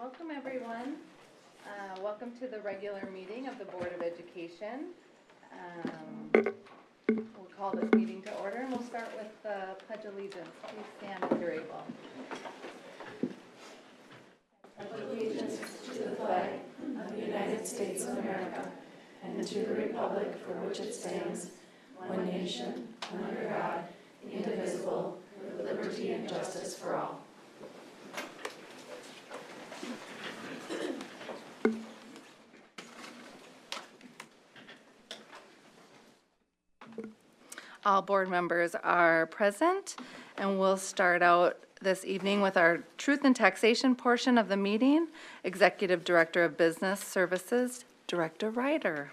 Welcome, everyone. Welcome to the regular meeting of the Board of Education. We'll call this meeting to order, and we'll start with the Pledge of Allegiance. Please stand if you're able. Pledge allegiance to the flag of the United States of America and to the republic for which it stands, one nation, under God, indivisible, with liberty and justice for all. All board members are present, and we'll start out this evening with our Truth and Taxation portion of the meeting. Executive Director of Business Services, Director Ryder.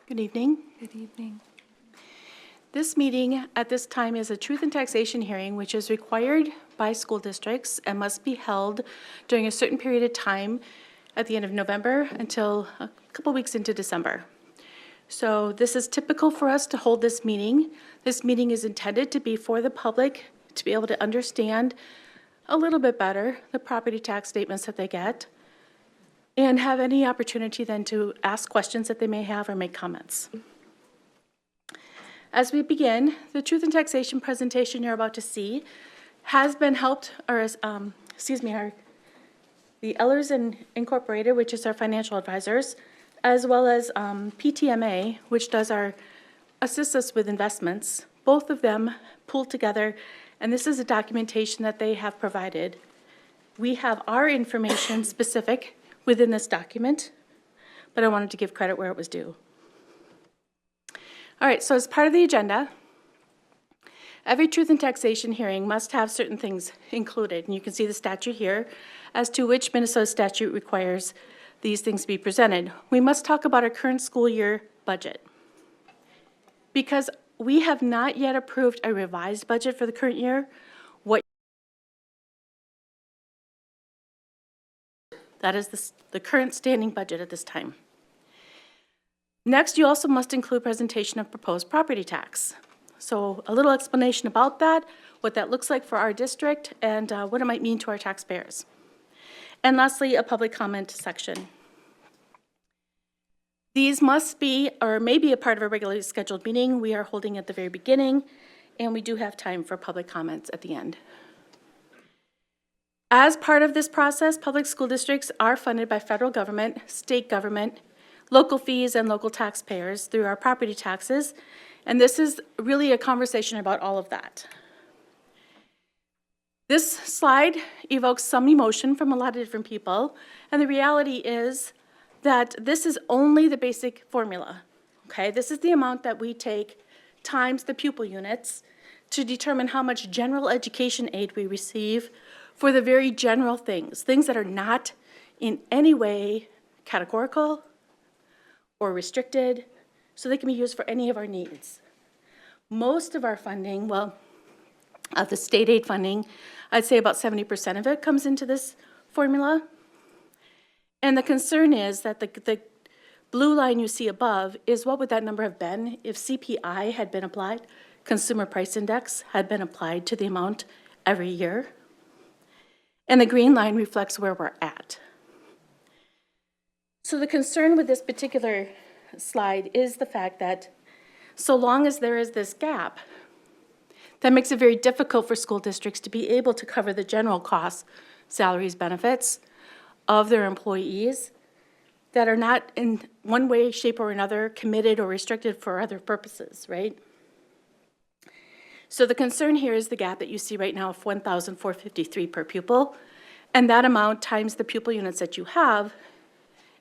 Good evening. Good evening. This meeting at this time is a truth and taxation hearing, which is required by school districts and must be held during a certain period of time at the end of November until a couple weeks into December. So this is typical for us to hold this meeting. This meeting is intended to be for the public to be able to understand a little bit better the property tax statements that they get, and have any opportunity then to ask questions that they may have or make comments. As we begin, the truth and taxation presentation you're about to see has been helped, or the Ellers Incorporated, which is our financial advisors, as well as PTMA, which assists us with investments. Both of them pulled together, and this is a documentation that they have provided. We have our information specific within this document, but I wanted to give credit where it was due. All right, so as part of the agenda, every truth and taxation hearing must have certain things included, and you can see the statute here as to which Minnesota statute requires these things to be presented. We must talk about our current school year budget. Because we have not yet approved a revised budget for the current year, that is the current standing budget at this time. Next, you also must include presentation of proposed property tax. So a little explanation about that, what that looks like for our district, and what it might mean to our taxpayers. And lastly, a public comment section. These must be, or may be, a part of a regularly scheduled meeting we are holding at the very beginning, and we do have time for public comments at the end. As part of this process, public school districts are funded by federal government, state government, local fees, and local taxpayers through our property taxes, and this is really a conversation about all of that. This slide evokes some emotion from a lot of different people, and the reality is that this is only the basic formula, okay? This is the amount that we take times the pupil units to determine how much general education aid we receive for the very general things that are not in any way categorical or restricted, so they can be used for any of our needs. Most of our funding, well, of the state aid funding, I'd say about 70% of it comes into this formula. And the concern is that the blue line you see above is what would that number have been if CPI had been applied, Consumer Price Index had been applied to the amount every year. And the green line reflects where we're at. So the concern with this particular slide is the fact that so long as there is this gap, that makes it very difficult for school districts to be able to cover the general costs, salaries, benefits of their employees that are not in one way, shape, or another committed or restricted for other purposes, right? So the concern here is the gap that you see right now of $1,453 per pupil, and that amount times the pupil units that you have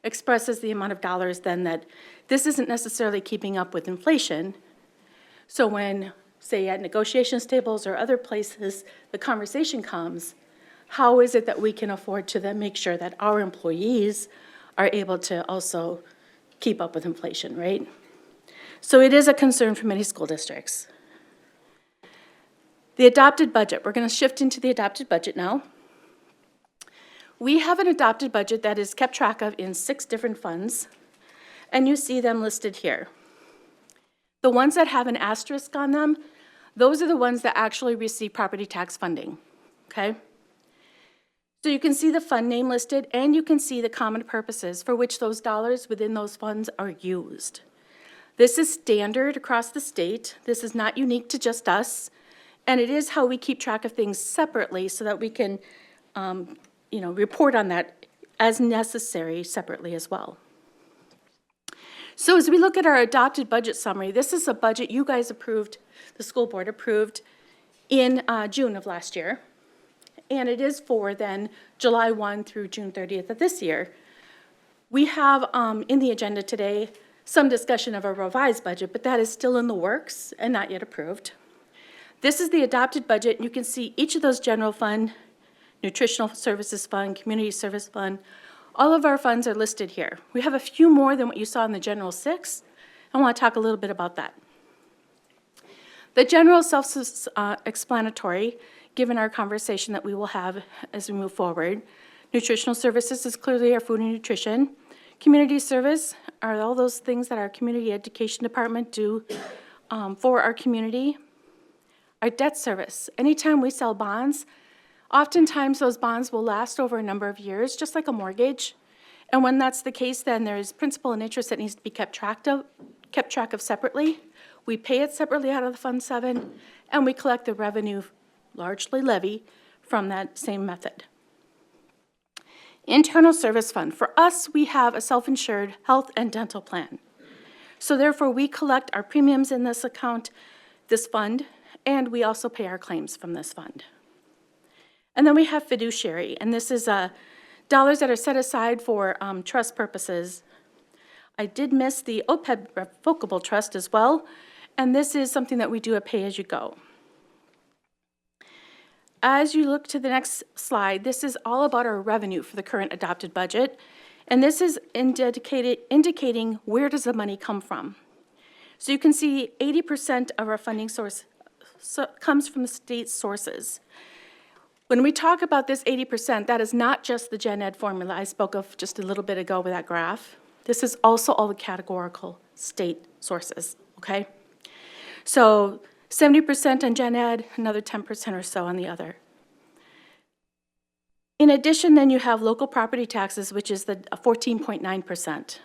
expresses the amount of dollars then that this isn't necessarily keeping up with inflation. So when, say, at negotiations tables or other places, the conversation comes, how is it that we can afford to then make sure that our employees are able to also keep up with inflation, right? So it is a concern for many school districts. The adopted budget, we're going to shift into the adopted budget now. We have an adopted budget that is kept track of in 6 different funds, and you see them listed here. The ones that have an asterisk on them, those are the ones that actually receive property tax funding, okay? So you can see the fund name listed, and you can see the common purposes for which those dollars within those funds are used. This is standard across the state. This is not unique to just us, and it is how we keep track of things separately so that we can, report on that as necessary separately as well. So as we look at our adopted budget summary, this is a budget you guys approved, the school board approved in June of last year. And it is for then July 1 through June 30th of this year. We have in the agenda today some discussion of a revised budget, but that is still in the works and not yet approved. This is the adopted budget, and you can see each of those general fund, nutritional services fund, community service fund, all of our funds are listed here. We have a few more than what you saw in the general 6. I want to talk a little bit about that. The general is self-explanatory, given our conversation that we will have as we move forward. Nutritional services is clearly our food and nutrition. Community service are all those things that our community education department do for our community. Our debt service, anytime we sell bonds, oftentimes those bonds will last over a number of years, just like a mortgage. And when that's the case, then there's principal and interest that needs to be kept track of separately. We pay it separately out of the Fund 7, and we collect the revenue, largely levy, from that same method. Internal service fund. For us, we have a self-insured health and dental plan. So therefore, we collect our premiums in this account, this fund, and we also pay our claims from this fund. And then we have fiduciary, and this is dollars that are set aside for trust purposes. I did miss the OPEB revocable trust as well, and this is something that we do at pay-as-you-go. As you look to the next slide, this is all about our revenue for the current adopted budget, and this is indicating where does the money come from. So you can see 80% of our funding source comes from the state sources. When we talk about this 80%, that is not just the Gen Ed formula I spoke of just a little bit ago with that graph. This is also all the categorical state sources, okay? So 70% on Gen Ed, another 10% or so on the other. In addition, then you have local property taxes, which is the 14.9%.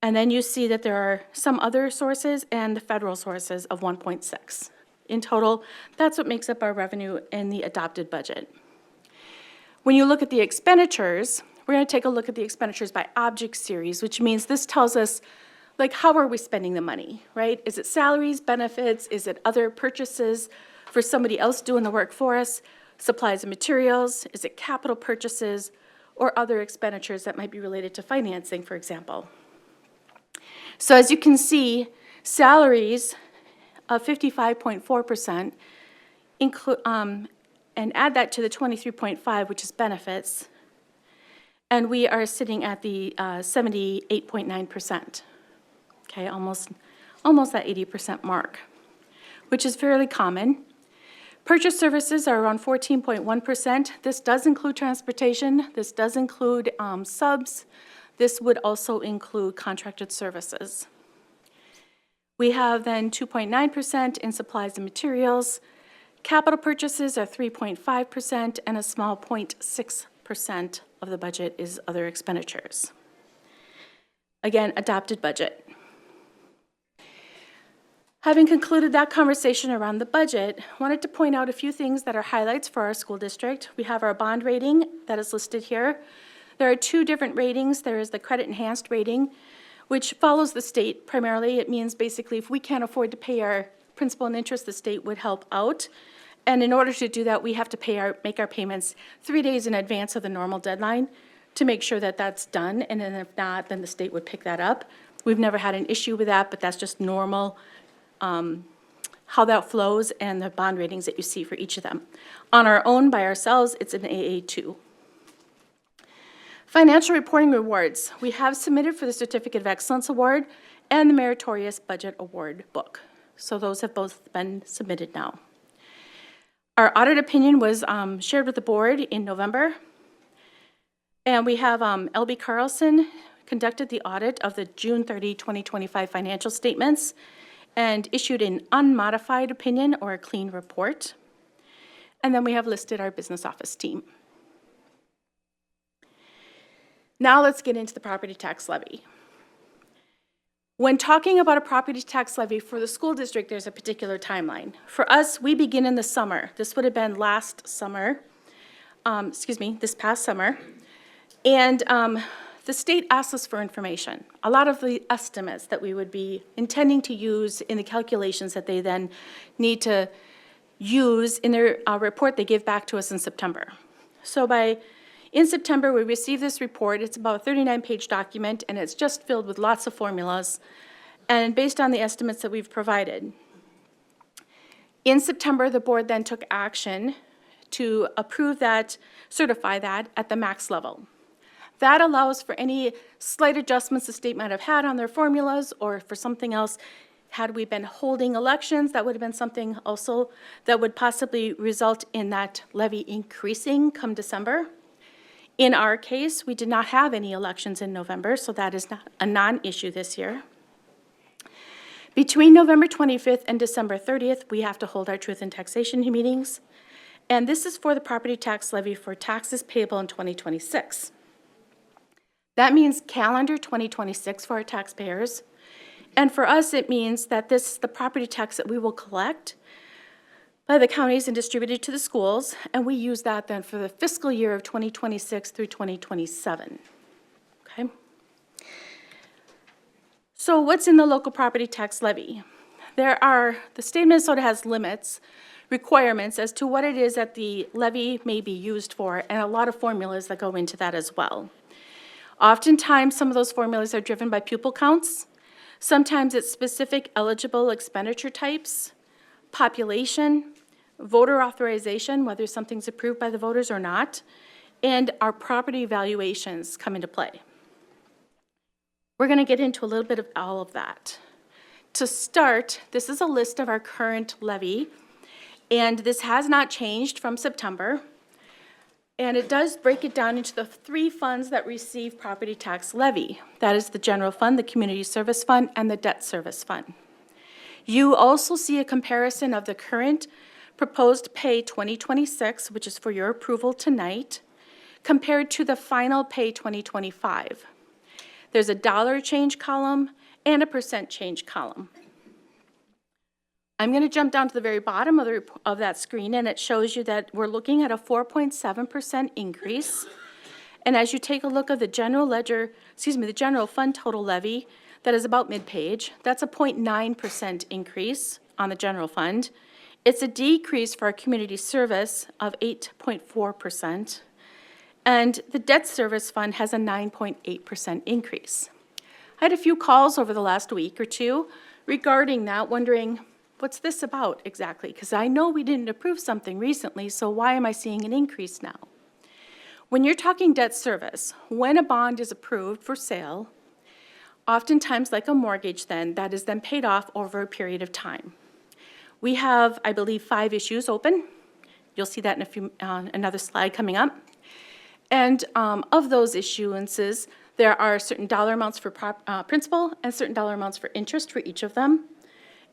And then you see that there are some other sources and the federal sources of 1.6. In total, that's what makes up our revenue in the adopted budget. When you look at the expenditures, we're going to take a look at the expenditures by object series, which means this tells us, like, how are we spending the money, right? Is it salaries, benefits? Is it other purchases for somebody else doing the work for us? Supplies and materials? Is it capital purchases or other expenditures that might be related to financing, for example? So as you can see, salaries of 55.4%, and add that to the 23.5, which is benefits, and we are sitting at the 78.9%. Okay, almost that 80% mark, which is fairly common. Purchase services are around 14.1%. This does include transportation. This does include subs. This would also include contracted services. We have then 2.9% in supplies and materials. Capital purchases are 3.5%, and a small 0.6% of the budget is other expenditures. Again, adopted budget. Having concluded that conversation around the budget, I wanted to point out a few things that are highlights for our school district. We have our bond rating that is listed here. There are 2 different ratings. There is the credit enhanced rating, which follows the state primarily. It means basically if we can't afford to pay our principal and interest, the state would help out. And in order to do that, we have to make our payments 3 days in advance of the normal deadline to make sure that that's done. And then if not, then the state would pick that up. We've never had an issue with that, but that's just normal how that flows and the bond ratings that you see for each of them. On our own, by ourselves, it's an AA2. Financial reporting rewards. We have submitted for the Certificate of Excellence Award and the Meritorious Budget Award book. So those have both been submitted now. Our audit opinion was shared with the board in November. And we have LB Carlson conducted the audit of the June 30, 2025 financial statements and issued an unmodified opinion or a clean report. And then we have listed our business office team. Now let's get into the property tax levy. When talking about a property tax levy for the school district, there's a particular timeline. For us, we begin in the summer. This would have been last summer, this past summer. And the state asks us for information. A lot of the estimates that we would be intending to use in the calculations that they then need to use in their report they give back to us in September. So in September, we received this report. It's about a 39-page document, and it's just filled with lots of formulas, and based on the estimates that we've provided. In September, the board then took action to approve that, certify that at the max level. That allows for any slight adjustments the state might have had on their formulas or for something else. Had we been holding elections, that would have been something also that would possibly result in that levy increasing come December. In our case, we did not have any elections in November, so that is not a non-issue this year. Between November 25th and December 30th, we have to hold our truth and taxation meetings, and this is for the property tax levy for taxes payable in 2026. That means calendar 2026 for our taxpayers, and for us, it means that this is the property tax that we will collect by the counties and distributed to the schools, and we use that then for the fiscal year of 2026 through 2027, okay? So what's in the local property tax levy? The state of Minnesota has limits, requirements as to what it is that the levy may be used for, and a lot of formulas that go into that as well. Oftentimes, some of those formulas are driven by pupil counts. Sometimes it's specific eligible expenditure types, population, voter authorization, whether something's approved by the voters or not, and our property valuations come into play. We're going to get into a little bit of all of that. To start, this is a list of our current levy, and this has not changed from September, and it does break it down into the three funds that receive property tax levy. That is the general fund, the community service fund, and the debt service fund. You also see a comparison of the current proposed pay 2026, which is for your approval tonight, compared to the final pay 2025. There's a dollar change column and a percent change column. I'm going to jump down to the very bottom of that screen, and it shows you that we're looking at a 4.7% increase. And as you take a look at the general fund total levy, that is about mid-page, that's a 0.9% increase on the general fund. It's a decrease for our community service of 8.4%, and the debt service fund has a 9.8% increase. I had a few calls over the last week or two regarding that, wondering, what's this about exactly? Because I know we didn't approve something recently, so why am I seeing an increase now? When you're talking debt service, when a bond is approved for sale, oftentimes like a mortgage then, that is then paid off over a period of time. We have, I believe, 5 issues open. You'll see that in another slide coming up. And of those issuances, there are certain dollar amounts for principal and certain dollar amounts for interest for each of them.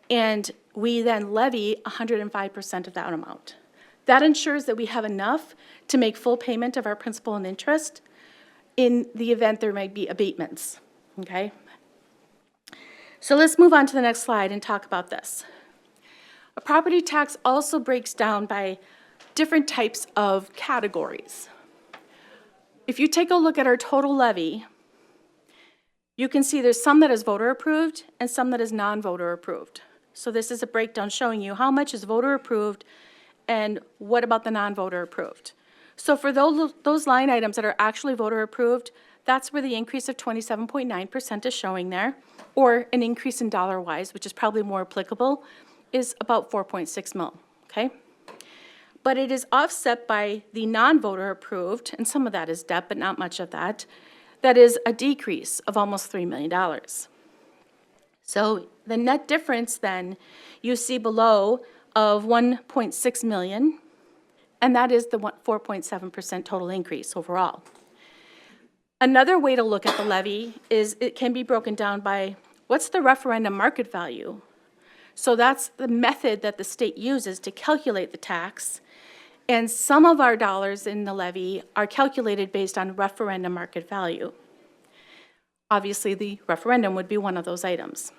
And we then levy 105% of that amount. That ensures that we have enough to make full payment of our principal and interest in the event there might be abatements, okay? So let's move on to the next slide and talk about this. A property tax also breaks down by different types of categories. If you take a look at our total levy, you can see there's some that is voter approved and some that is non-voter approved. So this is a breakdown showing you how much is voter approved and what about the non-voter approved. So for those line items that are actually voter approved, that's where the increase of 27.9% is showing there, or an increase in dollar-wise, which is probably more applicable, is about 4.6 mil, okay? but it is offset by the non-voter approved, and some of that is debt, but not much of that. That is a decrease of almost $3 million. So the net difference then you see below of 1.6 million, and that is the 4.7% total increase overall. Another way to look at the levy is it can be broken down by what's the referendum market value. So that's the method that the state uses to calculate the tax. And some of our dollars in the levy are calculated based on referendum market value. Obviously, the referendum would be one of those items.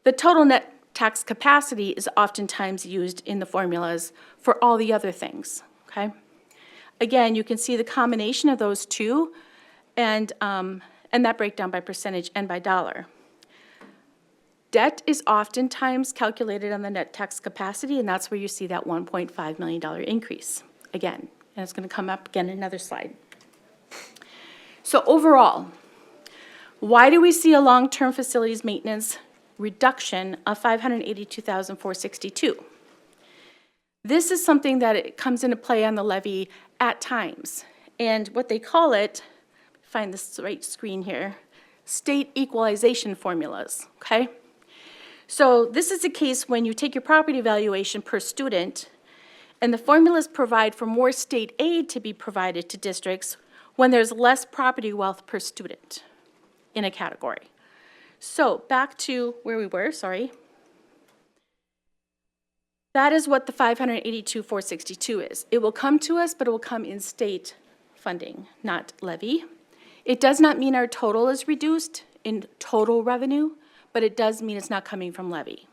The total net tax capacity is oftentimes used in the formulas for all the other things, okay? Again, you can see the combination of those two and that breakdown by percentage and by dollar. Debt is oftentimes calculated on the net tax capacity, and that's where you see that $1.5 million increase again. And it's going to come up again in another slide. So overall, why do we see a long-term facilities maintenance reduction of $582,462? This is something that it comes into play on the levy at times. And what they call it, find this right screen here, state equalization formulas, okay? So this is a case when you take your property valuation per student, and the formulas provide for more state aid to be provided to districts when there's less property wealth per student in a category. So back to where we were, sorry. That is what the $582,462 is. It will come to us, but it will come in state funding, not levy. It does not mean our total is reduced in total revenue, but it does mean it's not coming from levy.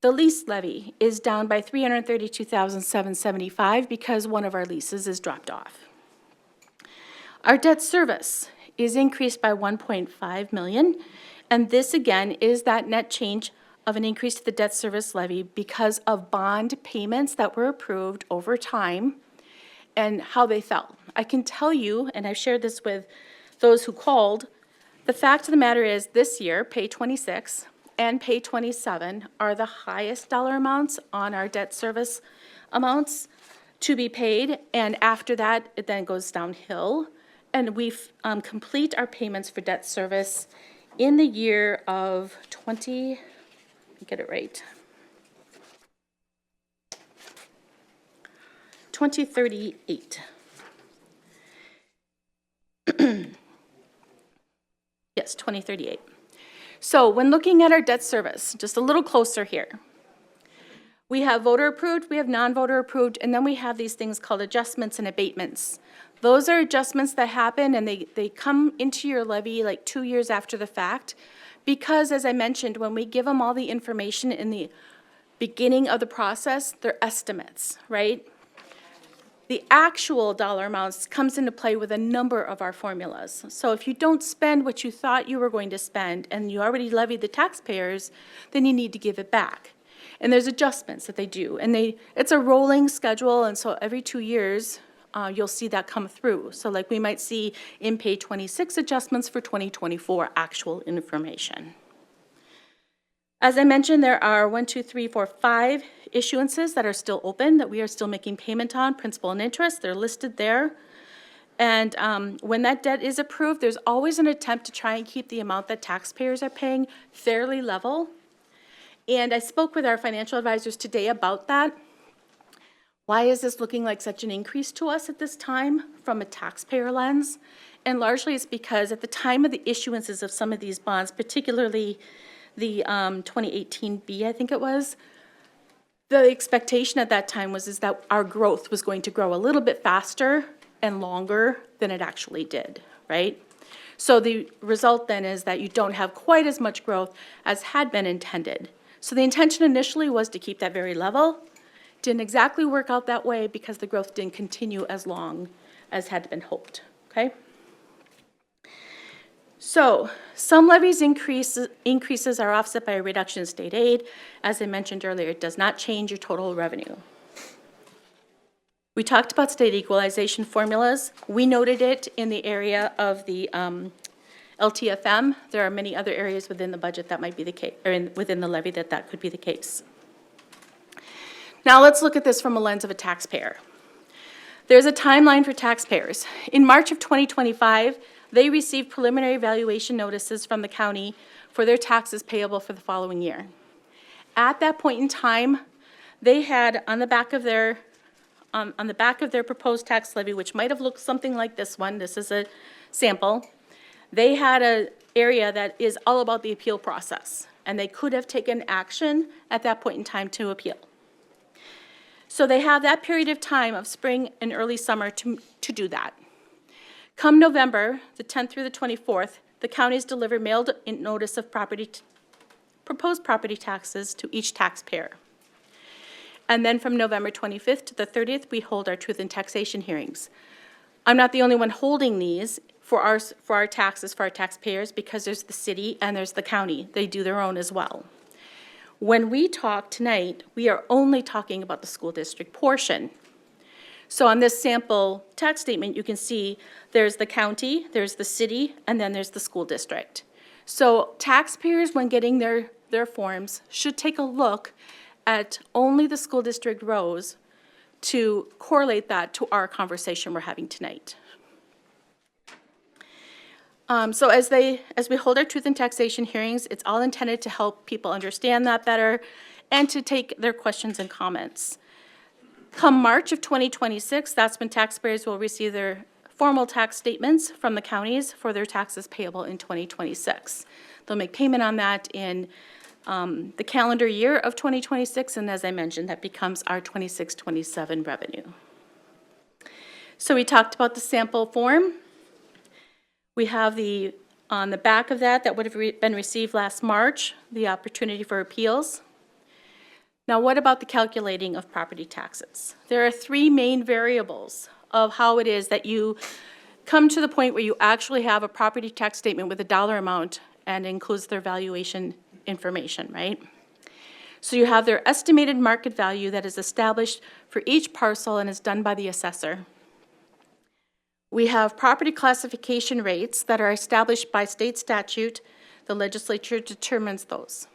The lease levy is down by $332,775 because one of our leases is dropped off. Our debt service is increased by $1.5 million, and this again is that net change of an increase to the debt service levy because of bond payments that were approved over time and how they fell. I can tell you, and I've shared this with those who called, the fact of the matter is this year, Pay 26 and Pay 27 are the highest dollar amounts on our debt service amounts to be paid, and after that, it then goes downhill. And we complete our payments for debt service in the year of 2038. Yes, 2038. So when looking at our debt service, just a little closer here, we have voter approved, we have non-voter approved, and then we have these things called adjustments and abatements. Those are adjustments that happen and they come into your levy like 2 years after the fact because, as I mentioned, when we give them all the information in the beginning of the process, they're estimates, right? The actual dollar amounts comes into play with a number of our formulas. So if you don't spend what you thought you were going to spend and you already levied the taxpayers, then you need to give it back. And there's adjustments that they do. And it's a rolling schedule, and so every 2 years, you'll see that come through. So like we might see in Pay 26 adjustments for 2024 actual information. As I mentioned, there are 5 issuances that are still open that we are still making payment on, principal and interest. They're listed there. And when that debt is approved, there's always an attempt to try and keep the amount that taxpayers are paying fairly level. And I spoke with our financial advisors today about that. Why is this looking like such an increase to us at this time from a taxpayer lens? And largely it's because at the time of the issuances of some of these bonds, particularly the 2018B, I think it was, the expectation at that time is that our growth was going to grow a little bit faster and longer than it actually did, right? So the result then is that you don't have quite as much growth as had been intended. So the intention initially was to keep that very level. Didn't exactly work out that way because the growth didn't continue as long as had been hoped, okay? So some levies increases are offset by a reduction in state aid. As I mentioned earlier, it does not change your total revenue. We talked about state equalization formulas. We noted it in the area of the LTFM. There are many other areas within the budget that might be the case, or within the levy that could be the case. Now let's look at this from a lens of a taxpayer. There's a timeline for taxpayers. In March of 2025, they received preliminary valuation notices from the county for their taxes payable for the following year. At that point in time, they had on the back of their proposed tax levy, which might have looked something like this one, this is a sample, they had an area that is all about the appeal process, and they could have taken action at that point in time to appeal. So they have that period of time of spring and early summer to do that. Come November, the 10th through the 24th, the counties deliver mailed in notice of proposed property taxes to each taxpayer. And then from November 25th to the 30th, we hold our truth and taxation hearings. I'm not the only one holding these for our taxes, for our taxpayers, because there's the city and there's the county. They do their own as well. When we talk tonight, we are only talking about the school district portion. So on this sample tax statement, you can see there's the county, there's the city, and then there's the school district. So taxpayers, when getting their forms, should take a look at only the school district rows to correlate that to our conversation we're having tonight. So as we hold our truth and taxation hearings, it's all intended to help people understand that better and to take their questions and comments. Come March of 2026, that's when taxpayers will receive their formal tax statements from the counties for their taxes payable in 2026. They'll make payment on that in the calendar year of 2026, and as I mentioned, that becomes our 26-27 revenue. So we talked about the sample form. We have on the back of that would have been received last March, the opportunity for appeals. Now, what about the calculating of property taxes? There are three main variables of how it is that you come to the point where you actually have a property tax statement with a dollar amount and includes their valuation information, right? So you have their estimated market value that is established for each parcel and is done by the assessor. We have property classification rates that are established by state statute. The legislature determines those.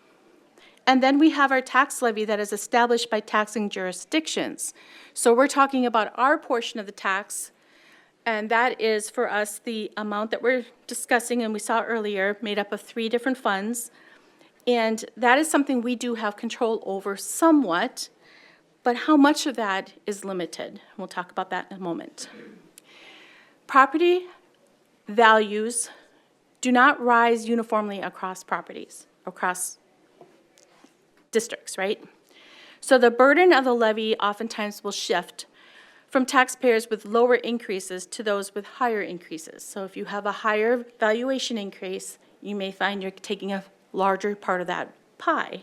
And then we have our tax levy that is established by taxing jurisdictions. So we're talking about our portion of the tax, and that is for us the amount that we're discussing, and we saw earlier, made up of 3 different funds. And that is something we do have control over somewhat, but how much of that is limited? We'll talk about that in a moment. Property values do not rise uniformly across properties, across districts, right? So the burden of the levy oftentimes will shift from taxpayers with lower increases to those with higher increases. So if you have a higher valuation increase, you may find you're taking a larger part of that pie.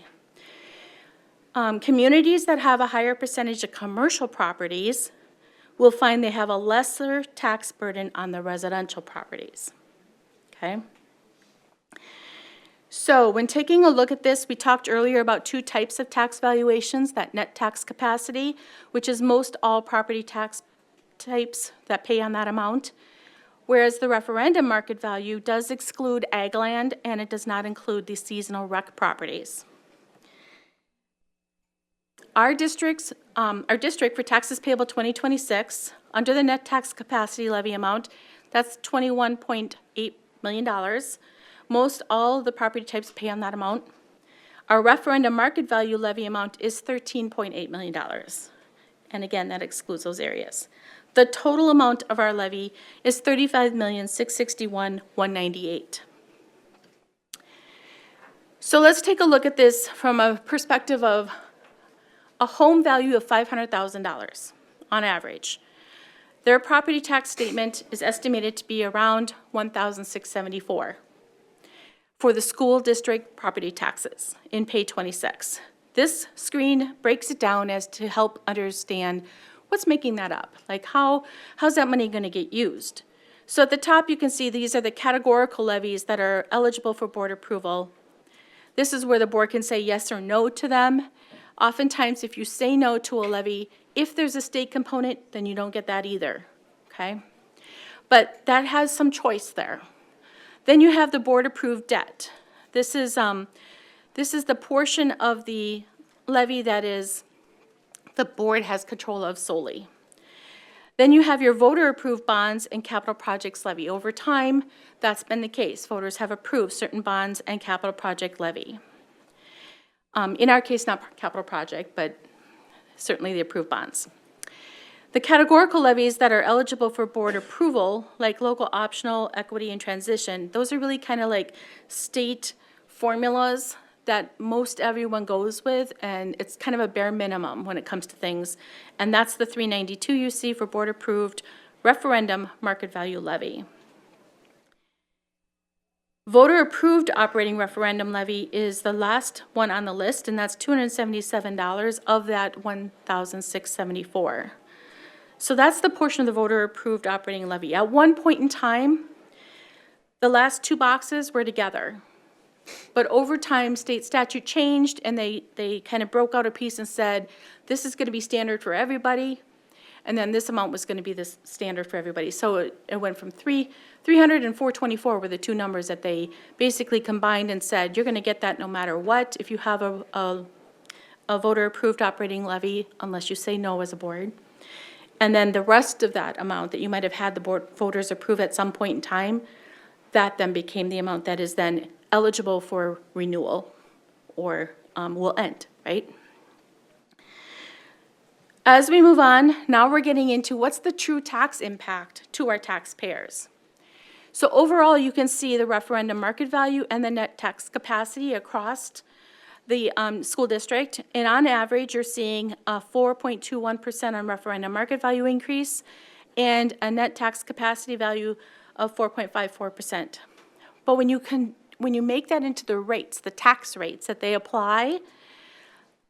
Communities that have a higher percentage of commercial properties will find they have a lesser tax burden on the residential properties, okay? So when taking a look at this, we talked earlier about 2 types of tax valuations, that net tax capacity, which is most all property tax types that pay on that amount, whereas the referendum market value does exclude ag land and it does not include the seasonal rec properties. Our district for taxes payable 2026, under the net tax capacity levy amount, that's $21.8 million. Most all the property types pay on that amount. Our referendum market value levy amount is $13.8 million. And again, that excludes those areas. The total amount of our levy is $35,661,198. So let's take a look at this from a perspective of a home value of $500,000 on average. Their property tax statement is estimated to be around $1,674 for the school district property taxes in pay 26. This screen breaks it down as to help understand what's making that up. Like how's that money going to get used? So at the top you can see these are the categorical levies that are eligible for board approval. This is where the board can say yes or no to them. Oftentimes, if you say no to a levy, if there's a state component, then you don't get that either, okay? But that has some choice there. Then you have the board-approved debt. This is the portion of the levy that is the board has control of solely. Then you have your voter-approved bonds and capital projects levy. Over time, that's been the case. Voters have approved certain bonds and capital project levy. In our case, not capital project, but certainly the approved bonds. The categorical levies that are eligible for board approval, like local optional, equity, and transition, those are really kind of like state formulas that most everyone goes with, and it's kind of a bare minimum when it comes to things. And that's the 392 you see for board-approved referendum market value levy. Voter-approved operating referendum levy is the last one on the list, and that's $277 of that $1,674. So that's the portion of the voter-approved operating levy. At one point in time, the last two boxes were together. But over time, state statute changed, and they kind of broke out a piece and said, this is going to be standard for everybody, and then this amount was going to be the standard for everybody. So it went from 300 and 424 were the two numbers that they basically combined and said, you're going to get that no matter what if you have a voter-approved operating levy, unless you say no as a board. And then the rest of that amount that you might have had the board voters approve at some point in time, that then became the amount that is then eligible for renewal or will end, right? As we move on, now we're getting into what's the true tax impact to our taxpayers. So overall, you can see the referendum market value and the net tax capacity across the school district. And on average, you're seeing a 4.21% on referendum market value increase and a net tax capacity value of 4.54%. But when you make that into the rates, the tax rates that they apply,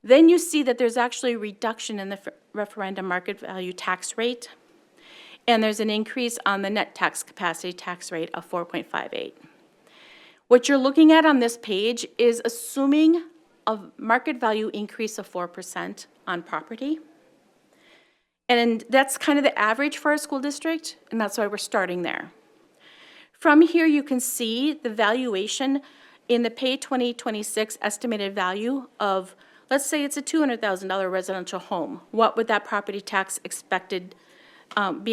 then you see that there's actually a reduction in the referendum market value tax rate, and there's an increase on the net tax capacity tax rate of 4.58. What you're looking at on this page is assuming a market value increase of 4% on property. And that's kind of the average for our school district, and that's why we're starting there. From here, you can see the valuation in the Pay 2026 estimated value of, let's say it's a $200,000 residential home. What would that property tax be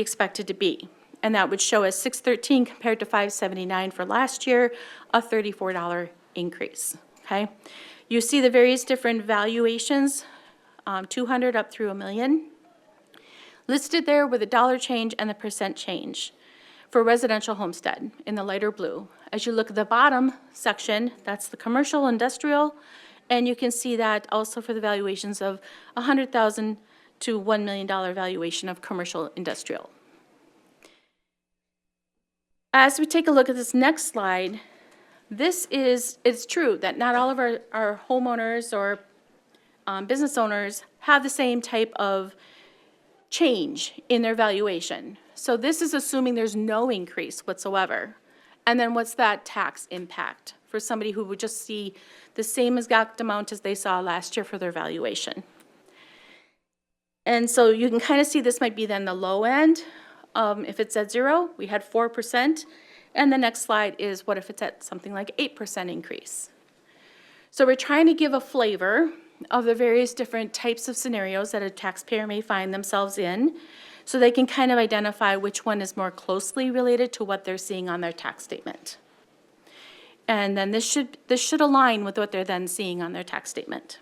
expected to be? And that would show as $613 compared to $579 for last year, a $34 increase, okay? You see the various different valuations, 200 up through $1 million, listed there with the dollar change and the percent change for residential homestead in the lighter blue. As you look at the bottom section, that's the commercial industrial, and you can see that also for the valuations of $100,000 to $1 million valuation of commercial industrial. As we take a look at this next slide, it's true that not all of our homeowners or business owners have the same type of change in their valuation. So this is assuming there's no increase whatsoever. And then what's that tax impact for somebody who would just see the same exact amount as they saw last year for their valuation? And so you can kind of see this might be then the low end. If it's at 0, we had 4%. And the next slide is what if it's at something like 8% increase? So we're trying to give a flavor of the various different types of scenarios that a taxpayer may find themselves in, so they can kind of identify which one is more closely related to what they're seeing on their tax statement. And then this should align with what they're then seeing on their tax statement.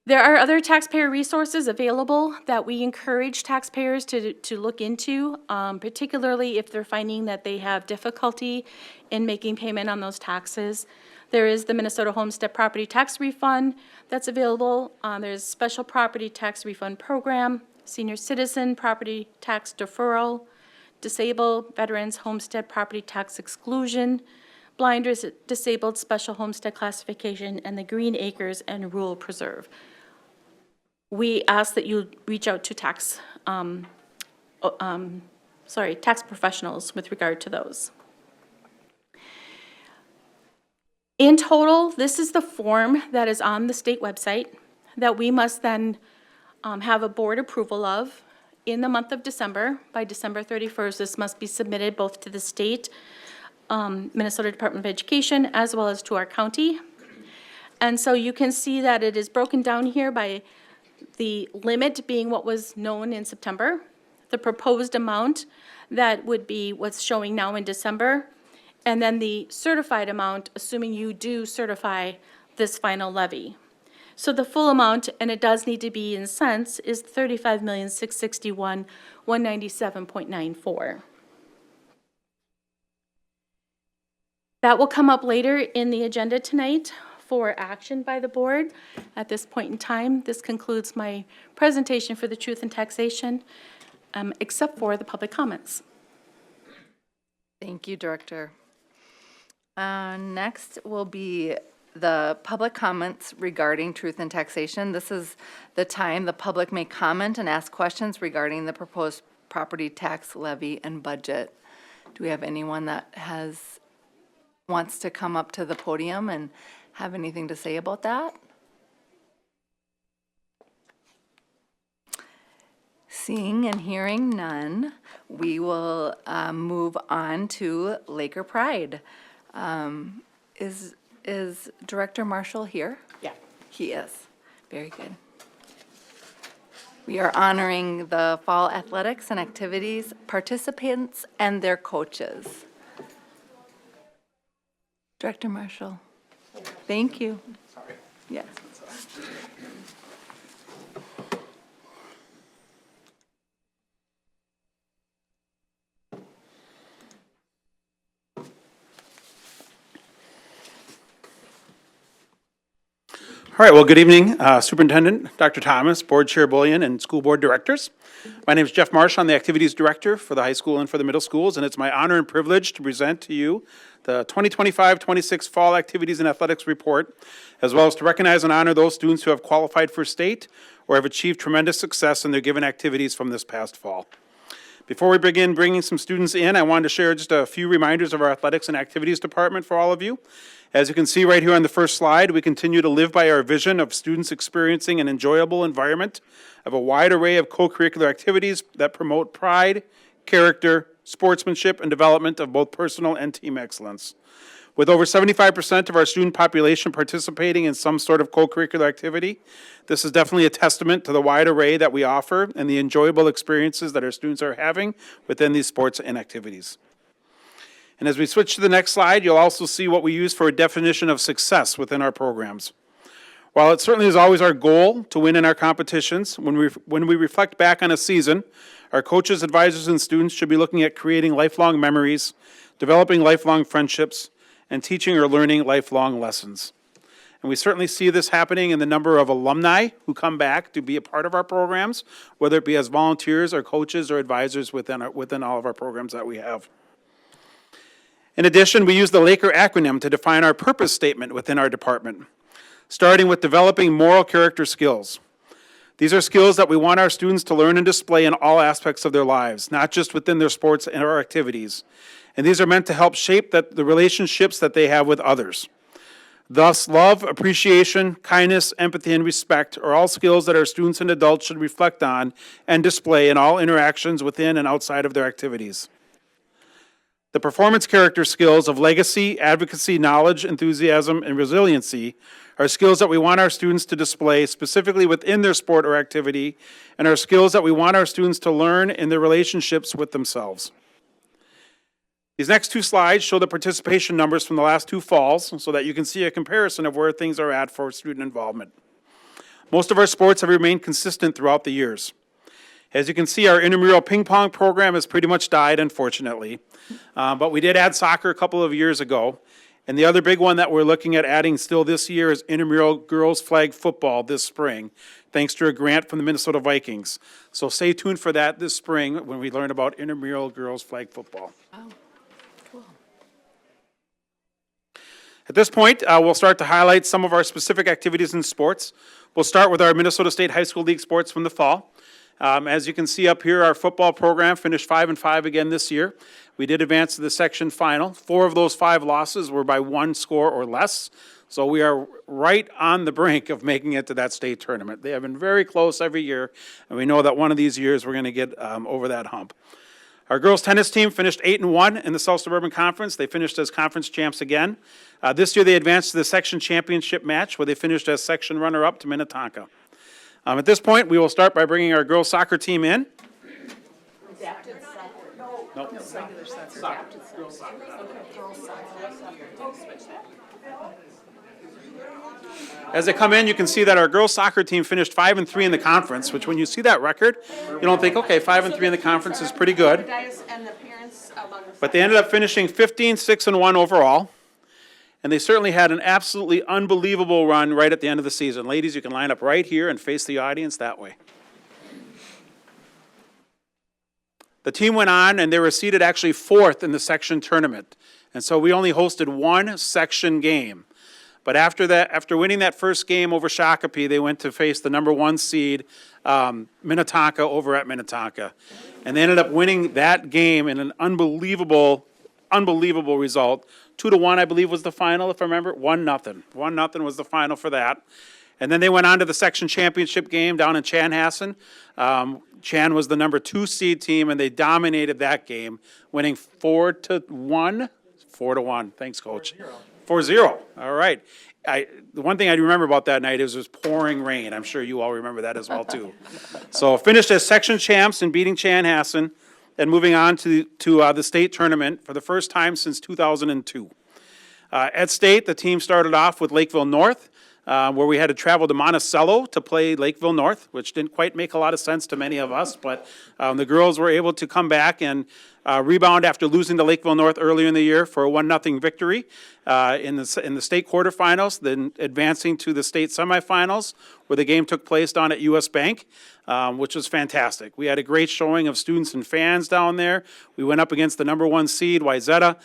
There are other taxpayer resources available that we encourage taxpayers to look into, particularly if they're finding that they have difficulty in making payment on those taxes. There is the Minnesota Homestead Property Tax Refund that's available. There's Special Property Tax Refund Program, Senior Citizen Property Tax Deferral, Disabled Veterans Homestead Property Tax Exclusion, Blind Disabled Special Homestead Classification, and the Green Acres and Rural Preserve. We ask that you reach out to tax professionals with regard to those. In total, this is the form that is on the state website that we must then have a board approval of in the month of December. By December 31st, this must be submitted both to the state, Minnesota Department of Education, as well as to our county. And so you can see that it is broken down here by the limit being what was known in September, the proposed amount that would be what's showing now in December, and then the certified amount, assuming you do certify this final levy. So the full amount, and it does need to be in cents, is $35,661,197.94. That will come up later in the agenda tonight for action by the board. At this point in time, this concludes my presentation for the Truth in Taxation, except for the public comments. Thank you, Director. Next will be the public comments regarding truth in taxation. This is the time the public may comment and ask questions regarding the proposed property tax levy and budget. Do we have anyone that wants to come up to the podium and have anything to say about that? Seeing and hearing none, we will move on to Laker Pride. Is Director Marshall here? Yeah. He is. Very good. We are honoring the fall athletics and activities participants and their coaches. Director Marshall, thank you. Sorry. Yes. All right, well, good evening, Superintendent Dr. Thomas, Board Chair Bullion, and School Board Directors. My name is Jeff Marsh. I'm the Activities Director for the high school and for the middle schools, and it's my honor and privilege to present to you the 2025-26 Fall Activities and Athletics Report, as well as to recognize and honor those students who have qualified for state or have achieved tremendous success in their given activities from this past fall. Before we begin bringing some students in, I wanted to share just a few reminders of our Athletics and Activities Department for all of you. As you can see right here on the first slide, we continue to live by our vision of students experiencing an enjoyable environment of a wide array of co-curricular activities that promote pride, character, sportsmanship, and development of both personal and team excellence. With over 75% of our student population participating in some sort of co-curricular activity, this is definitely a testament to the wide array that we offer and the enjoyable experiences that our students are having within these sports and activities. And as we switch to the next slide, you'll also see what we use for a definition of success within our programs. While it certainly is always our goal to win in our competitions, when we reflect back on a season, our coaches, advisors, and students should be looking at creating lifelong memories, developing lifelong friendships, and teaching or learning lifelong lessons. And we certainly see this happening in the number of alumni who come back to be a part of our programs, whether it be as volunteers or coaches or advisors within all of our programs that we have. In addition, we use the Laker acronym to define our purpose statement within our department, starting with developing moral character skills. These are skills that we want our students to learn and display in all aspects of their lives, not just within their sports and our activities. And these are meant to help shape the relationships that they have with others. Thus, love, appreciation, kindness, empathy, and respect are all skills that our students and adults should reflect on and display in all interactions within and outside of their activities. The performance character skills of legacy, advocacy, knowledge, enthusiasm, and resiliency are skills that we want our students to display specifically within their sport or activity, and are skills that we want our students to learn in their relationships with themselves. These next two slides show the participation numbers from the last two falls so that you can see a comparison of where things are at for student involvement. Most of our sports have remained consistent throughout the years. As you can see, our intramural ping pong program has pretty much died, unfortunately. But we did add soccer a couple of years ago. And the other big one that we're looking at adding still this year is intramural girls flag football this spring, thanks to a grant from the Minnesota Vikings. So stay tuned for that this spring when we learn about intramural girls flag football. Wow, cool. At this point, we'll start to highlight some of our specific activities in sports. We'll start with our Minnesota State High School League sports from the fall. As you can see up here, our football program finished 5-5 again this year. We did advance to the section final. 4 of those 5 losses were by 1 score or less. So we are right on the brink of making it to that state tournament. They have been very close every year, and we know that one of these years we're going to get over that hump. Our girls tennis team finished 8-1 in the South Suburban Conference. They finished as conference champs again. This year they advanced to the section championship match where they finished as section runner-up to Minnetonka. At this point, we will start by bringing our girls soccer team in. As they come in, you can see that our girls soccer team finished 5-3 in the conference, which when you see that record, you don't think, okay, 5-3 in the conference is pretty good. But they ended up finishing 15-6-1 overall. And they certainly had an absolutely unbelievable run right at the end of the season. Ladies, you can line up right here and face the audience that way. The team went on, and they were seated actually 4th in the section tournament. And so we only hosted one section game. But after that, after winning that first game over Shakopee, they went to face the number 1 seed, Minnetonka, over at Minnetonka. And they ended up winning that game in an unbelievable result. 2-1, I believe, was the final, if I remember. 1-0. 1-0 was the final for that. And then they went on to the section championship game down in Chanhassen. Chan was the number 2 seed team, and they dominated that game, winning 4-1. 4-1. Thanks, Coach. 4-0. All right. The one thing I remember about that night is it was pouring rain. I'm sure you all remember that as well, too. So finished as section champs and beating Chanhassen and moving on to the state tournament for the first time since 2002. At state, the team started off with Lakeville North, where we had to travel to Monticello to play Lakeville North, which didn't quite make a lot of sense to many of us, but the girls were able to come back and rebound after losing to Lakeville North earlier in the year for a 1-0 victory in the state quarterfinals, then advancing to the state semifinals, where the game took place down at US Bank, which was fantastic. We had a great showing of students and fans down there. We went up against the number 1 seed, Wayzata.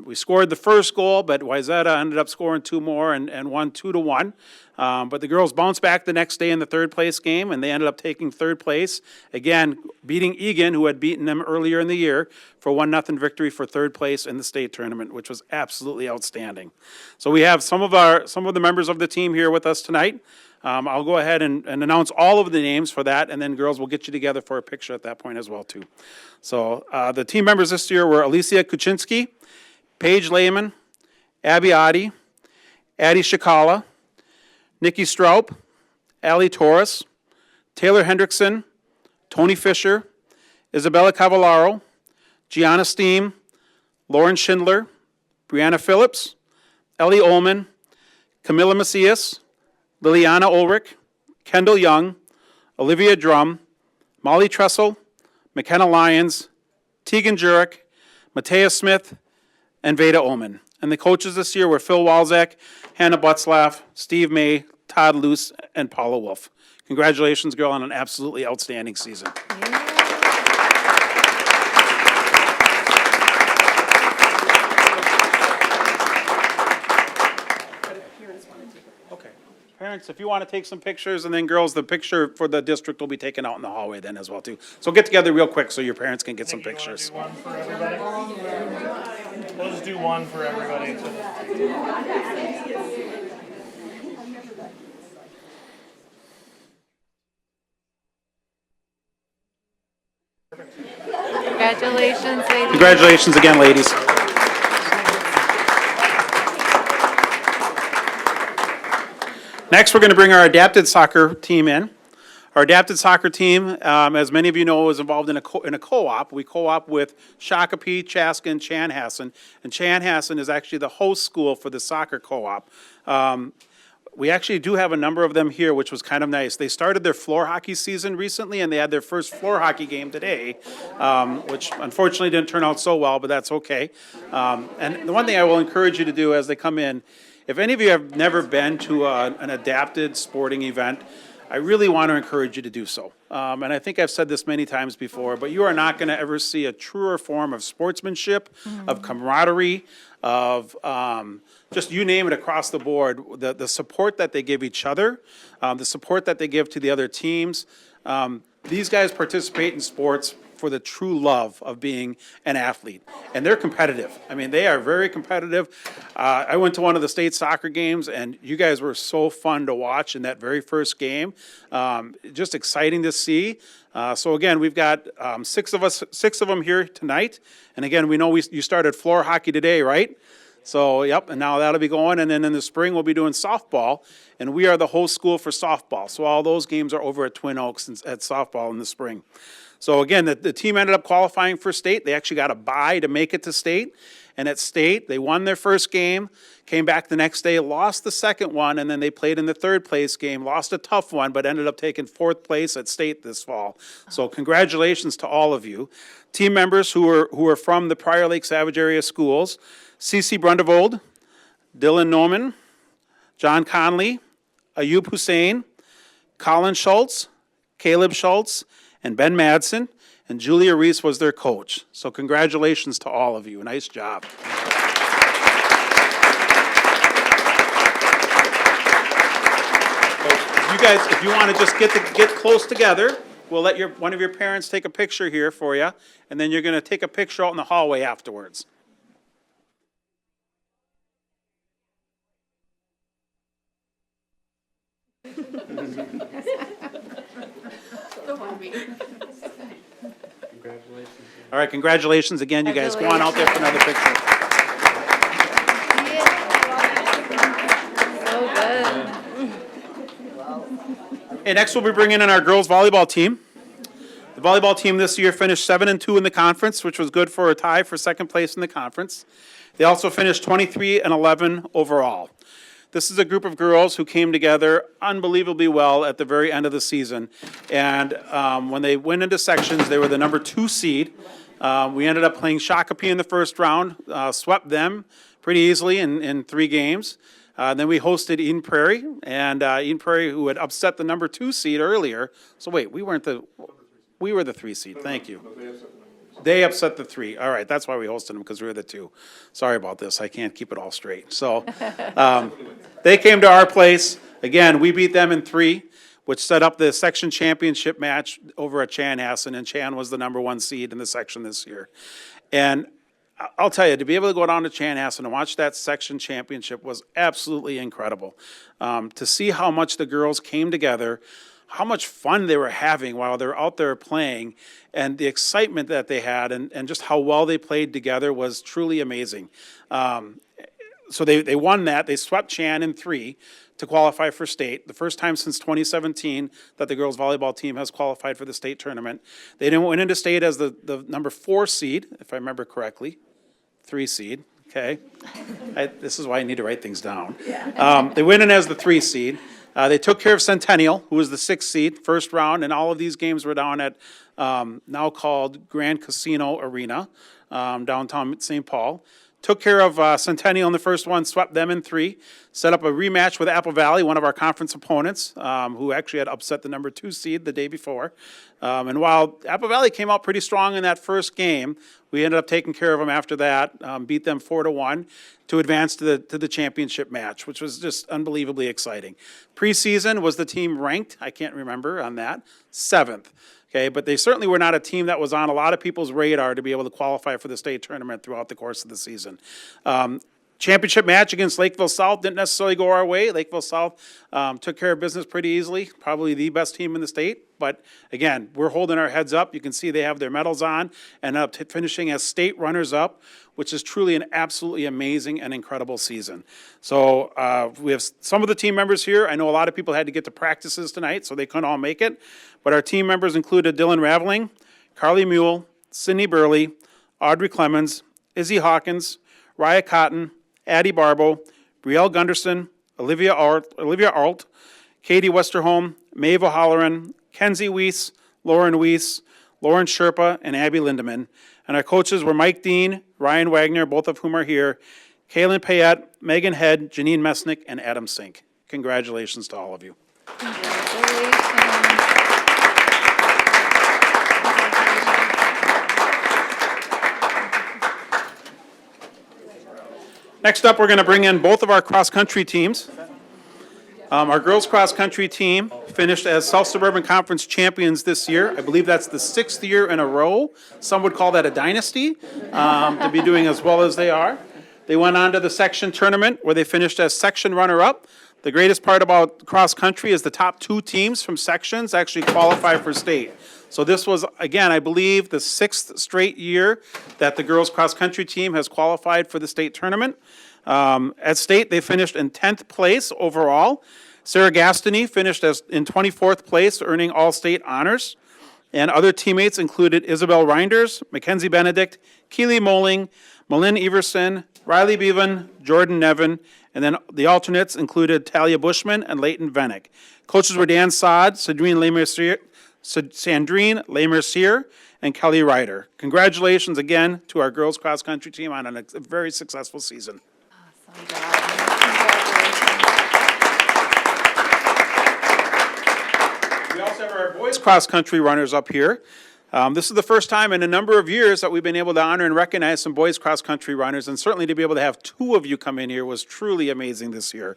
We scored the first goal, but Wayzata ended up scoring 2 more and won 2-1. But the girls bounced back the next day in the 3rd place game, and they ended up taking 3rd place, again, beating Egan, who had beaten them earlier in the year, for a 1-0 victory for 3rd place in the state tournament, which was absolutely outstanding. So we have some of the members of the team here with us tonight. I'll go ahead and announce all of the names for that, and then girls will get you together for a picture at that point as well, too. So the team members this year were Alicia Kuczynski, Paige Lehman, Abby Adi, Addie Shikala, Nikki Stroup, Allie Torres, Taylor Hendrickson, Tony Fisher, Isabella Cavallaro, Gianna Steam, Lauren Schindler, Brianna Phillips, Ellie Ullman, Camilla Macias, Liliana Ulrich, Kendall Young, Olivia Drum, Molly Tressel, McKenna Lyons, Tegan Jurek, Matea Smith, and Veda Ullman. And the coaches this year were Phil Walzak, Hannah Butzlaff, Steve May, Todd Luce, and Paula Wolf. Congratulations, girl, on an absolutely outstanding season. Okay. Parents, if you want to take some pictures, and then girls, the picture for the district will be taken out in the hallway then as well, too. So get together real quick so your parents can get some pictures. Do one for everybody? We'll just do one for everybody. Congratulations, ladies. Congratulations again, ladies. Next, we're going to bring our adapted soccer team in. Our adapted soccer team, as many of you know, is involved in a co-op. We co-op with Shakopee, Chaska, and Chanhassen. And Chanhassen is actually the host school for the soccer co-op. We actually do have a number of them here, which was kind of nice. They started their floor hockey season recently, and they had their first floor hockey game today, which unfortunately didn't turn out so well, but that's okay. And the one thing I will encourage you to do as they come in, if any of you have never been to an adapted sporting event, I really want to encourage you to do so. And I think I've said this many times before, but you are not going to ever see a truer form of sportsmanship, of camaraderie, of just you name it across the board, the support that they give each other, the support that they give to the other teams. These guys participate in sports for the true love of being an athlete. And they're competitive. I mean, they are very competitive. I went to one of the state soccer games, and you guys were so fun to watch in that very first game. Just exciting to see. So again, we've got six of them here tonight. And again, we know you started floor hockey today, right? So, yep, and now that'll be going, and then in the spring, we'll be doing softball, and we are the host school for softball. So all those games are over at Twin Oaks at softball in the spring. So again, the team ended up qualifying for state. They actually got a bye to make it to state, and at state, they won their first game, came back the next day, lost the second one, and then they played in the third place game, lost a tough one, but ended up taking fourth place at state this fall. So congratulations to all of you. Team members who are from the Prior Lake Savage area schools: Cece Brundevold, Dylan Norman, John Conley, Ayub Hussein, Colin Schultz, Caleb Schultz, and Ben Madsen, and Julia Reese was their coach. So congratulations to all of you. Nice job. You guys, if you want to just get close together, we'll let one of your parents take a picture here for you, and then you're going to take a picture out in the hallway afterwards. All right, congratulations again, you guys. Go on out there for another picture. So good. Hey, next we'll be bringing in our girls volleyball team. The volleyball team this year finished 7-2 in the conference, which was good for a tie for second place in the conference. They also finished 23-11 overall. This is a group of girls who came together unbelievably well at the very end of the season. And when they went into sections, they were the number 2 seed. We ended up playing Shakopee in the first round, swept them pretty easily in 3 games. Then we hosted Eden Prairie, and Eden Prairie, who had upset the number 2 seed earlier. So wait, we were the 3 seed, thank you. They upset the 3. All right, that's why we hosted them, because we were the 2. Sorry about this, I can't keep it all straight. So they came to our place. Again, we beat them in 3, which set up the section championship match over at Chanhassen, and Chan was the number 1 seed in the section this year. And I'll tell you, to be able to go down to Chanhassen and watch that section championship was absolutely incredible. To see how much the girls came together, how much fun they were having while they're out there playing, and the excitement that they had, and just how well they played together was truly amazing. So they won that. They swept Chan in 3 to qualify for state. The first time since 2017 that the girls volleyball team has qualified for the state tournament. They went into state as the number 4 seed, if I remember correctly. 3 seed, okay? This is why I need to write things down. They went in as the 3 seed. They took care of Centennial, who was the 6th seed, first round, and all of these games were down at now called Grand Casino Arena, downtown St. Paul. Took care of Centennial in the first one, swept them in 3, set up a rematch with Apple Valley, one of our conference opponents, who actually had upset the number 2 seed the day before. And while Apple Valley came out pretty strong in that first game, we ended up taking care of them after that, beat them 4-1 to advance to the championship match, which was just unbelievably exciting. Preseason was the team ranked, I can't remember on that, 7th. Okay, but they certainly were not a team that was on a lot of people's radar to be able to qualify for the state tournament throughout the course of the season. Championship match against Lakeville South didn't necessarily go our way. Lakeville South took care of business pretty easily, probably the best team in the state. But again, we're holding our heads up. You can see they have their medals on and up to finishing as state runners-up, which is truly an absolutely amazing and incredible season. So we have some of the team members here. I know a lot of people had to get to practices tonight, so they couldn't all make it. But our team members included Dylan Raveling, Carly Mule, Sydney Burley, Audrey Clemens, Izzy Hawkins, Raya Cotton, Addie Barbo, Brielle Gunderson, Olivia Arlt, Katie Westerholm, Maeve O'Halloran, Kenzie Weiss, Lauren Weiss, Lauren Sherpa, and Abby Lindemann. And our coaches were Mike Dean, Ryan Wagner, both of whom are here, Kaylin Payette, Megan Head, Janine Mesnick, and Adam Sink. Congratulations to all of you. Next up, we're going to bring in both of our cross-country teams. Our girls cross-country team finished as South Suburban Conference champions this year. I believe that's the 6th year in a row. Some would call that a dynasty, to be doing as well as they are. They went on to the section tournament where they finished as section runner-up. The greatest part about cross-country is the top 2 teams from sections actually qualify for state. So this was, again, I believe, the 6th straight year that the girls cross-country team has qualified for the state tournament. At state, they finished in 10th place overall. Sarah Gastany finished in 24th place, earning all-state honors. And other teammates included Isabel Reinders, Mackenzie Benedict, Keely Moling, Malin Everson, Riley Bevan, Jordan Nevin, and then the alternates included Talia Bushman and Leighton Vennick. Coaches were Dan Saad, Sandrine Lemercier, and Kelly Ryder. Congratulations again to our girls cross-country team on a very successful season. We also have our boys cross-country runners up here. This is the first time in a number of years that we've been able to honor and recognize some boys cross-country runners, and certainly to be able to have 2 of you come in here was truly amazing this year.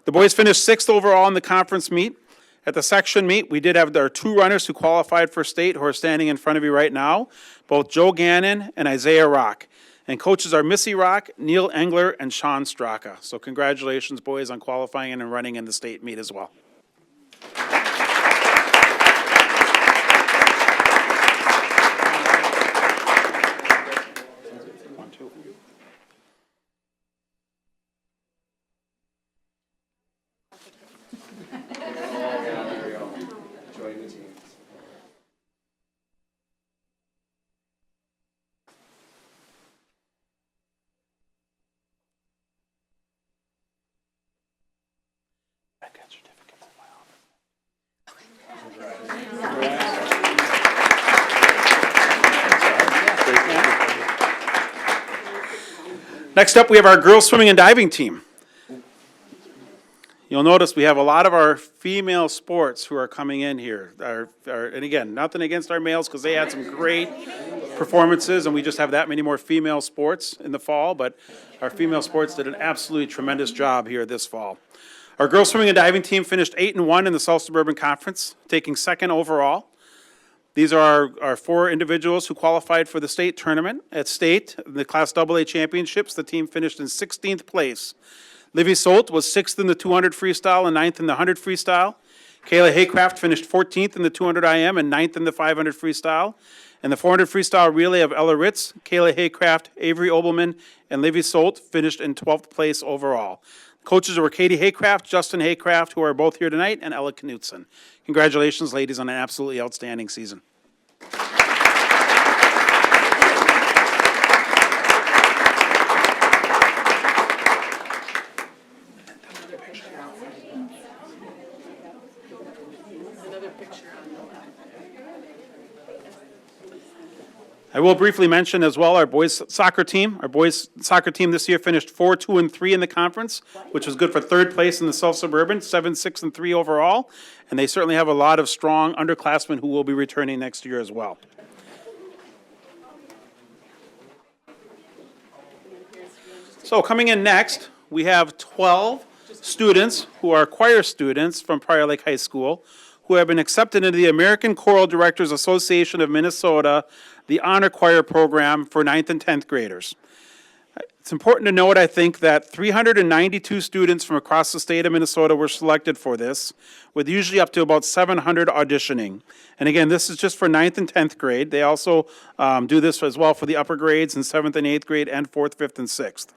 The boys finished 6th overall in the conference meet. At the section meet, we did have our 2 runners who qualified for state who are standing in front of you right now, both Joe Gannon and Isaiah Rock. And coaches are Missy Rock, Neil Engler, and Sean Straka. So congratulations, boys, on qualifying and running in the state meet as well. Next up, we have our girls swimming and diving team. You'll notice we have a lot of our female sports who are coming in here. And again, nothing against our males because they had some great performances and we just have that many more female sports in the fall, but our female sports did an absolutely tremendous job here this fall. Our girls swimming and diving team finished 8-1 in the South Suburban Conference, taking 2nd overall. These are our 4 individuals who qualified for the state tournament. At state, in the Class AA championships, the team finished in 16th place. Livy Solt was 6th in the 200 freestyle and 9th in the 100 freestyle. Kayla Haycraft finished 14th in the 200 IM and 9th in the 500 freestyle. In the 400 freestyle relay of Ella Ritz, Kayla Haycraft, Avery Obelman, and Livy Solt finished in 12th place overall. Coaches were Katie Haycraft, Justin Haycraft, who are both here tonight, and Ella Knutson. Congratulations, ladies, on an absolutely outstanding season. I will briefly mention as well our boys soccer team. Our boys soccer team this year finished 4-2-3 in the conference, which was good for 3rd place in the South Suburban, 7-6-3 overall. And they certainly have a lot of strong underclassmen who will be returning next year as well. So coming in next, we have 12 students who are choir students from Prior Lake High School who have been accepted into the American Choral Directors Association of Minnesota, the Honor Choir Program for 9th and 10th graders. It's important to note, I think, that 392 students from across the state of Minnesota were selected for this, with usually up to about 700 auditioning. And again, this is just for 9th and 10th grade. They also do this as well for the upper grades in 7th and 8th grade and 4th, 5th, and 6th.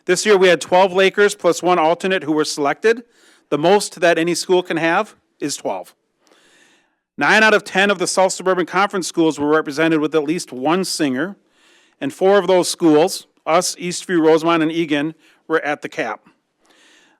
This year we had 12 Lakers plus 1 alternate who were selected. The most that any school can have is 12. 9 out of 10 of the South Suburban Conference schools were represented with at least 1 singer, and 4 of those schools, us, Eastview, Rosemont, and Eagan, were at the cap.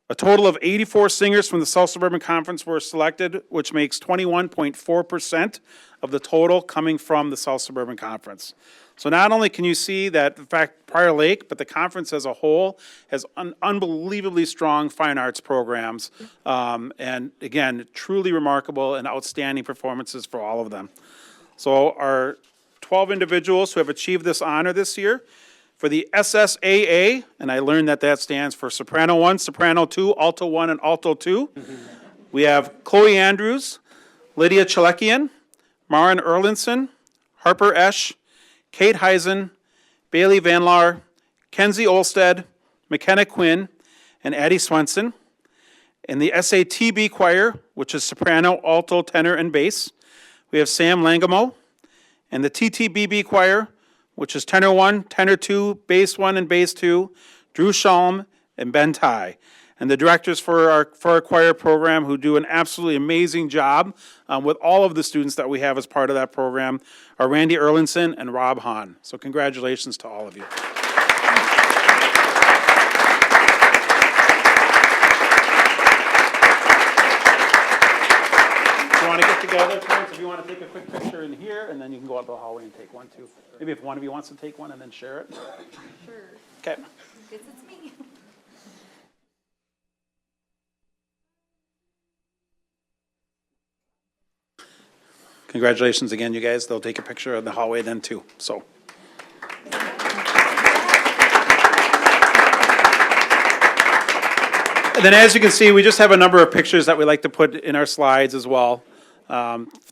A total of 84 singers from the South Suburban Conference were selected, which makes 21.4% of the total coming from the South Suburban Conference. So not only can you see that, in fact, Prior Lake, but the conference as a whole has unbelievably strong fine arts programs. And again, truly remarkable and outstanding performances for all of them. So our 12 individuals who have achieved this honor this year For the SSAA, and I learned that that stands for Soprano 1, Soprano 2, Alto 1, and Alto 2, we have Chloe Andrews, Lydia Chalekian, Maren Erlinson, Harper Esch, Kate Heisen, Bailey Van Laar, Kenzie Olsted, McKenna Quinn, and Addie Swenson. In the SATB choir, which is soprano, alto, tenor, and bass, we have Sam Langamo. And the TTBB choir, which is tenor 1, tenor 2, bass 1, and bass 2, Drew Shalom and Ben Ty. And the directors for our choir program, who do an absolutely amazing job with all of the students that we have as part of that program, are Randy Erlinson and Rob Hahn. So congratulations to all of you. You want to get together, parents, if you want to take a quick picture in here, and then you can go out the hallway and take one too. Maybe if one of you wants to take one and then share it. Sure. Okay. Guess it's me. Congratulations again, you guys. They'll take a picture in the hallway then too, so. And then as you can see, we just have a number of pictures that we like to put in our slides as well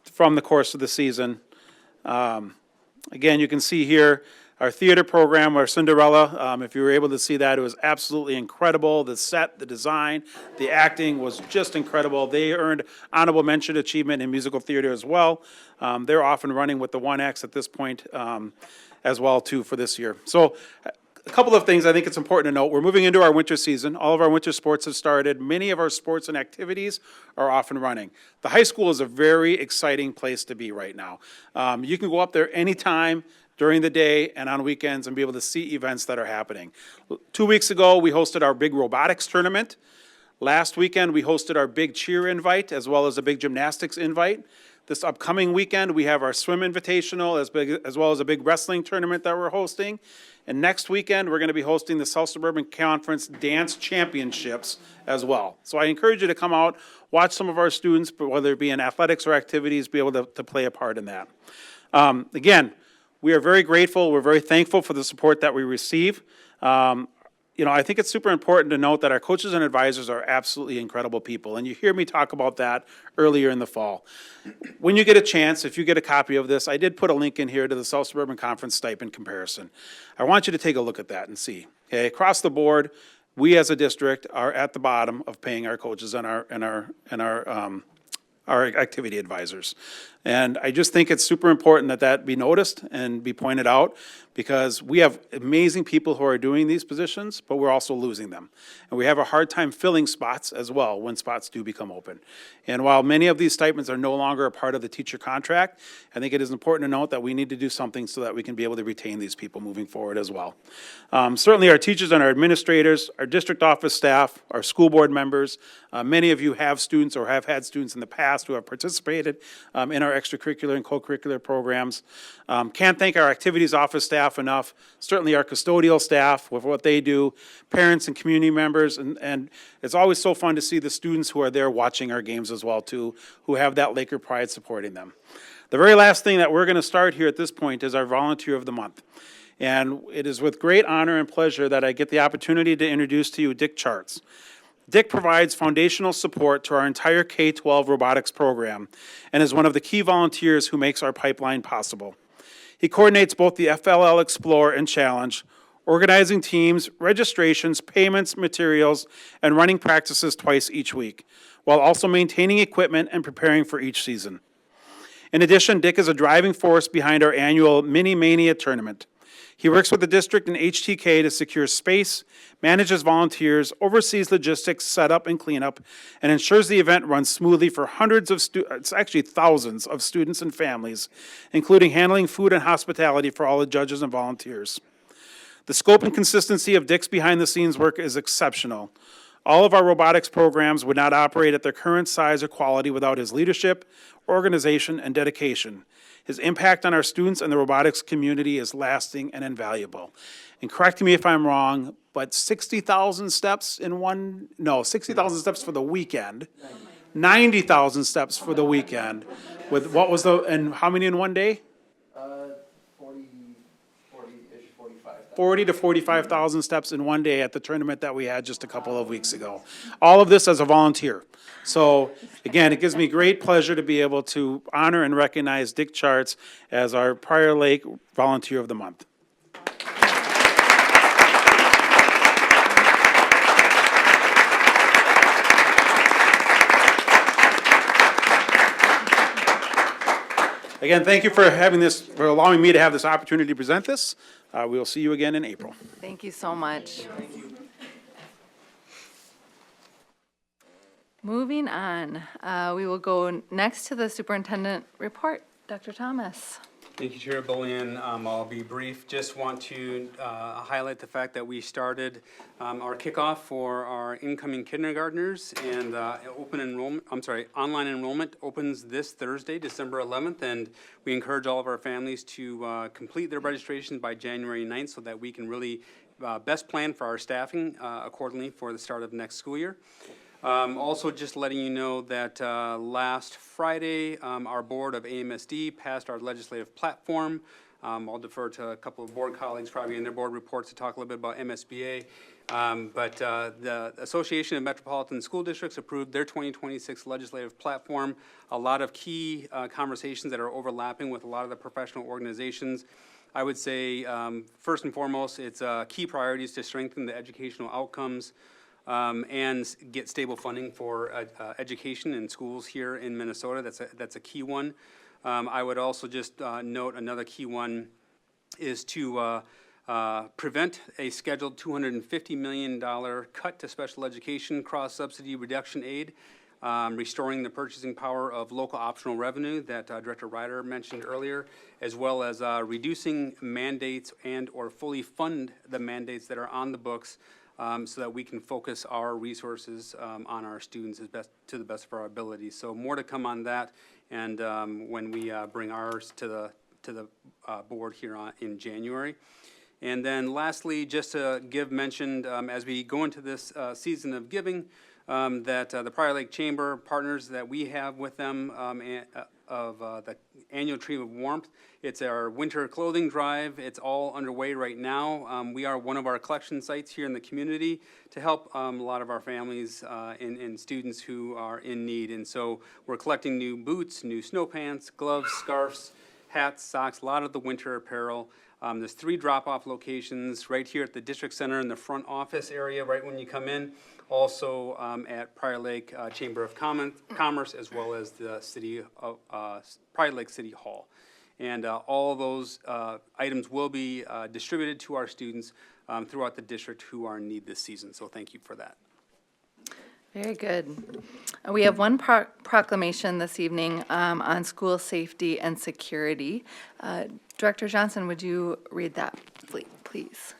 from the course of the season. Again, you can see here our theater program, our Cinderella. If you were able to see that, it was absolutely incredible. The set, the design, the acting was just incredible. They earned honorable mention achievement in musical theater as well. They're off and running with the 1X at this point as well too for this year. So a couple of things I think it's important to note. We're moving into our winter season. All of our winter sports have started. Many of our sports and activities are off and running. The high school is a very exciting place to be right now. You can go up there anytime during the day and on weekends and be able to see events that are happening. 2 weeks ago, we hosted our big robotics tournament. Last weekend, we hosted our big cheer invite as well as a big gymnastics invite. This upcoming weekend, we have our swim invitational as well as a big wrestling tournament that we're hosting. And next weekend, we're going to be hosting the South Suburban Conference Dance Championships as well. So I encourage you to come out, watch some of our students, whether it be in athletics or activities, be able to play a part in that. Again, we are very grateful. We're very thankful for the support that we receive. I think it's super important to note that our coaches and advisors are absolutely incredible people, and you hear me talk about that earlier in the fall. When you get a chance, if you get a copy of this, I did put a link in here to the South Suburban Conference stipend comparison. I want you to take a look at that and see. Okay, across the board, we as a district are at the bottom of paying our coaches and our activity advisors. And I just think it's super important that that be noticed and be pointed out, because we have amazing people who are doing these positions, but we're also losing them. And we have a hard time filling spots as well when spots do become open. And while many of these stipends are no longer a part of the teacher contract, I think it is important to note that we need to do something so that we can be able to retain these people moving forward as well. Certainly our teachers and our administrators, our district office staff, our school board members, many of you have students or have had students in the past who have participated in our extracurricular and co-curricular programs. Can't thank our activities office staff enough, certainly our custodial staff with what they do, parents and community members, and it's always so fun to see the students who are there watching our games as well too, who have that Laker pride supporting them. The very last thing that we're going to start here at this point is our Volunteer of the Month. And it is with great honor and pleasure that I get the opportunity to introduce to you Dick Charts. Dick provides foundational support to our entire K-12 robotics program and is one of the key volunteers who makes our pipeline possible. He coordinates both the FLL Explore and Challenge, organizing teams, registrations, payments, materials, and running practices twice each week, while also maintaining equipment and preparing for each season. In addition, Dick is a driving force behind our annual Mini Mania tournament. He works with the district and HTK to secure space, manages volunteers, oversees logistics, setup, and cleanup, and ensures the event runs smoothly for thousands of students and families, including handling food and hospitality for all the judges and volunteers. The scope and consistency of Dick's behind-the-scenes work is exceptional. All of our robotics programs would not operate at their current size or quality without his leadership, organization, and dedication. His impact on our students and the robotics community is lasting and invaluable. And correct me if I'm wrong, but 60,000 steps in 60,000 steps for the weekend. 90,000 steps for the weekend. With and how many in one day? 40-ish, 45. 40 to 45,000 steps in one day at the tournament that we had just a couple of weeks ago. All of this as a volunteer. So again, it gives me great pleasure to be able to honor and recognize Dick Charts as our Prior Lake Volunteer of the Month. Again, thank you for for allowing me to have this opportunity to present this. We will see you again in April. Thank you so much. Moving on, we will go next to the superintendent report. Dr. Thomas. Thank you, Chair Bullion. I'll be brief. Just want to highlight the fact that we started our kickoff for our incoming kindergartners, and online enrollment opens this Thursday, December 11th, and we encourage all of our families to complete their registrations by January 9th so that we can really best plan for our staffing accordingly for the start of next school year. Also, just letting you know that last Friday, our board of AMSD passed our legislative platform. I'll defer to a couple of board colleagues probably in their board reports to talk a little bit about MSBA. But the Association of Metropolitan School Districts approved their 2026 legislative platform. A lot of key conversations that are overlapping with a lot of the professional organizations. I would say, first and foremost, it's key priorities to strengthen the educational outcomes and get stable funding for education in schools here in Minnesota. That's a key one. I would also just note another key one is to prevent a scheduled $250 million cut to special education cross-subsidy reduction aid, restoring the purchasing power of local optional revenue that Director Ryder mentioned earlier, as well as reducing mandates and or fully fund the mandates that are on the books so that we can focus our resources on our students to the best of our abilities. So more to come on that, and when we bring ours to the board here in January. And then lastly, just to give mentioned, as we go into this season of giving, that the Prior Lake Chamber partners that we have with them of the annual Tree of Warmth. It's our winter clothing drive. It's all underway right now. We are one of our collection sites here in the community to help a lot of our families and students who are in need. And so we're collecting new boots, new snow pants, gloves, scarves, hats, socks, a lot of the winter apparel. There's 3 drop-off locations right here at the district center in the front office area right when you come in. Also at Prior Lake Chamber of Commerce, as well as the city of Prior Lake City Hall. And all those items will be distributed to our students throughout the district who are in need this season. So thank you for that. Very good. We have one proclamation this evening on school safety and security. Director Johnson, would you read that, please?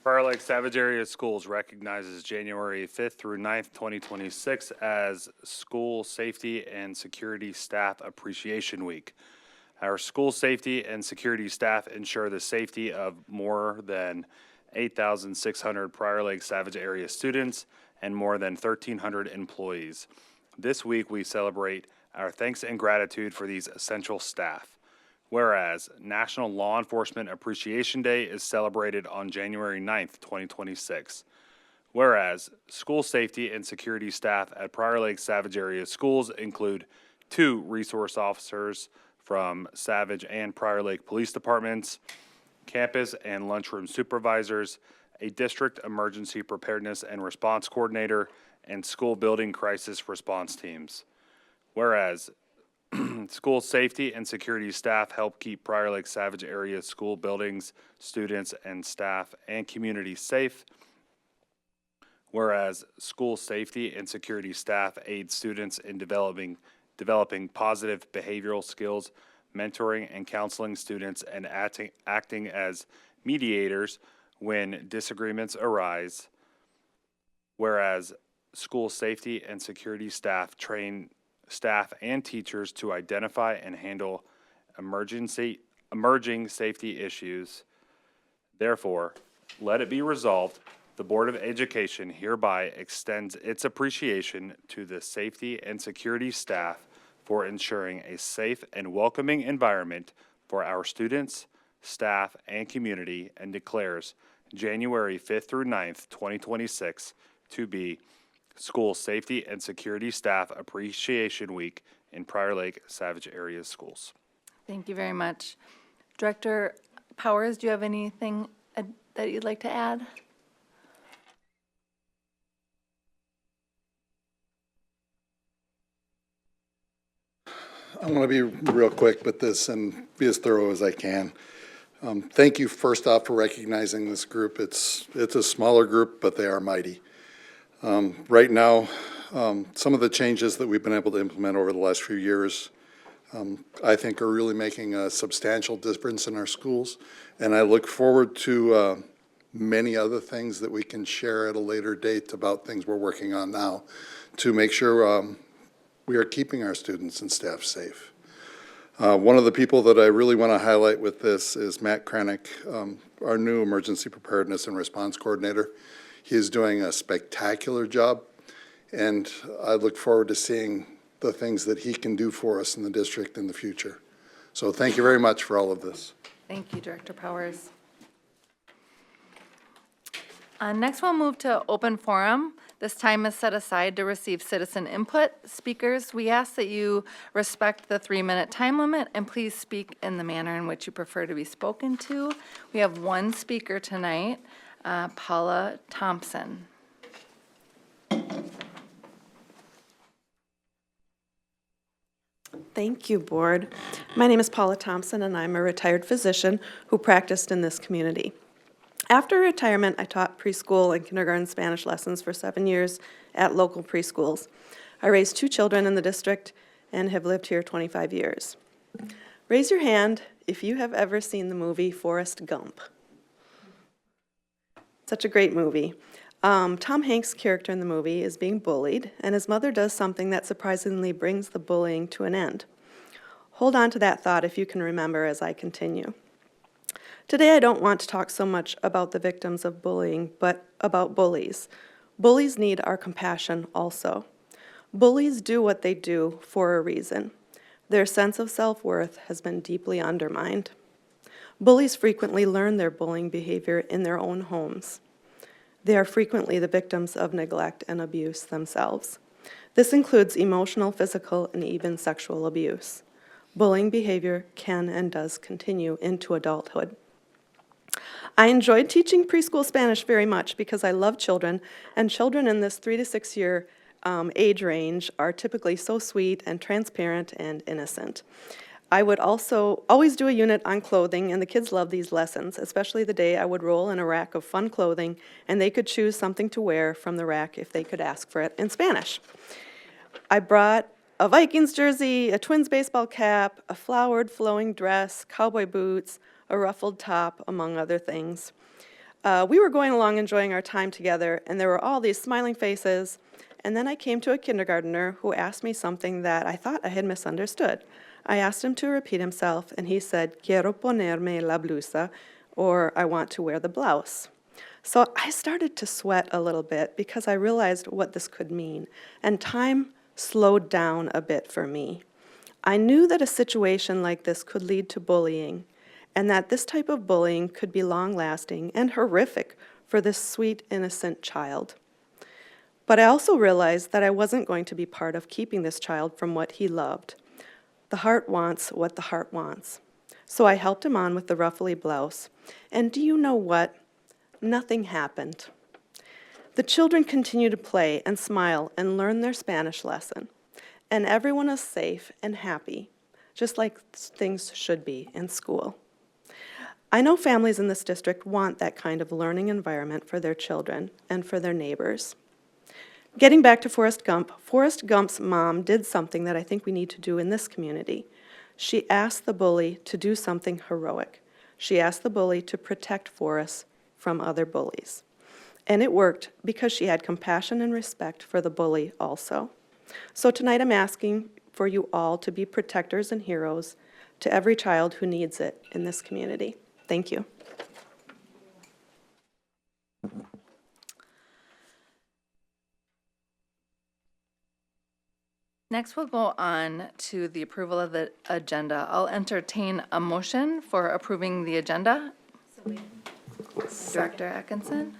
Prior Lake Savage Area Schools recognizes January 5th through 9th, 2026 as School Safety and Security Staff Appreciation Week. Our school safety and security staff ensure the safety of more than 8,600 Prior Lake Savage Area students and more than 1,300 employees. This week, we celebrate our thanks and gratitude for these essential staff. Whereas National Law Enforcement Appreciation Day is celebrated on January 9th, 2026. Whereas school safety and security staff at Prior Lake Savage Area Schools include 2 resource officers from Savage and Prior Lake Police Departments, campus and lunchroom supervisors, a district emergency preparedness and response coordinator, and school building crisis response teams. Whereas school safety and security staff help keep Prior Lake Savage Area school buildings, students, and staff and community safe. Whereas school safety and security staff aid students in developing positive behavioral skills, mentoring and counseling students, and acting as mediators when disagreements arise. Whereas school safety and security staff train staff and teachers to identify and handle emerging safety issues. Therefore, let it be resolved, the Board of Education hereby extends its appreciation to the safety and security staff for ensuring a safe and welcoming environment for our students, staff, and community, and declares January 5th through 9th, 2026 to be School Safety and Security Staff Appreciation Week in Prior Lake Savage Area Schools. Thank you very much. Director Powers, do you have anything that you'd like to add? I'm going to be real quick with this and be as thorough as I can. Thank you, first off, for recognizing this group. It's a smaller group, but they are mighty. Right now, some of the changes that we've been able to implement over the last few years, I think are really making a substantial difference in our schools. And I look forward to many other things that we can share at a later date about things we're working on now to make sure we are keeping our students and staff safe. One of the people that I really want to highlight with this is Matt Kranick, our new Emergency Preparedness and Response Coordinator. He is doing a spectacular job, and I look forward to seeing the things that he can do for us in the district in the future. So thank you very much for all of this. Thank you, Director Powers. Next, we'll move to open forum. This time is set aside to receive citizen input. Speakers, we ask that you respect the 3-minute time limit and please speak in the manner in which you prefer to be spoken to. We have one speaker tonight, Paula Thompson. Thank you, Board. My name is Paula Thompson, and I'm a retired physician who practiced in this community. After retirement, I taught preschool and kindergarten Spanish lessons for 7 years at local preschools. I raised 2 children in the district and have lived here 25 years. Raise your hand if you have ever seen the movie Forrest Gump. Such a great movie. Tom Hanks' character in the movie is being bullied, and his mother does something that surprisingly brings the bullying to an end. Hold on to that thought if you can remember as I continue. Today, I don't want to talk so much about the victims of bullying, but about bullies. Bullies need our compassion also. Bullies do what they do for a reason. Their sense of self-worth has been deeply undermined. Bullies frequently learn their bullying behavior in their own homes. They are frequently the victims of neglect and abuse themselves. This includes emotional, physical, and even sexual abuse. Bullying behavior can and does continue into adulthood. I enjoyed teaching preschool Spanish very much because I love children, and children in this 3 to 6 year age range are typically so sweet and transparent and innocent. I would also always do a unit on clothing, and the kids love these lessons, especially the day I would roll in a rack of fun clothing, and they could choose something to wear from the rack if they could ask for it in Spanish. I brought a Vikings jersey, a Twins baseball cap, a flowered flowing dress, cowboy boots, a ruffled top, among other things. We were going along enjoying our time together, and there were all these smiling faces, and then I came to a kindergartner who asked me something that I thought I had misunderstood. I asked him to repeat himself, and he said, "Quiero ponerme la blusa," or "I want to wear the blouse." So I started to sweat a little bit because I realized what this could mean, and time slowed down a bit for me. I knew that a situation like this could lead to bullying, and that this type of bullying could be long-lasting and horrific for this sweet, innocent child. But I also realized that I wasn't going to be part of keeping this child from what he loved. The heart wants what the heart wants. So I helped him on with the ruffly blouse. And do you know what? Nothing happened. The children continue to play and smile and learn their Spanish lesson. And everyone is safe and happy, just like things should be in school. I know families in this district want that kind of learning environment for their children and for their neighbors. Getting back to Forrest Gump's mom did something that I think we need to do in this community. She asked the bully to do something heroic. She asked the bully to protect Forrest from other bullies. And it worked because she had compassion and respect for the bully also. So tonight I'm asking for you all to be protectors and heroes to every child who needs it in this community. Thank you. Next, we'll go on to the approval of the agenda. I'll entertain a motion for approving the agenda. Director Atkinson,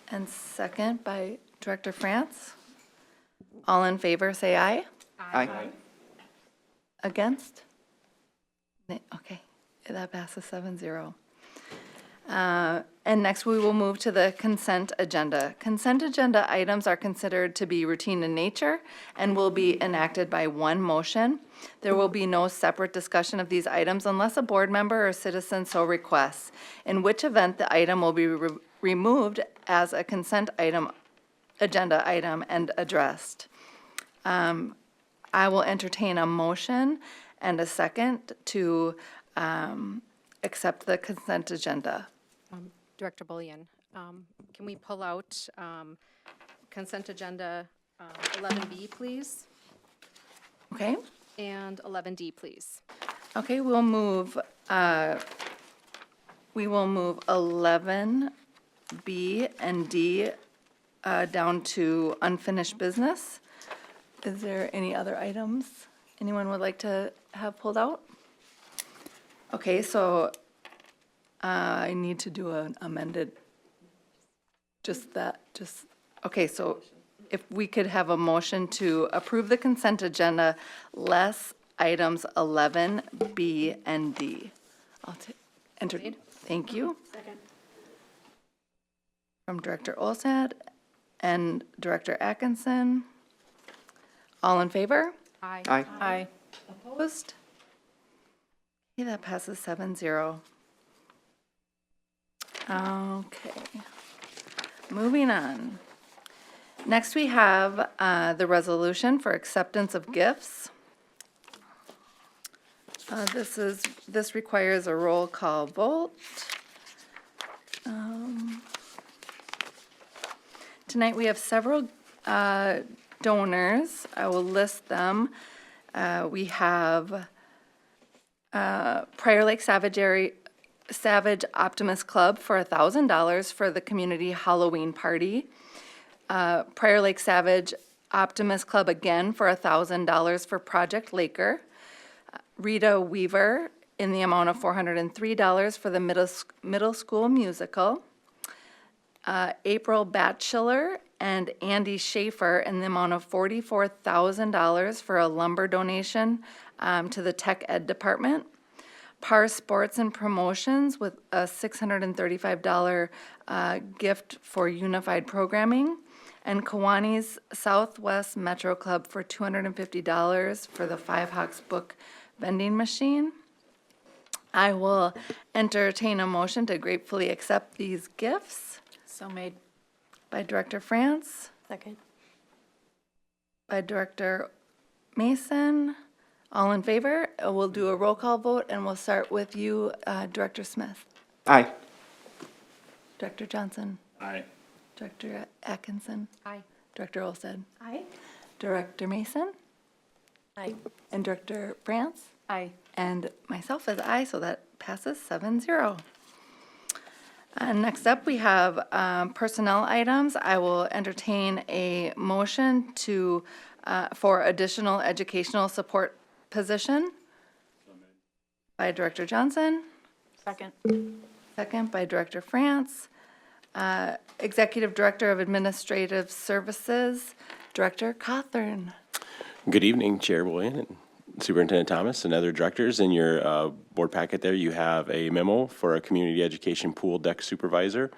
and second by Director France. All in favor, say aye. Aye. Against? Okay, that passes 7-0. And next, we will move to the consent agenda. Consent agenda items are considered to be routine in nature and will be enacted by one motion. There will be no separate discussion of these items unless a board member or citizen so requests, in which event the item will be removed as a consent item, agenda item, and addressed. I will entertain a motion and a second to accept the consent agenda. Director Bullion, can we pull out consent agenda 11B, please, Okay? and 11D, please? Okay, we'll move 11B and D down to unfinished business. Is there any other items anyone would like to have pulled out? Okay, so I need to do an amended, okay, so if we could have a motion to approve the consent agenda less items 11B and D. I'll enter, thank you. Second. From Director Olsad and Director Atkinson. All in favor? Aye. Aye. Opposed? Okay, that passes 7-0. Okay, moving on. Next, we have the resolution for acceptance of gifts. This requires a roll call vote. Tonight, we have several donors. I will list them. We have Prior Lake Savage Optimist Club for $1,000 for the community Halloween party. Prior Lake Savage Optimist Club again for $1,000 for Project Laker. Rita Weaver in the amount of $403 for the middle school musical. April Batchelor and Andy Schaefer in the amount of $44,000 for a lumber donation to the Tech Ed Department. Par Sports and Promotions with a $635 gift for unified programming. And Kiwanis Southwest Metro Club for $250 for the Five Hawks book vending machine. I will entertain a motion to gratefully accept these gifts. So made. By Director France, Second. by Director Mason. All in favor? We'll do a roll call vote, and we'll start with you, Director Smith. Aye. Director Johnson. Aye. Director Atkinson. Aye. Director Olsted. Aye. Director Mason. Aye. And Director France. Aye. And myself as aye, so that passes 7-0. Next up, we have personnel items. I will entertain a motion to, for additional educational support position. By Director Johnson, Second. second by Director France. Executive Director of Administrative Services, Director Cawthorn. Good evening, Chair Bullion and Superintendent Thomas and other directors. In your board packet there, you have a memo for a community education pool deck supervisor.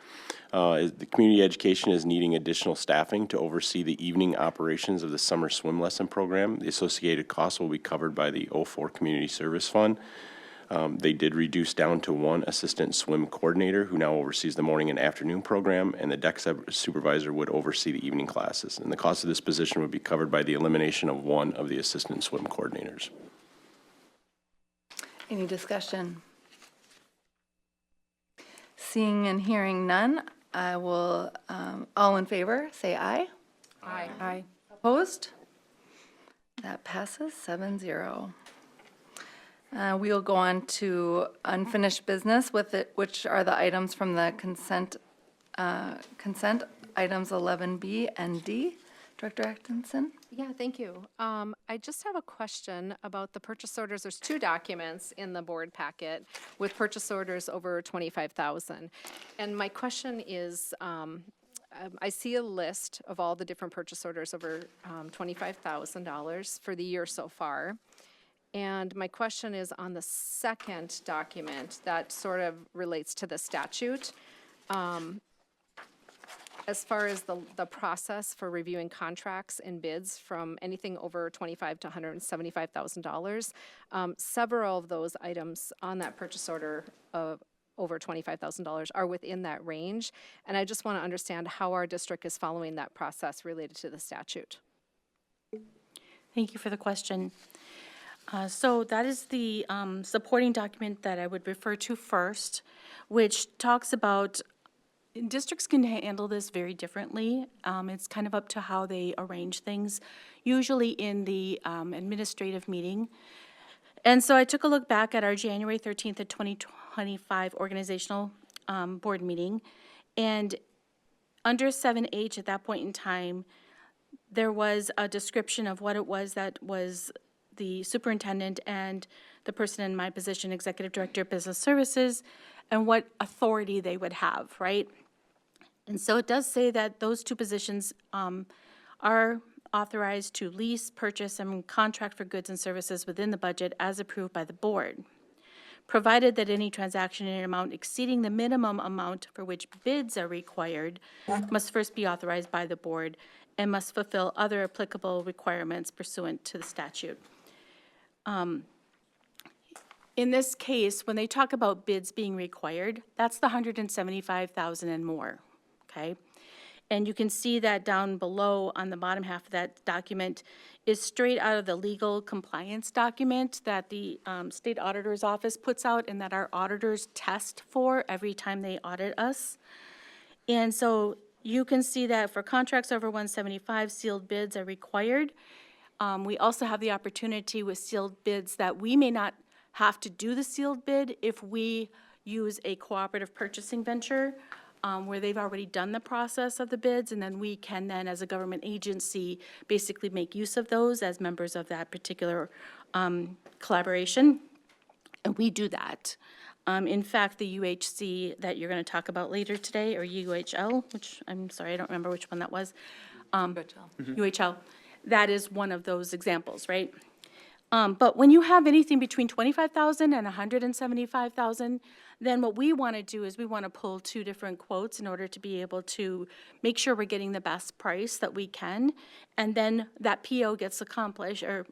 The community education is needing additional staffing to oversee the evening operations of the summer swim lesson program. The associated costs will be covered by the 04 Community Service Fund. They did reduce down to one assistant swim coordinator who now oversees the morning and afternoon program, and the deck supervisor would oversee the evening classes. And the cost of this position would be covered by the elimination of one of the assistant swim coordinators. Any discussion? Seeing and hearing none, I will, all in favor, say aye. Aye. Aye. Opposed? That passes 7-0. We will go on to unfinished business with it, which are the items from the consent items 11B and D. Director Atkinson? Yeah, thank you. I just have a question about the purchase orders. There's 2 documents in the board packet with purchase orders over 25,000. And my question is, I see a list of all the different purchase orders over $25,000 for the year so far. And my question is on the second document that sort of relates to the statute. As far as the process for reviewing contracts and bids from anything over $25,000 to $175,000, several of those items on that purchase order of over $25,000 are within that range. And I just want to understand how our district is following that process related to the statute. Thank you for the question. So that is the supporting document that I would refer to first, which talks about districts can handle this very differently. It's kind of up to how they arrange things, usually in the administrative meeting. And so I took a look back at our January 13th of 2025 organizational board meeting, and under 7H at that point in time, there was a description of what it was that was the superintendent and the person in my position, Executive Director of Business Services, and what authority they would have, right? And so it does say that those 2 positions are authorized to lease, purchase, and contract for goods and services within the budget as approved by the board, provided that any transaction in an amount exceeding the minimum amount for which bids are required must first be authorized by the board and must fulfill other applicable requirements pursuant to the statute. In this case, when they talk about bids being required, that's the $175,000 and more, okay? And you can see that down below on the bottom half of that document is straight out of the legal compliance document that the State Auditor's Office puts out and that our auditors test for every time they audit us. And so you can see that for contracts over 175, sealed bids are required. We also have the opportunity with sealed bids that we may not have to do the sealed bid if we use a cooperative purchasing venture where they've already done the process of the bids, and then we can then, as a government agency, basically make use of those as members of that particular collaboration, and we do that. In fact, the UHC that you're going to talk about later today, or UHL, which I'm sorry, I don't remember which one that was. UHL, that is one of those examples, right? But when you have anything between $25,000 and $175,000, then what we want to do is we want to pull 2 different quotes in order to be able to make sure we're getting the best price that we can, and then that PO gets accomplished or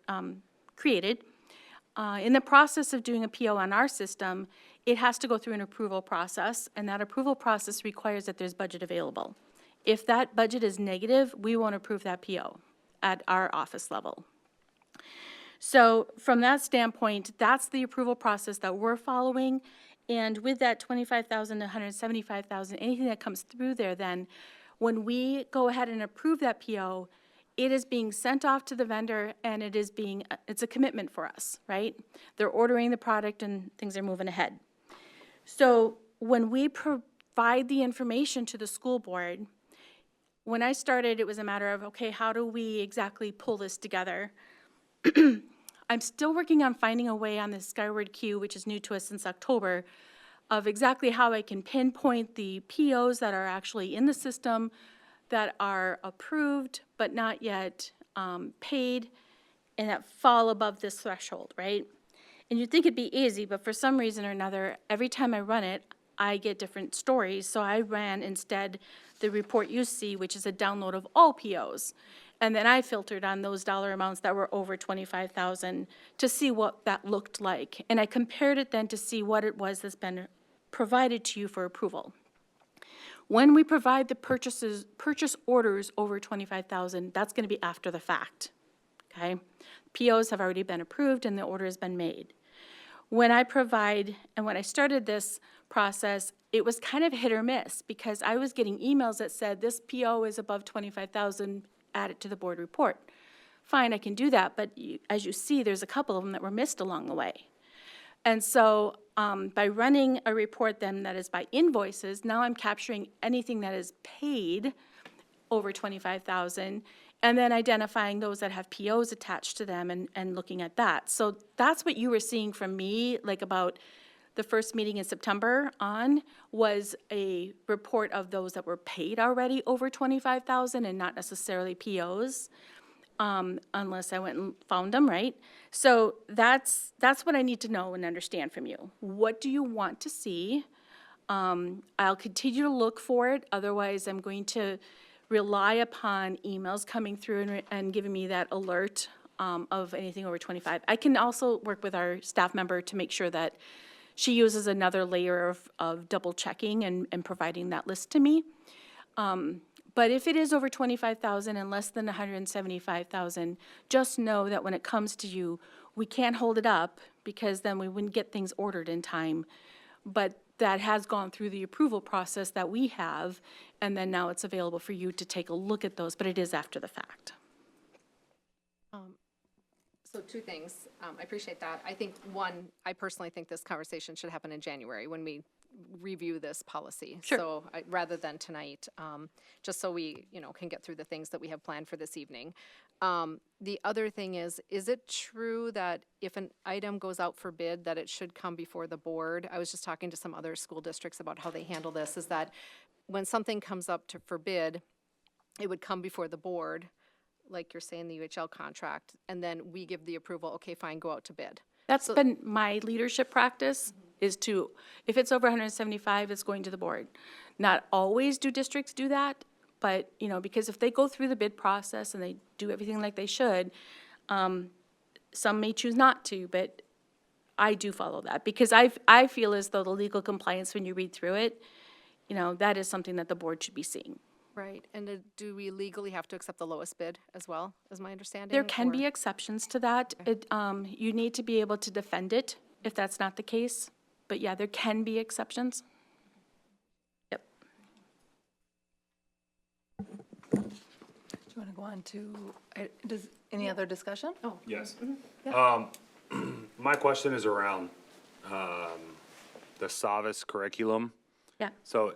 created. In the process of doing a PO on our system, it has to go through an approval process, and that approval process requires that there's budget available. If that budget is negative, we won't approve that PO at our office level. So from that standpoint, that's the approval process that we're following. And with that $25,000 to $175,000, anything that comes through there, then when we go ahead and approve that PO, it is being sent off to the vendor, and it's a commitment for us, right? They're ordering the product and things are moving ahead. So when we provide the information to the school board, when I started, it was a matter of, okay, how do we exactly pull this together? I'm still working on finding a way on the Skyward Queue, which is new to us since October, of exactly how I can pinpoint the POs that are actually in the system that are approved but not yet paid and that fall above this threshold, right? And you'd think it'd be easy, but for some reason or another, every time I run it, I get different stories. So I ran instead the report you see, which is a download of all POs. And then I filtered on those dollar amounts that were over $25,000 to see what that looked like. And I compared it then to see what it was that's been provided to you for approval. When we provide the purchase orders over $25,000, that's going to be after the fact, okay? POs have already been approved and the order has been made. When I provide, and when I started this process, it was kind of hit or miss because I was getting emails that said this PO is above $25,000, add it to the board report. Fine, I can do that, but as you see, there's a couple of them that were missed along the way. And so by running a report then that is by invoices, now I'm capturing anything that is paid over $25,000, and then identifying those that have POs attached to them and looking at that. So that's what you were seeing from me, like about the first meeting in September on, was a report of those that were paid already over 25,000 and not necessarily POs, unless I went and found them, right? So that's what I need to know and understand from you. What do you want to see? I'll continue to look for it, otherwise I'm going to rely upon emails coming through and giving me that alert of anything over 25. I can also work with our staff member to make sure that she uses another layer of double checking and providing that list to me. But if it is over 25,000 and less than 175,000, just know that when it comes to you, we can't hold it up because then we wouldn't get things ordered in time. But that has gone through the approval process that we have, and then now it's available for you to take a look at those, but it is after the fact. So two things. I appreciate that. I think, one, I personally think this conversation should happen in January when we review this policy. Sure. So rather than tonight, just so we, can get through the things that we have planned for this evening. The other thing is it true that if an item goes out for bid, that it should come before the board? I was just talking to some other school districts about how they handle this, is that when something comes up for bid, it would come before the board, like you're saying, the UHL contract, and then we give the approval, okay, fine, go out to bid. That's been my leadership practice, is to, if it's over 175, it's going to the board. Not always do districts do that, but, because if they go through the bid process and they do everything like they should, some may choose not to, but I do follow that, because I feel as though the legal compliance, when you read through it, that is something that the board should be seeing. Right, and do we legally have to accept the lowest bid as well, is my understanding? There can be or- exceptions to that. You need to be able to defend it if that's not the case. But yeah, there can be exceptions. Yep. Do you want to go on to, any other discussion? Oh. Yes. My question is around the Savas curriculum. Yeah. So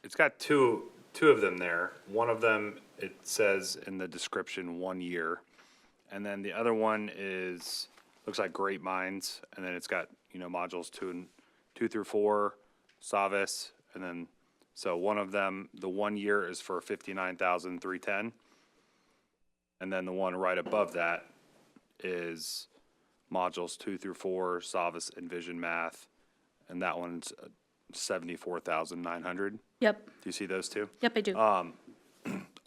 it's got two of them there. One of them, it says in the description 1 year. And then the other one looks like Great Minds. And then it's got, modules 2 through 4, Savas. And then, so one of them, the 1 year is for 59,310. And then the one right above that is modules 2 through 4, Savas Envision Math. And that one's 74,900. Yep. Do you see those two? Yep, I do.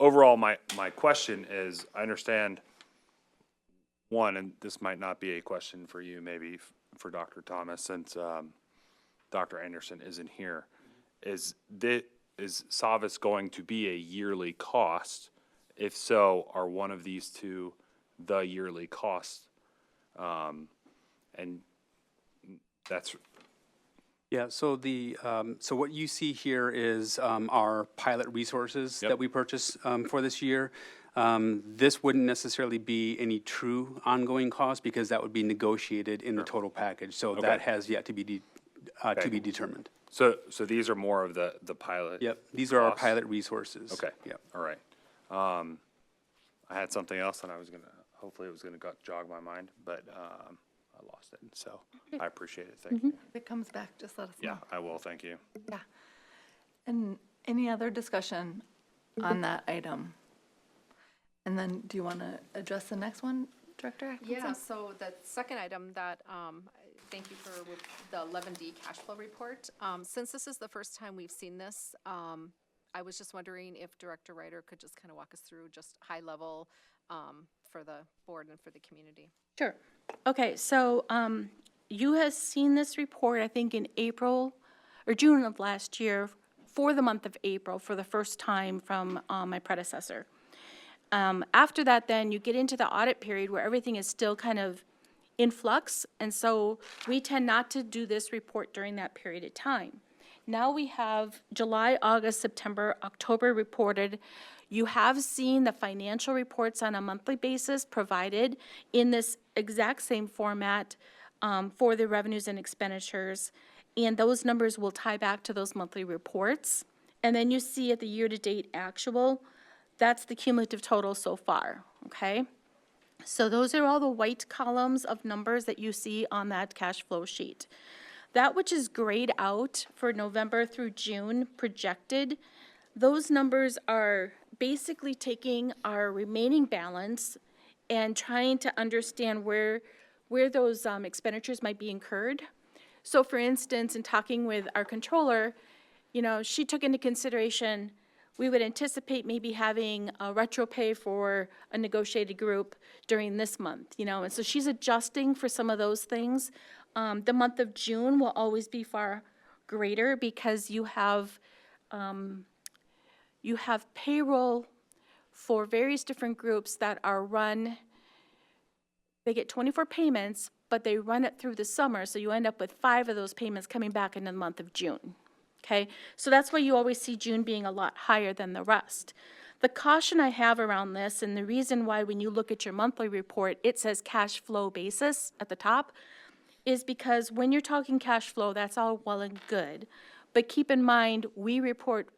Overall, my question is, I understand, one, and this might not be a question for you, maybe for Dr. Thomas, since Dr. Anderson isn't here. Is Savas going to be a yearly cost? If so, are one of these two the yearly cost? And that's... Yeah, so so what you see here is our pilot resources that we purchased for this year. This wouldn't necessarily be any true ongoing cost because that would be negotiated in the total package. So that has yet to be determined. So these are more of the pilot? Yep, these are our costs? pilot resources. Okay. Yep. All right. I had something else and hopefully it was gonna jog my mind, but I lost it. So I appreciate it. Thank you. If it comes back, just let us know. Yeah, I will. Thank you. Yeah. And any other discussion on that item? And then, do you want to address the next one, Director Atkinson? Yeah, so the second item that, thank you for the 11D cash flow report. Since this is the first time we've seen this, I was just wondering if Director Ryder could just kind of walk us through just high level for the board and for the community. Sure. Okay, so you have seen this report, I think, in April or June of last year for the month of April for the first time from my predecessor. After that, then you get into the audit period where everything is still kind of in flux, and so we tend not to do this report during that period of time. Now we have July, August, September, October reported. You have seen the financial reports on a monthly basis provided in this exact same format for the revenues and expenditures, and those numbers will tie back to those monthly reports. And then you see at the year-to-date actual, That's the cumulative total so far, okay? So those are all the white columns of numbers that you see on that cash flow sheet. That which is grayed out for November through June projected, those numbers are basically taking our remaining balance and trying to understand where those expenditures might be incurred. So for instance, in talking with our controller, you know, she took into consideration, we would anticipate maybe having a retro pay for a negotiated group during this month, you know, and so she's adjusting for some of those things. The month of June will always be far greater because you have payroll for various different groups that are run, they get 24 payments, but they run it through the summer, so you end up with 5 of those payments coming back in the month of June. Okay, so that's why you always see June being a lot higher than the rest. The caution I have around this, and the reason why when you look at your monthly report, it says cash flow basis at the top, is because when you're talking cash flow, that's all well and good. But keep in mind, we report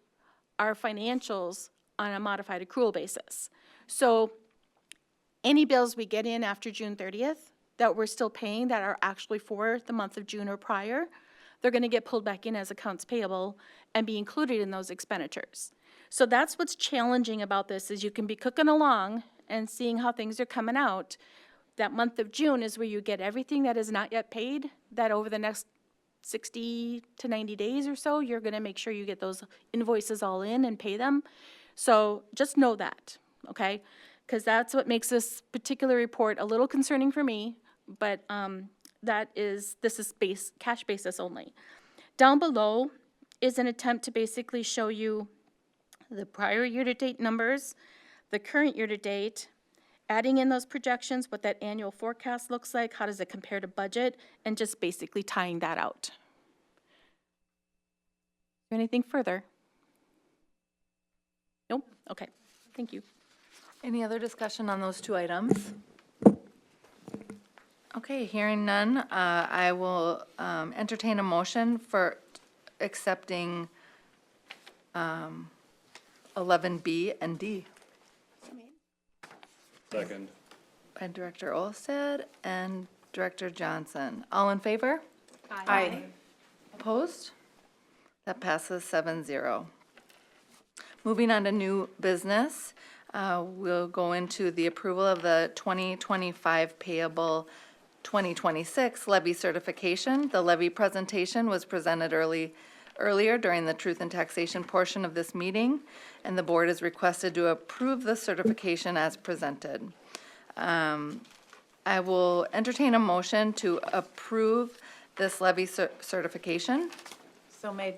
our financials on a modified accrual basis. So any bills we get in after June 30th that we're still paying that are actually for the month of June or prior, they're going to get pulled back in as accounts payable and be included in those expenditures. So that's what's challenging about this, is you can be cooking along and seeing how things are coming out. That month of June is where you get everything that is not yet paid, that over the next 60 to 90 days or so, you're going to make sure you get those invoices all in and pay them. So just know that, okay? Because that's what makes this particular report a little concerning for me, but this is cash basis only. Down below is an attempt to basically show you the prior year-to-date numbers, the current year-to-date, adding in those projections, what that annual forecast looks like, how does it compare to budget, and just basically tying that out. Anything further? Nope? Okay, thank you. Any other discussion on those 2 items? Okay, hearing none, I will entertain a motion for accepting 11B and D. Second. By Director Olstad and Director Johnson. All in favor? Aye. Opposed? That passes 7-0. Moving on to new business, we'll go into the approval of the 2025 payable 2026 levy certification. The levy presentation was presented earlier during the Truth and Taxation portion of this meeting, and the board is requested to approve the certification as presented. I will entertain a motion to approve this levy certification. So made.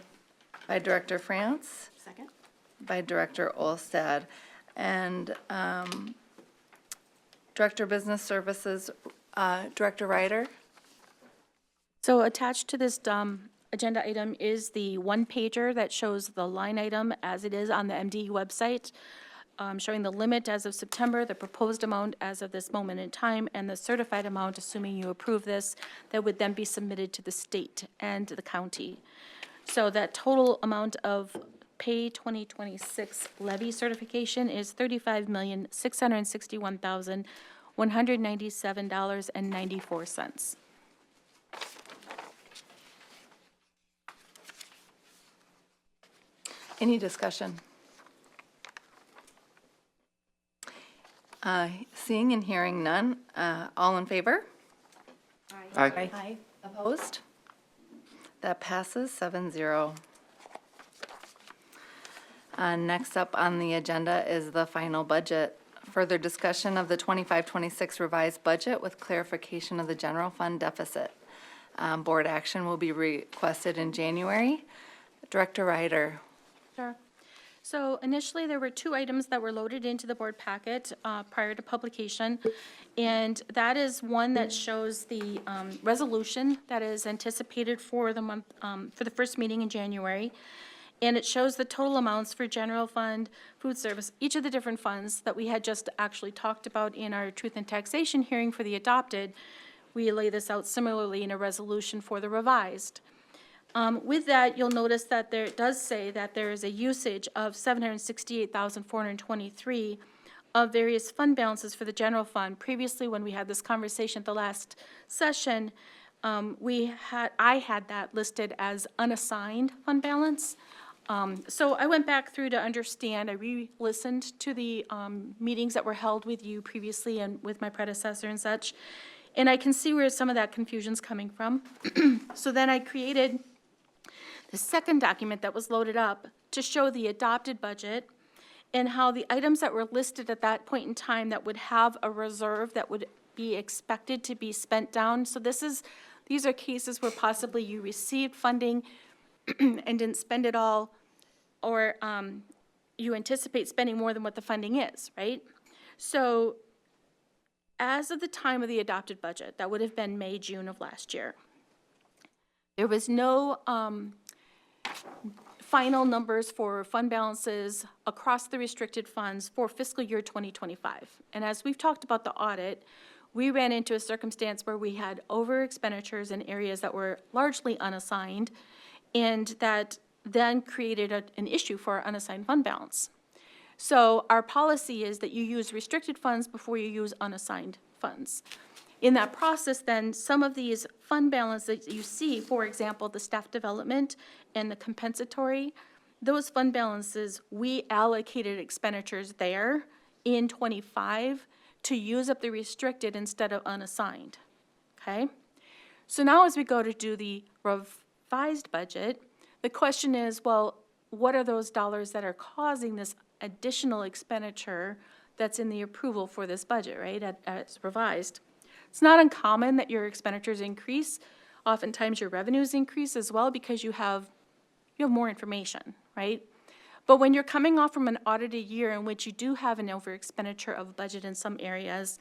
By Director France. Second. By Director Olstad. And Director Business Services, Director Ryder. So attached to this agenda item is the one-pager that shows the line item as it is on the MDE website, showing the limit as of September, the proposed amount as of this moment in time, and the certified amount, assuming you approve this, that would then be submitted to the state and the county. So that total amount of pay 2026 levy certification is $35,661,197.94. Any discussion? Seeing and hearing none, all in favor? Aye. Opposed? That passes 7-0. Next up on the agenda is the final budget. Further discussion of the 25-26 revised budget with clarification of the general fund deficit. Board action will be requested in January. Director Ryder. Sure. So initially, there were 2 items that were loaded into the board packet prior to publication. And that is one that shows the resolution that is anticipated for the month, for the first meeting in January. And it shows the total amounts for general fund, food service, each of the different funds that we had just actually talked about in our Truth and Taxation hearing for the adopted. We lay this out similarly in a resolution for the revised. With that, you'll notice that there, it does say that there is a usage of $768,423 of various fund balances for the general fund. Previously, when we had this conversation at the last session, I had that listed as unassigned fund balance. So I went back through to understand, I re-listened to the meetings that were held with you previously and with my predecessor and such, and I can see where some of that confusion's coming from. So then I created the second document that was loaded up to show the adopted budget and how the items that were listed at that point in time that would have a reserve that would be expected to be spent down. So these are cases where possibly you received funding and didn't spend it all, or you anticipate spending more than what the funding is, right? So as of the time of the adopted budget, that would have been May, June of last year, there was no final numbers for fund balances across the restricted funds for fiscal year 2025. And as we've talked about the audit, we ran into a circumstance where we had over expenditures in areas that were largely unassigned, and that then created an issue for our unassigned fund balance. So our policy is that you use restricted funds before you use unassigned funds. In that process, then, some of these fund balances that you see, for example, the staff development and the compensatory, those fund balances, we allocated expenditures there in '25 to use up the restricted instead of unassigned, okay? So now as we go to do the revised budget, the question is, well, what are those dollars that are causing this additional expenditure that's in the approval for this budget, right, as revised? It's not uncommon that your expenditures increase. Oftentimes your revenues increase as well because you have more information, right? But when you're coming off from an audited year in which you do have an over expenditure of budget in some areas,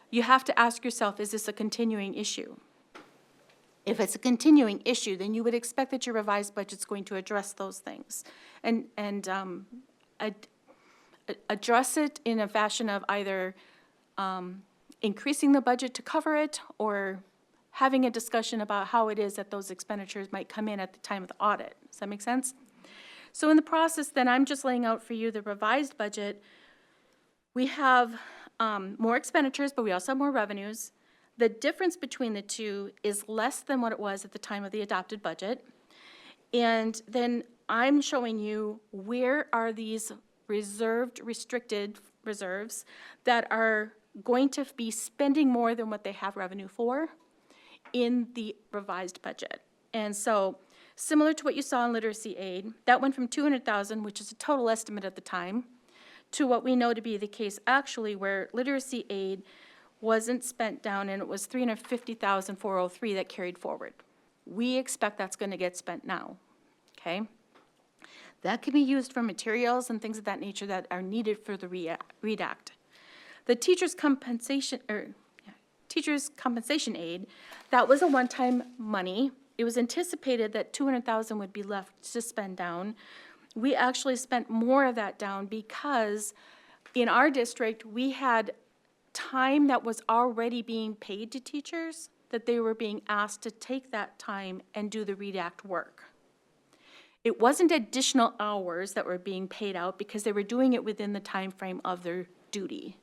you have to ask yourself, is this a continuing issue? If it's a continuing issue, then you would expect that your revised budget's going to address those things and address it in a fashion of either increasing the budget to cover it or having a discussion about how it is that those expenditures might come in at the time of the audit. Does that make sense? So in the process, then, I'm just laying out for you the revised budget. We have more expenditures, but we also have more revenues. The difference between the two is less than what it was at the time of the adopted budget. And then I'm showing you where are these restricted reserves that are going to be spending more than what they have revenue for in the revised budget. And so, similar to what you saw in literacy aid, that went from $200,000, which is a total estimate at the time, to what we know to be the case actually, where literacy aid wasn't spent down and it was $350,403 that carried forward. We expect that's going to get spent now, okay? That can be used for materials and things of that nature that are needed for the READ Act. The teacher's compensation aid, that was a one-time money. It was anticipated that $200,000 would be left to spend down. We actually spent more of that down because in our district, we had time that was already being paid to teachers, that they were being asked to take that time and do the READ Act work. It wasn't additional hours that were being paid out because they were doing it within the time frame of their duty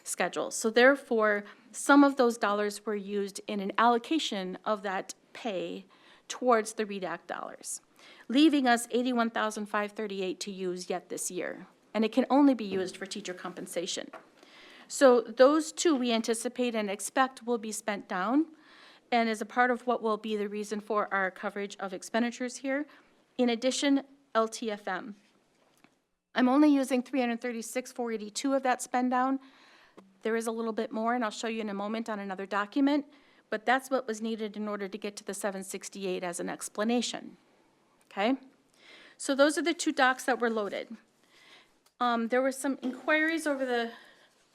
schedule. So therefore, some of those dollars were used in an allocation of that pay towards the READ Act dollars, leaving us $81,538 to use yet this year. And it can only be used for teacher compensation. So those two we anticipate and expect will be spent down and is a part of what will be the reason for our coverage of expenditures here. In addition, LTFM. I'm only using $336,482 of that spend down. There is a little bit more, and I'll show you in a moment on another document, but that's what was needed in order to get to the 768 as an explanation, okay? So those are the two docs that were loaded. There were some inquiries over the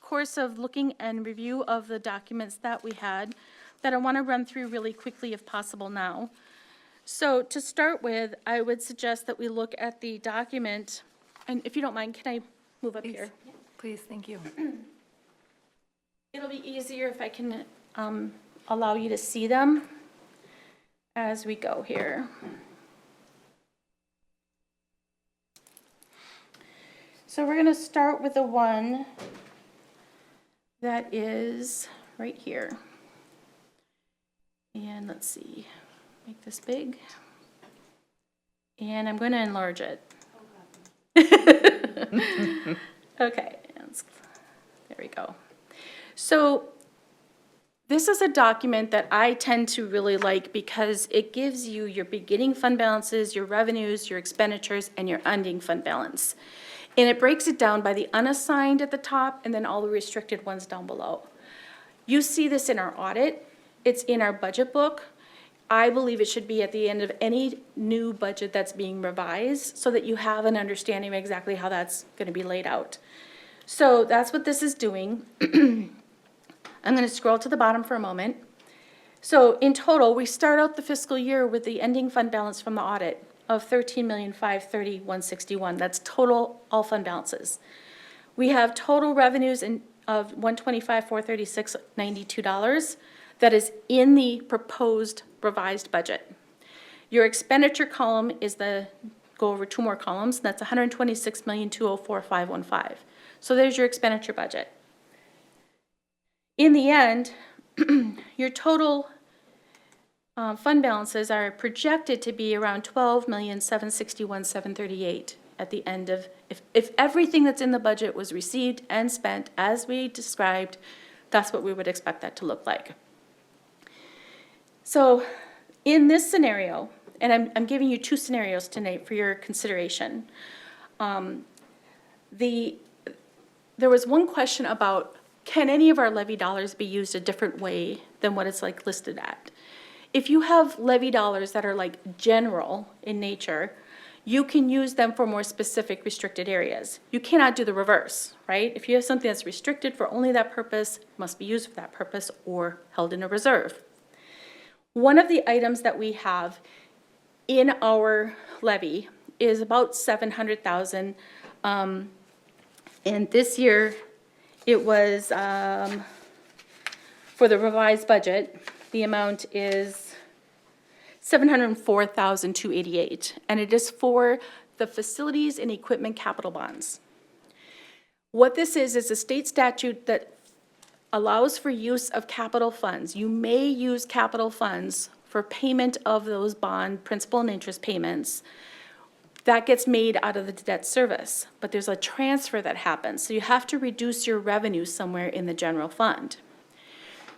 course of looking and review of the documents that we had that I want to run through really quickly if possible now. So to start with, I would suggest that we look at the document, and if you don't mind, can I move up here? Please, thank you. It'll be easier if I can allow you to see them as we go here. So we're going to start with the one that is right here. And let's see, make this big. And I'm going to enlarge it. Okay, there we go. So this is a document that I tend to really like because it gives you your beginning fund balances, your revenues, your expenditures, and your ending fund balance. And it breaks it down by the unassigned at the top and then all the restricted ones down below. You see this in our audit. It's in our budget book. I believe it should be at the end of any new budget that's being revised so that you have an understanding of exactly how that's going to be laid out. So that's what this is doing. I'm going to scroll to the bottom for a moment. So in total, we start out the fiscal year with the ending fund balance from the audit of $13,530,161. That's total all fund balances. We have total revenues of $125,436.92. That is in the proposed revised budget. Your expenditure column is go over two more columns, that's $126,204,515. So there's your expenditure budget. In the end, your total fund balances are projected to be around $12,761,738 at the end of, if everything that's in the budget was received and spent as we described, that's what we would expect that to look like. So in this scenario, and I'm giving you two scenarios tonight for your consideration. There was one question about, can any of our levy dollars be used a different way than what it's like listed at? If you have levy dollars that are like general in nature, you can use them for more specific restricted areas. You cannot do the reverse, right? If you have something that's restricted for only that purpose, it must be used for that purpose or held in a reserve. One of the items that we have in our levy is about $700,000. And this year, it was, for the revised budget, the amount is $704,288. And it is for the facilities and equipment capital bonds. What this is a state statute that allows for use of capital funds. You may use capital funds for payment of those bond principal and interest payments. That gets made out of the debt service, but there's a transfer that happens. So you have to reduce your revenue somewhere in the general fund.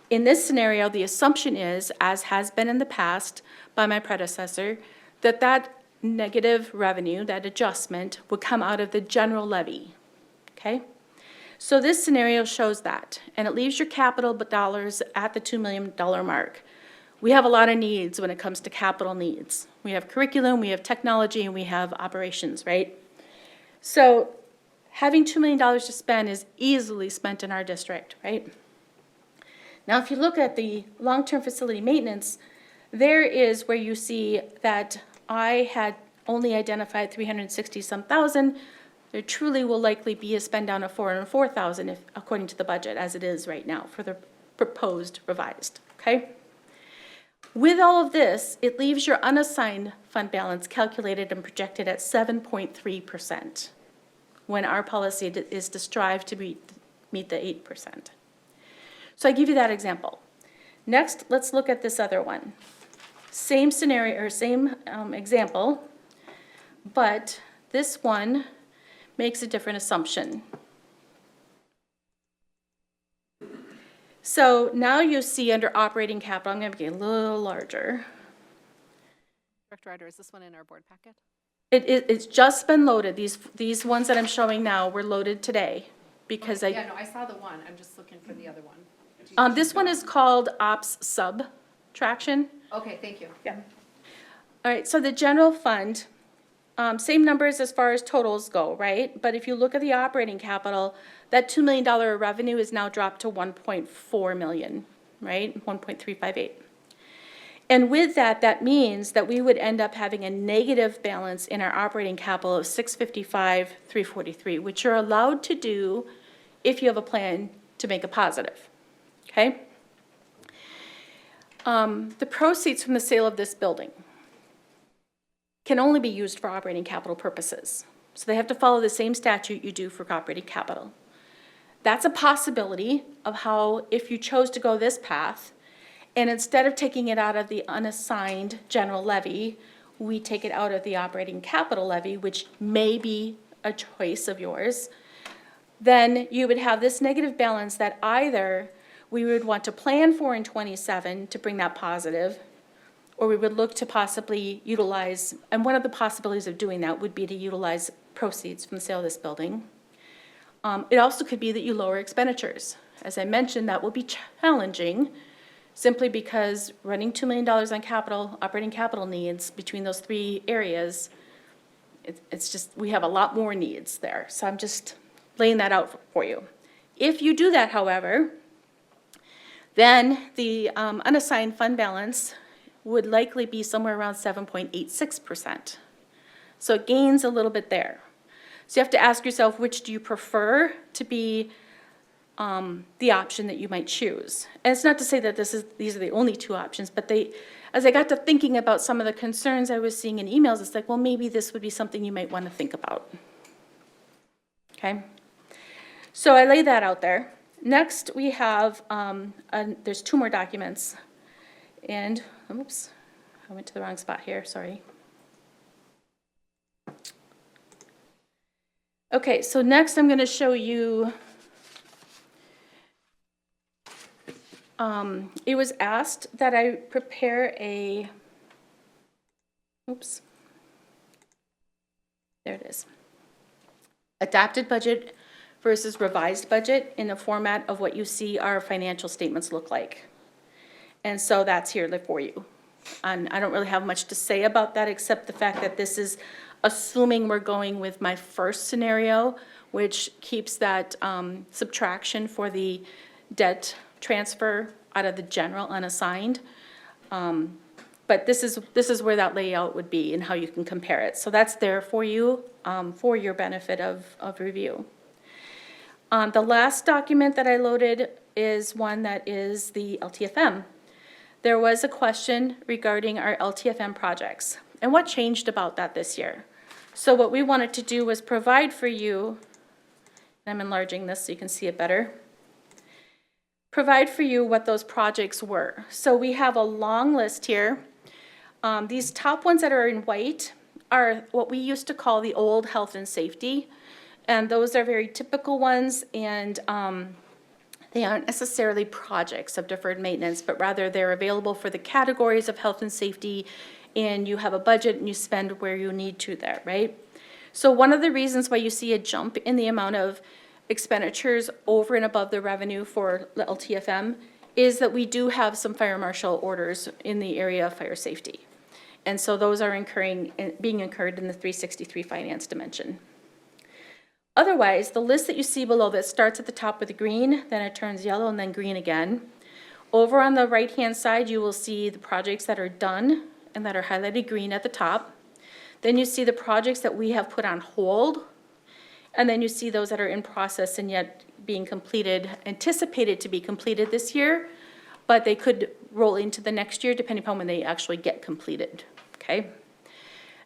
In this scenario, the assumption is, as has been in the past by my predecessor, that that negative revenue, that adjustment, would come out of the general levy, okay? So this scenario shows that, and it leaves your capital dollars at the $2 million mark. We have a lot of needs when it comes to capital needs. We have curriculum, we have technology, and we have operations, right? So having $2 million to spend is easily spent in our district, right? Now, if you look at the long-term facility maintenance, there is where you see that I had only identified 360-some thousand. There truly will likely be a spend down of $404,000 according to the budget as it is right now for the proposed revised, okay? With all of this, it leaves your unassigned fund balance calculated and projected at 7.3% when our policy is to strive to meet the 8%. So I give you that example. Next, let's look at this other one. Same scenario, or same example, but this one makes a different assumption. So now you see under operating capital, I'm going to make it a little larger. Director Ryder, is this one in our board packet? It's just been loaded. These ones that I'm showing now were loaded today because Yeah, no, I saw the one. I'm just looking for the other one. this one is called ops subtraction. Okay, thank you. Yeah. All right, so the general fund, same numbers as far as totals go, right? But if you look at the operating capital, that $2 million revenue is now dropped to 1.4 million, right? 1.358. And with that, that means that we would end up having a negative balance in our operating capital of 655,343, which you're allowed to do if you have a plan to make a positive, okay? The proceeds from the sale of this building can only be used for operating capital purposes. So they have to follow the same statute you do for operating capital. That's a possibility of how, if you chose to go this path, and instead of taking it out of the unassigned general levy, we take it out of the operating capital levy, which may be a choice of yours, then you would have this negative balance that either we would want to plan for in '27 to bring that positive, or we would look to possibly utilize, and one of the possibilities of doing that would be to utilize proceeds from the sale of this building. It also could be that you lower expenditures. As I mentioned, that will be challenging, simply because running $2 million on capital, operating capital needs between those three areas, it's just, we have a lot more needs there. So I'm just laying that out for you. If you do that, however, then the unassigned fund balance would likely be somewhere around 7.86%. So it gains a little bit there. So you have to ask yourself, which do you prefer to be the option that you might choose? And it's not to say that these are the only two options, but as I got to thinking about some of the concerns I was seeing in emails, it's like, well, maybe this would be something you might want to think about. Okay? So I lay that out there. Next, we have, there's two more documents. And, oops, I went to the wrong spot here, sorry. Okay, so next I'm going to show you, it was asked that I prepare oops, there it is. Adopted budget versus revised budget in the format of what you see our financial statements look like. And so that's here for you. And I don't really have much to say about that except the fact that this is assuming we're going with my first scenario, which keeps that subtraction for the debt transfer out of the general unassigned. But this is where that layout would be and how you can compare it. So that's there for you, for your benefit of review. The last document that I loaded is one that is the LTFM. There was a question regarding our LTFM projects and what changed about that this year. So what we wanted to do was provide for you, and I'm enlarging this so you can see it better, provide for you what those projects were. So we have a long list here. These top ones that are in white are what we used to call the old health and safety. And those are very typical ones, and they aren't necessarily projects of deferred maintenance, but rather they're available for the categories of health and safety, and you have a budget and you spend where you need to there, right? So one of the reasons why you see a jump in the amount of expenditures over and above the revenue for the LTFM is that we do have some fire marshal orders in the area of fire safety. And so those are being incurred in the 363 finance dimension. Otherwise, the list that you see below that starts at the top with the green, then it turns yellow and then green again. Over on the right-hand side, you will see the projects that are done and that are highlighted green at the top. Then you see the projects that we have put on hold. And then you see those that are in process and yet being completed, anticipated to be completed this year, but they could roll into the next year depending upon when they actually get completed, okay?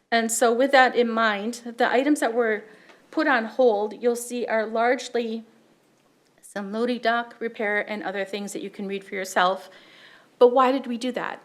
And so with that in mind, the items that were put on hold, you'll see are largely some loading dock repair and other things that you can read for yourself. But why did we do that?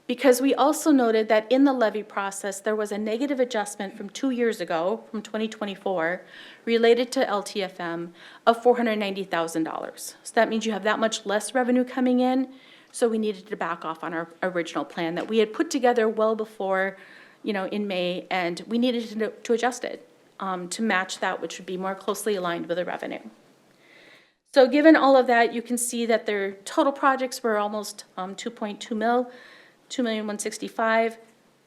Because we also noted that in the levy process, there was a negative adjustment from 2 years ago, from 2024, related to LTFM of $490,000. So that means you have that much less revenue coming in, so we needed to back off on our original plan that we had put together well before, in May, and we needed to adjust it to match that, which would be more closely aligned with the revenue. So given all of that, you can see that their total projects were almost 2.2 mil. 2,165,000,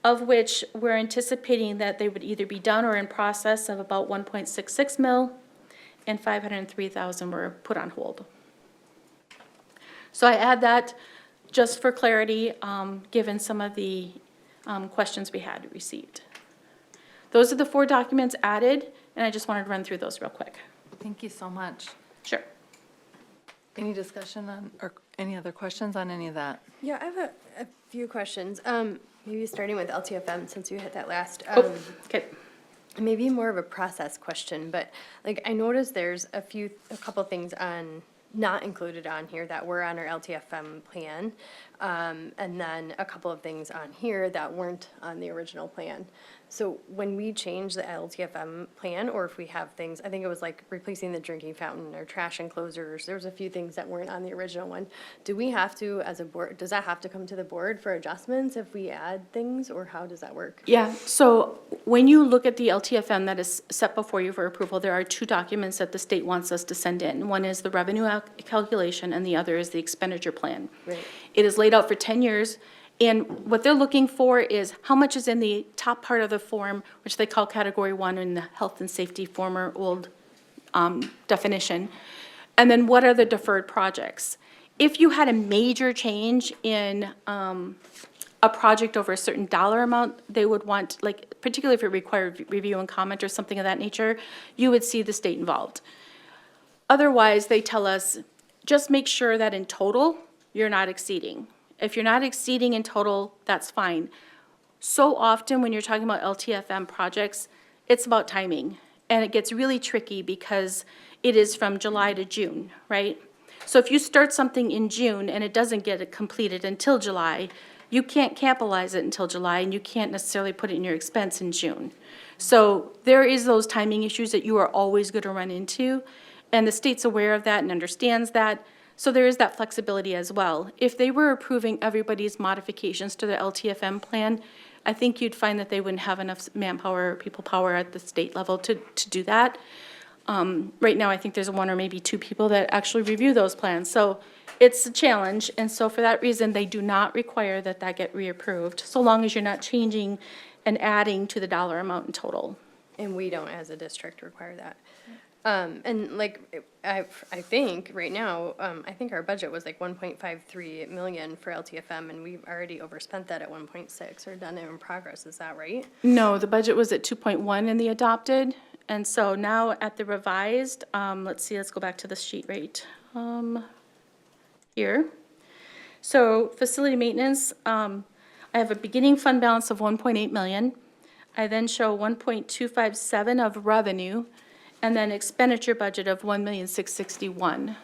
of which we're anticipating that they would either be done or in process of about 1.66 mil, and 503,000 were put on hold. So I add that just for clarity, given some of the questions we had received. Those are the 4 documents added, and I just wanted to run through those real quick. Thank you so much. Sure. Any discussion on, or any other questions on any of that? Yeah, I have a few questions. Maybe starting with LTFM, since you hit that last. Okay. maybe more of a process question, but like I noticed there's a couple things not included on here that were on our LTFM plan. And then a couple of things on here that weren't on the original plan. So when we change the LTFM plan, or if we have things, I think it was like replacing the drinking fountain or trash enclosures, there was a few things that weren't on the original one. Do we have to, as a board, does that have to come to the board for adjustments if we add things, or how does that work? Yeah, so when you look at the LTFM that is set before you for approval, there are two documents that the state wants us to send in. One is the revenue calculation, and the other is the expenditure plan. Right. It is laid out for 10 years, and what they're looking for is how much is in the top part of the form, which they call Category 1 in the health and safety former old definition, and then what are the deferred projects. If you had a major change in a project over a certain dollar amount, they would want, like, particularly if it required review and comment or something of that nature, you would see the state involved. Otherwise, they tell us, just make sure that in total, you're not exceeding. If you're not exceeding in total, that's fine. So often, when you're talking about LTFM projects, it's about timing. And it gets really tricky because it is from July to June, right? So if you start something in June and it doesn't get completed until July, you can't capitalize it until July, and you can't necessarily put it in your expense in June. So there is those timing issues that you are always going to run into, and the state's aware of that and understands that. So there is that flexibility as well. If they were approving everybody's modifications to the LTFM plan, I think you'd find that they wouldn't have enough manpower or people power at the state level to do that. Right now, I think there's one or maybe two people that actually review those plans. So it's a challenge, and so for that reason, they do not require that get reapproved, so long as you're not changing and adding to the dollar amount in total. And we don't, as a district, require that. And like, I think right now, I think our budget was like 1.53 million for LTFM, and we've already overspent that at 1.6 or done it in progress. Is that right? No, the budget was at 2.1 in the adopted, and so now at the revised, let's go back to the sheet rate. Here. So facility maintenance, I have a beginning fund balance of 1.8 million. I then show 1.257 of revenue, and then expenditure budget of 1,661,000.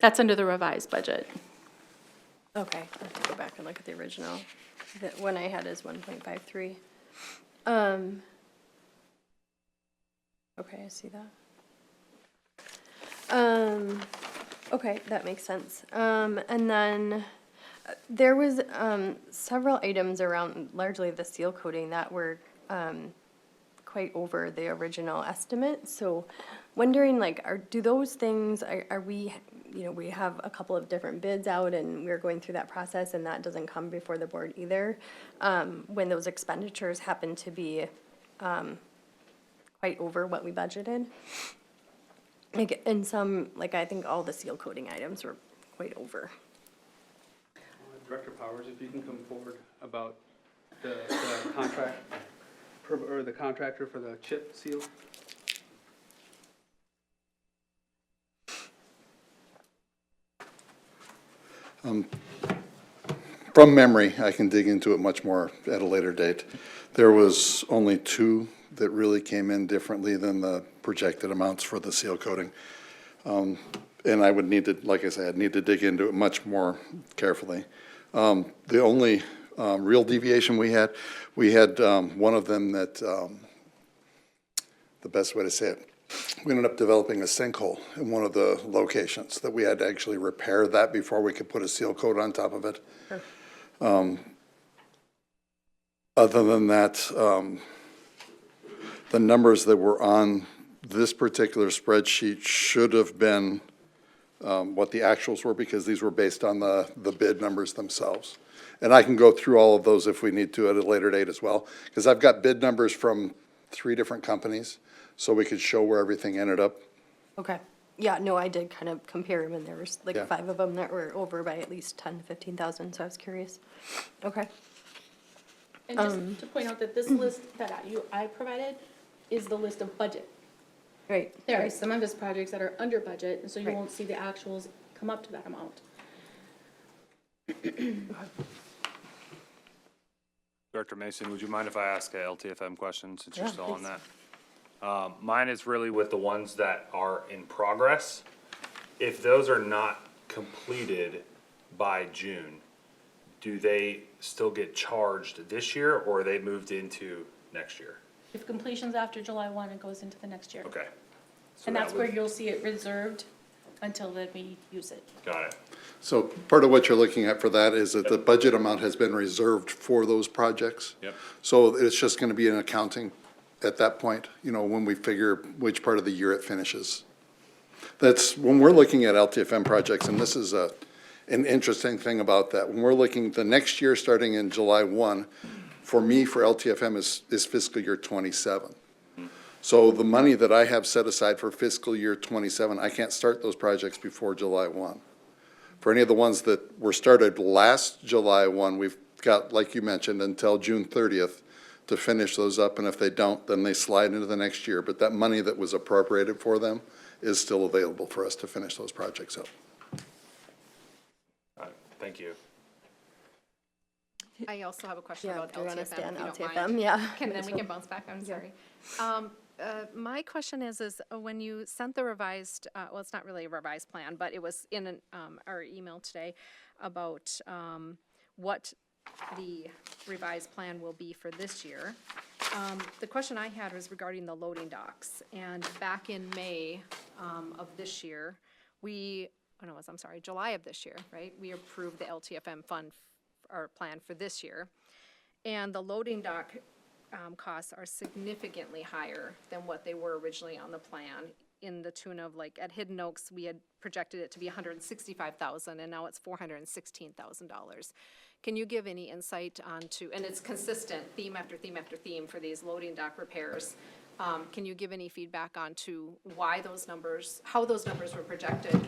That's under the revised budget. Okay, I have to go back and look at the original. The one I had is 1.53. Okay, I see that. Okay, that makes sense. And then there was several items around largely the seal coating that were quite over the original estimate. So wondering, like, do those things, are we, we have a couple of different bids out and we're going through that process, and that doesn't come before the board either. When those expenditures happen to be quite over what we budgeted. Like, in some, like, I think all the seal coating items were quite over. Director Powers, if you can come forward about the contract, or the contractor for the chip seal. From memory, I can dig into it much more at a later date. There was only two that really came in differently than the projected amounts for the seal coating. And I would need to, like I said, I'd need to dig into it much more carefully. The only real deviation we had one of them that, the best way to say it, we ended up developing a sinkhole in one of the locations that we had to actually repair that before we could put a seal coat on top of it. Sure. Other than that, the numbers that were on this particular spreadsheet should have been what the actuals were, because these were based on the bid numbers themselves. And I can go through all of those if we need to at a later date as well, because I've got bid numbers from 3 different companies, so we could show where everything ended up. Okay. Yeah, no, I did kind of compare them, and there was like Yeah. 5 of them that were over by at least 10 to 15,000, so I was curious. Okay. And just to point out that this list that I provided is the list of budget. Right. There are some of his projects that are under budget, and so you Right. won't see the actuals come up to that amount. Director Mason, would you mind if I ask a LTFM question since you're still on that? Mine is really with the ones that are in progress. If those are not completed by June, do they still get charged this year or are they moved into next year? If completion's after July 1, it goes into the next year. Okay. So And that that's where would- you'll see it reserved until then we use it. Got it. So part of what you're looking at for that is that the budget amount has been reserved for those projects. Yep. So it's just gonna be an accounting at that point, you know, when we figure which part of the year it finishes. That's, when we're looking at LTFM projects, and this is an interesting thing about that, when we're looking, the next year, starting in July 1, for me, for LTFM is fiscal year 27. So the money that I have set aside for fiscal year 27, I can't start those projects before July 1. For any of the ones that were started last July 1, we've got, like you mentioned, until June 30th to finish those up, and if they don't, then they slide into the next year. But that money that was appropriated for them is still available for us to finish those projects up. All right, thank you. I also have a question Yeah, about do you want to LTFM, stay on if you don't LTFM? mind. Yeah. And then we can bounce back, I'm sorry. My question is when you sent the revised, well, it's not really a revised plan, but it was in our email today about what the revised plan will be for this year. The question I had was regarding the loading docks. And back in May of this year, July of this year, right? We approved the LTFM fund, or plan for this year. And the loading dock costs are significantly higher than what they were originally on the plan, in the tune of, like, at Hidden Oaks, we had projected it to be $165,000, and now it's $416,000. Can you give any insight onto, and it's consistent, theme after theme after theme for these loading dock repairs. Can you give any feedback onto why those numbers, how those numbers were projected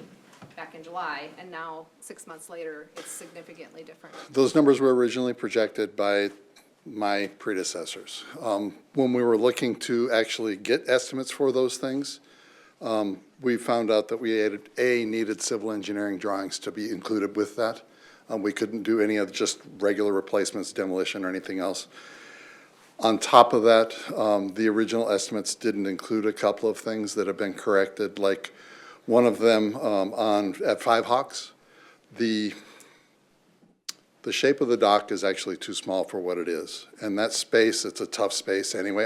back in July, and now 6 months later, it's significantly different? Those numbers were originally projected by my predecessors. When we were looking to actually get estimates for those things, we found out that we had, needed civil engineering drawings to be included with that. We couldn't do any of just regular replacements, demolition, or anything else. On top of that, the original estimates didn't include a couple of things that have been corrected, like one of them at Five Hawks, the shape of the dock is actually too small for what it is. And that space, it's a tough space anyway.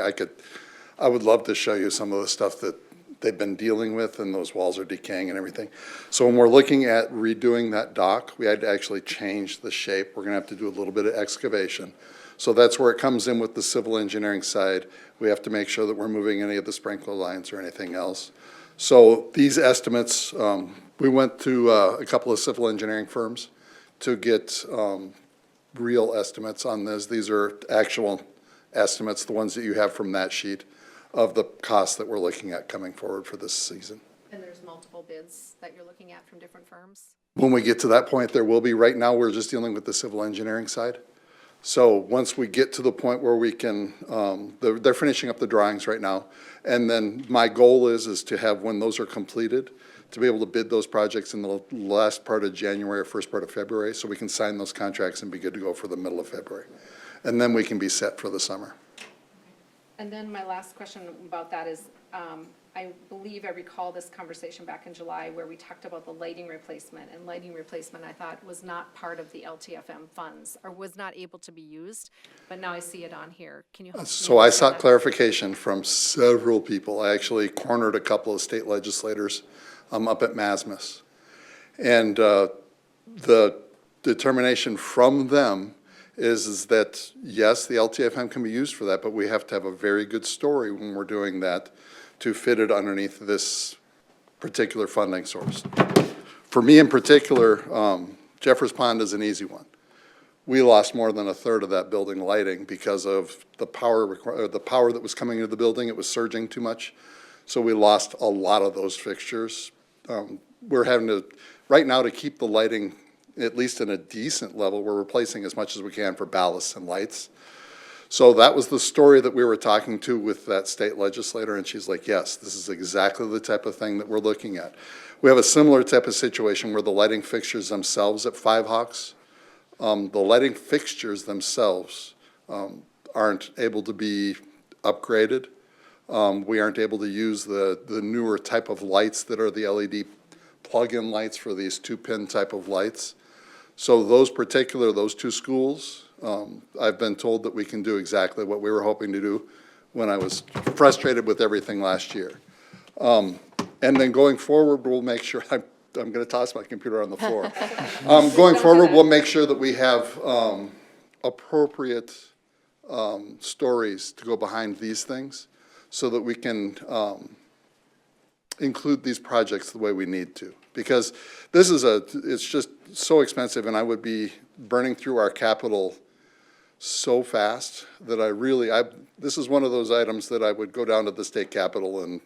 I would love to show you some of the stuff that they've been dealing with, and those walls are decaying and everything. So when we're looking at redoing that dock, we had to actually change the shape. We're gonna have to do a little bit of excavation. So that's where it comes in with the civil engineering side. We have to make sure that we're moving any of the sprinkler lines or anything else. So these estimates, we went to a couple of civil engineering firms to get real estimates on this. These are actual estimates, the ones that you have from that sheet, of the costs that we're looking at coming forward for this season. And there's multiple bids that you're looking at from different firms? When we get to that point, there will be. Right now, we're just dealing with the civil engineering side. So once we get to the point where we can, they're finishing up the drawings right now. And then my goal is to have, when those are completed, to be able to bid those projects in the last part of January or first part of February, so we can sign those contracts and be good to go for the middle of February. And then we can be set for the summer. And then my last question about that is, I believe I recall this conversation back in July where we talked about the lighting replacement, and lighting replacement, I thought, was not part of the LTFM funds, or was not able to be used, but now I see it on here. Can you help me So I understand sought that? clarification from several people. I actually cornered a couple of state legislators up at Masmus. And the determination from them is that, yes, the LTFM can be used for that, but we have to have a very good story when we're doing that to fit it underneath this particular funding source. For me in particular, Jeffers Pond is an easy one. We lost more than a third of that building lighting because of the power that was coming into the building. It was surging too much. So we lost a lot of those fixtures. We're having to, right now, to keep the lighting at least in a decent level, we're replacing as much as we can for ballasts and lights. So that was the story that we were talking to with that state legislator, and she's like, yes, this is exactly the type of thing that we're looking at. We have a similar type of situation where the lighting fixtures themselves at Five Hawks, the lighting fixtures themselves aren't able to be upgraded. We aren't able to use the newer type of lights that are the LED plug-in lights for these 2-pin type of lights. So those two schools, I've been told that we can do exactly what we were hoping to do when I was frustrated with everything last year. And then going forward, we'll make sure, I'm going to toss my computer on the floor. Going forward, we'll make sure that we have appropriate stories to go behind these things so that we can include these projects the way we need to. Because this is it's just so expensive, and I would be burning through our capital so fast that this is one of those items that I would go down to the state capitol and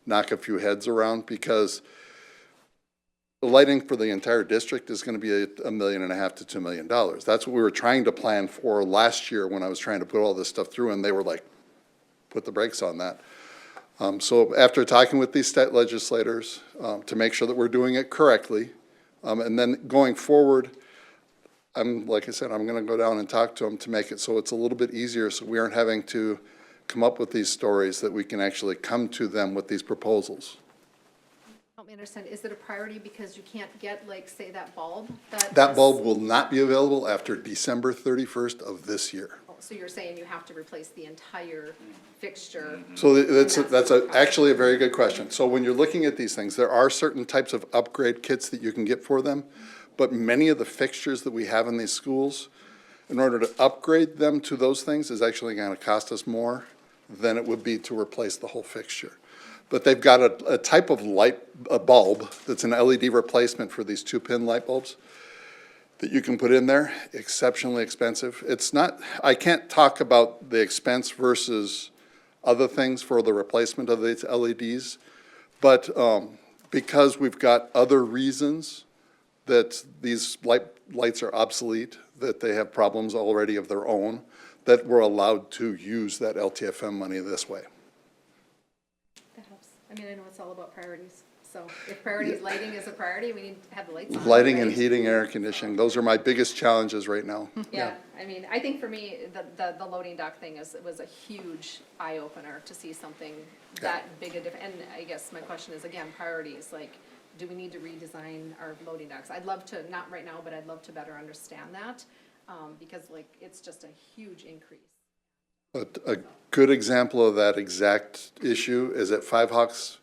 knock a few heads around, because the lighting for the entire district is going to be $1.5 million to $2 million. That's what we were trying to plan for last year when I was trying to put all this stuff through, and they were like, put the brakes on that. So after talking with these state legislators to make sure that we're doing it correctly, and then going forward, like I said, I'm going to go down and talk to them to make it so it's a little bit easier, so we aren't having to come up with these stories, that we can actually come to them with these proposals. Help me understand, is it a priority because you can't get, like, say, that bulb? That bulb will not be available after December 31st of this year. So you're saying you have to replace the entire fixture? So that's actually a very good question. So when you're looking at these things, there are certain types of upgrade kits that you can get for them, but many of the fixtures that we have in these schools, in order to upgrade them to those things, is actually going to cost us more than it would be to replace the whole fixture. But they've got a type of a bulb that's an LED replacement for these 2-pin light bulbs that you can put in there, exceptionally expensive. It's not, I can't talk about the expense versus other things for the replacement of these LEDs, but because we've got other reasons that these lights are obsolete, that they have problems already of their own, that we're allowed to use that LTFM money this way. That helps. I mean, I know it's all about priorities. So if lighting is a priority, we need to have the lights on. Lighting and right? heating, air conditioning, those are my biggest challenges right now. Yeah, I mean, I think for me, the loading dock thing was a huge eye opener to see something that big a difference. And I guess my question is, again, priorities, like, do we need to redesign our loading docks? I'd love to, not right now, but I'd love to better understand that, because like, it's just a huge increase. But a good example of that exact issue is at Five Hawks.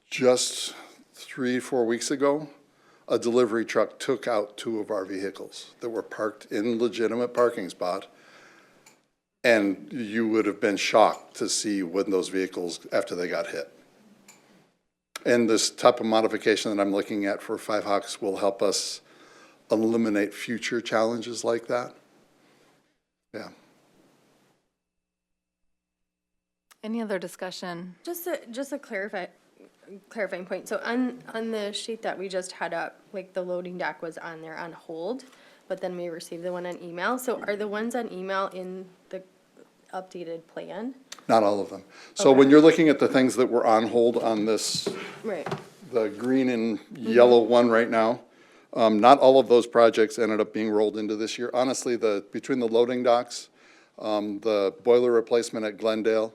Just 3-4 weeks ago, a delivery truck took out 2 of our vehicles that were parked in legitimate parking spot. And you would have been shocked to see when those vehicles, after they got hit. And this type of modification that I'm looking at for Five Hawks will help us eliminate future challenges like that. Yeah. Any other discussion? Just a clarifying point. So on the sheet that we just had up, like the loading dock was on there on hold, but then we received the one on email. So are the ones on email in the updated plan? Not all of them. So when you're looking at the things that were on hold on this, Right. the green and yellow one right now, not all of those projects ended up being rolled into this year. Honestly, between the loading docks, the boiler replacement at Glendale,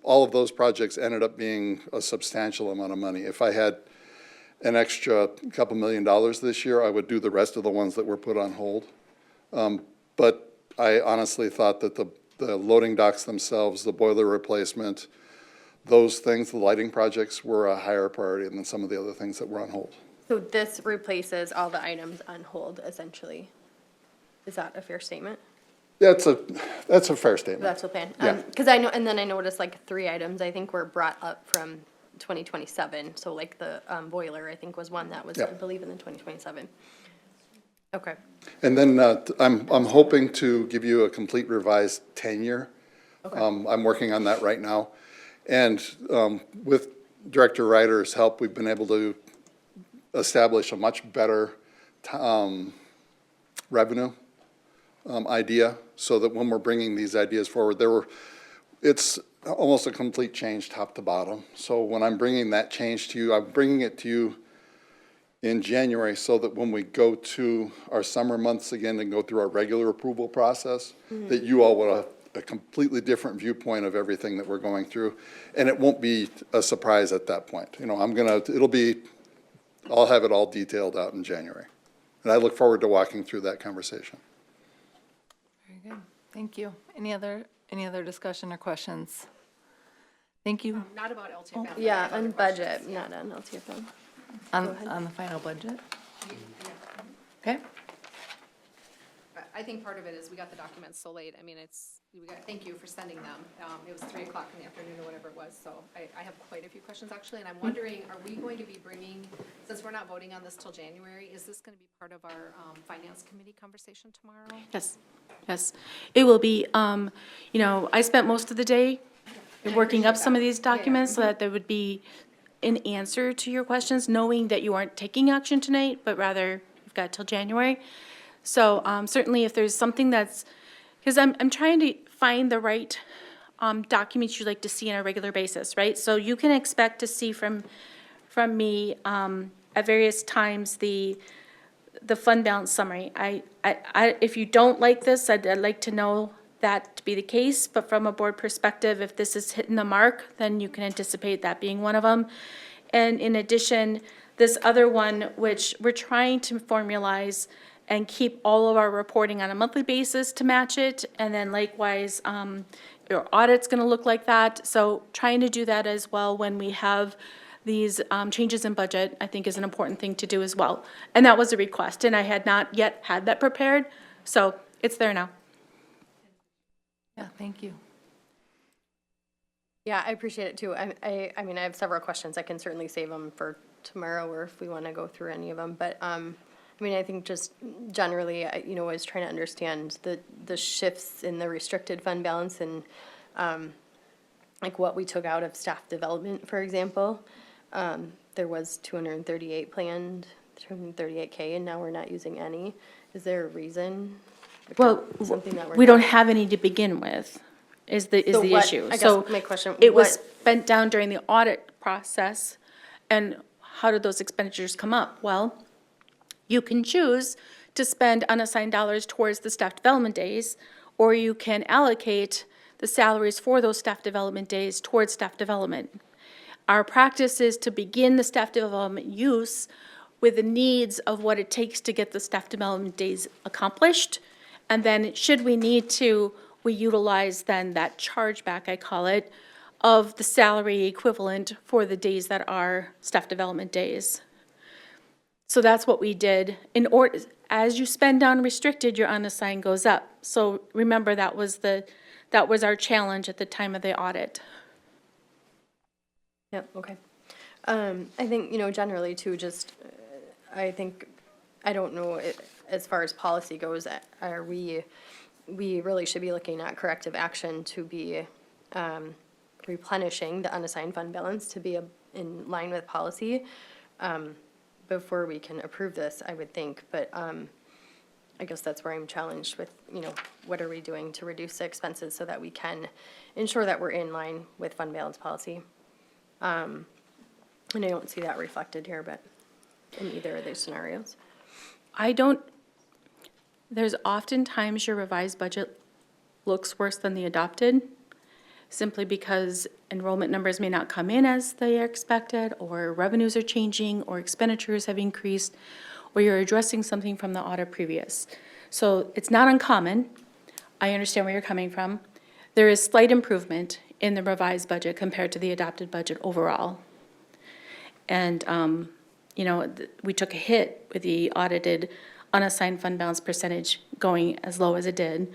all of those projects ended up being a substantial amount of money. If I had an extra couple $1 million this year, I would do the rest of the ones that were put on hold. But I honestly thought that the loading docks themselves, the boiler replacement, those things, the lighting projects were a higher priority than some of the other things that were on hold. So this replaces all the items on hold, essentially. Is that a fair statement? That's a fair statement. That's the plan. Yeah. Because I know, and then I noticed like 3 items I think were brought up from 2027. So like the boiler, I think was one that was, I Yeah. believe, in the 2027. Okay. And then I'm hoping to give you a complete revised tenure. I'm working on that right now. And with Director Ryder's help, we've been able to establish a much better revenue idea, so that when we're bringing these ideas forward, it's almost a complete change top to bottom. So when I'm bringing that change to you, I'm bringing it to you in January so that when we go to our summer months again and go through our regular approval process, that you all will have a completely different viewpoint of everything that we're going through. And it won't be a surprise at that point. You know, I'll have it all detailed out in January. And I look forward to walking through that conversation. Very good. Thank you. Any other discussion or questions? Thank you. Not about LTFM. but I Yeah, have other on questions. budget, not on LTFM. On the final budget? Okay. I think part of it is we got the documents so late. I mean, thank you for sending them. It was 3 o'clock in the afternoon or whatever it was, so I have quite a few questions actually. And I'm wondering, are we going to be bringing, since we're not voting on this till January, is this going to be part of our finance committee conversation tomorrow? Yes, yes. It will be, you know, I spent most of the day working up some of these documents so that there would be an answer to your questions, knowing that you aren't taking action tonight, but rather you've got till January. So certainly if there's something that's, because I'm trying to find the right documents you'd like to see on a regular basis, right? So you can expect to see from me at various times the fund balance summary. If you don't like this, I'd like to know that to be the case, but from a board perspective, if this is hitting the mark, then you can anticipate that being one of them. And in addition, this other one, which we're trying to formalize and keep all of our reporting on a monthly basis to match it, and then likewise, your audit's gonna look like that. So trying to do that as well when we have these changes in budget, I think is an important thing to do as well. And that was a request, and I had not yet had that prepared, so it's there now. Yeah, thank you. Yeah, I appreciate it too. I mean, I have several questions. I can certainly save them for tomorrow or if we want to go through any of them. But, I mean, I think just generally, I was trying to understand the shifts in the restricted fund balance and, like what we took out of staff development, for example. There was 238 planned, 238K, and now we're not using any. Is there a reason? Well, Something that we're we don't not- have any to begin with, is the So what- issue. I guess So my question, it was what- spent down during the audit process, and how did those expenditures come up? Well, you can choose to spend unassigned dollars towards the staff development days, or you can allocate the salaries for those staff development days towards staff development. Our practice is to begin the staff development use with the needs of what it takes to get the staff development days accomplished. And then, should we need to, we utilize then that chargeback, I call it, of the salary equivalent for the days that are staff development days. So that's what we did. As you spend down restricted, your unassigned goes up. So remember, that was our challenge at the time of the audit. Yep, okay. I think, generally too, just, I think, I don't know, as far as policy goes, we really should be looking at corrective action to be replenishing the unassigned fund balance to be in line with policy before we can approve this, I would think. But I guess that's where I'm challenged with, what are we doing to reduce the expenses so that we can ensure that we're in line with fund balance policy? And I don't see that reflected here, but in either of these scenarios. There's oftentimes your revised budget looks worse than the adopted, simply because enrollment numbers may not come in as they are expected, or revenues are changing, or expenditures have increased, or you're addressing something from the audit previous. So it's not uncommon. I understand where you're coming from. There is slight improvement in the revised budget compared to the adopted budget overall. And, we took a hit with the audited unassigned fund balance percentage going as low as it did,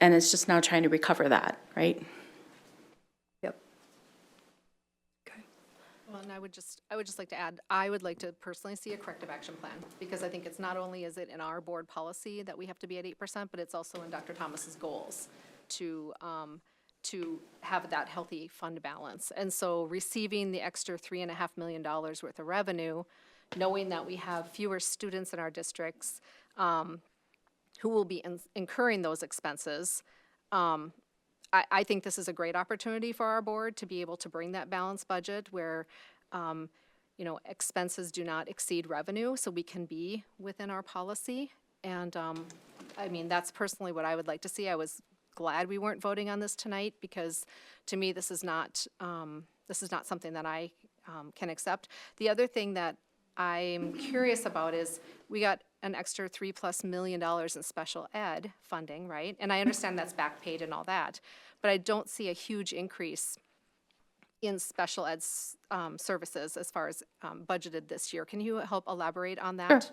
and it's just now trying to recover that, right? Yep. Okay. Well, and I would just like to add, I would like to personally see a corrective action plan, because I think it's not only is it in our board policy that we have to be at 8%, but it's also in Dr. Thomas's goals to have that healthy fund balance. And so receiving the extra $3.5 million worth of revenue, knowing that we have fewer students in our districts who will be incurring those expenses, I think this is a great opportunity for our board to be able to bring that balanced budget where, expenses do not exceed revenue, so we can be within our policy. And, I mean, that's personally what I would like to see. I was glad we weren't voting on this tonight, because to me, this is not something that I can accept. The other thing that I'm curious about is, we got an extra $3+ million in special ed funding, right? And I understand that's back paid and all that, but I don't see a huge increase in special ed services as far as budgeted this year. Can you help elaborate on that?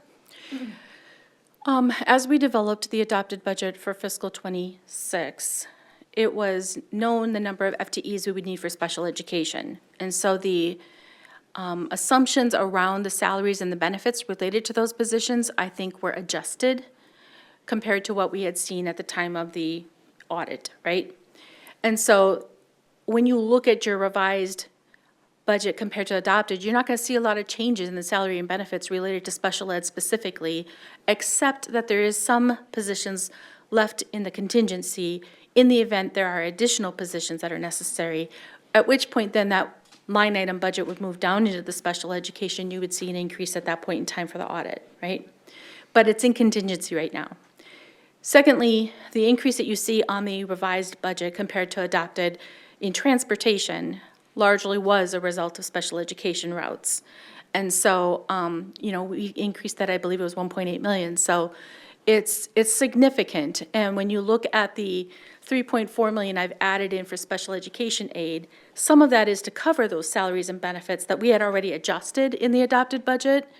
As we developed the adopted budget for fiscal '26, it was known the number of FTEs we would need for special education. And so the assumptions around the salaries and the benefits related to those positions, I think, were adjusted compared to what we had seen at the time of the audit, right? And so when you look at your revised budget compared to adopted, you're not going to see a lot of changes in the salary and benefits related to special ed specifically, except that there is some positions left in the contingency in the event there are additional positions that are necessary, at which point then that line item budget would move down into the special education. You would see an increase at that point in time for the audit, right? But it's in contingency right now. Secondly, the increase that you see on the revised budget compared to adopted in transportation largely was a result of special education routes. And so, we increased that, I believe it was 1.8 million. So it's significant. And when you look at the 3.4 million I've added in for special education aid, some of that is to cover those salaries and benefits that we had already adjusted in the adopted budget.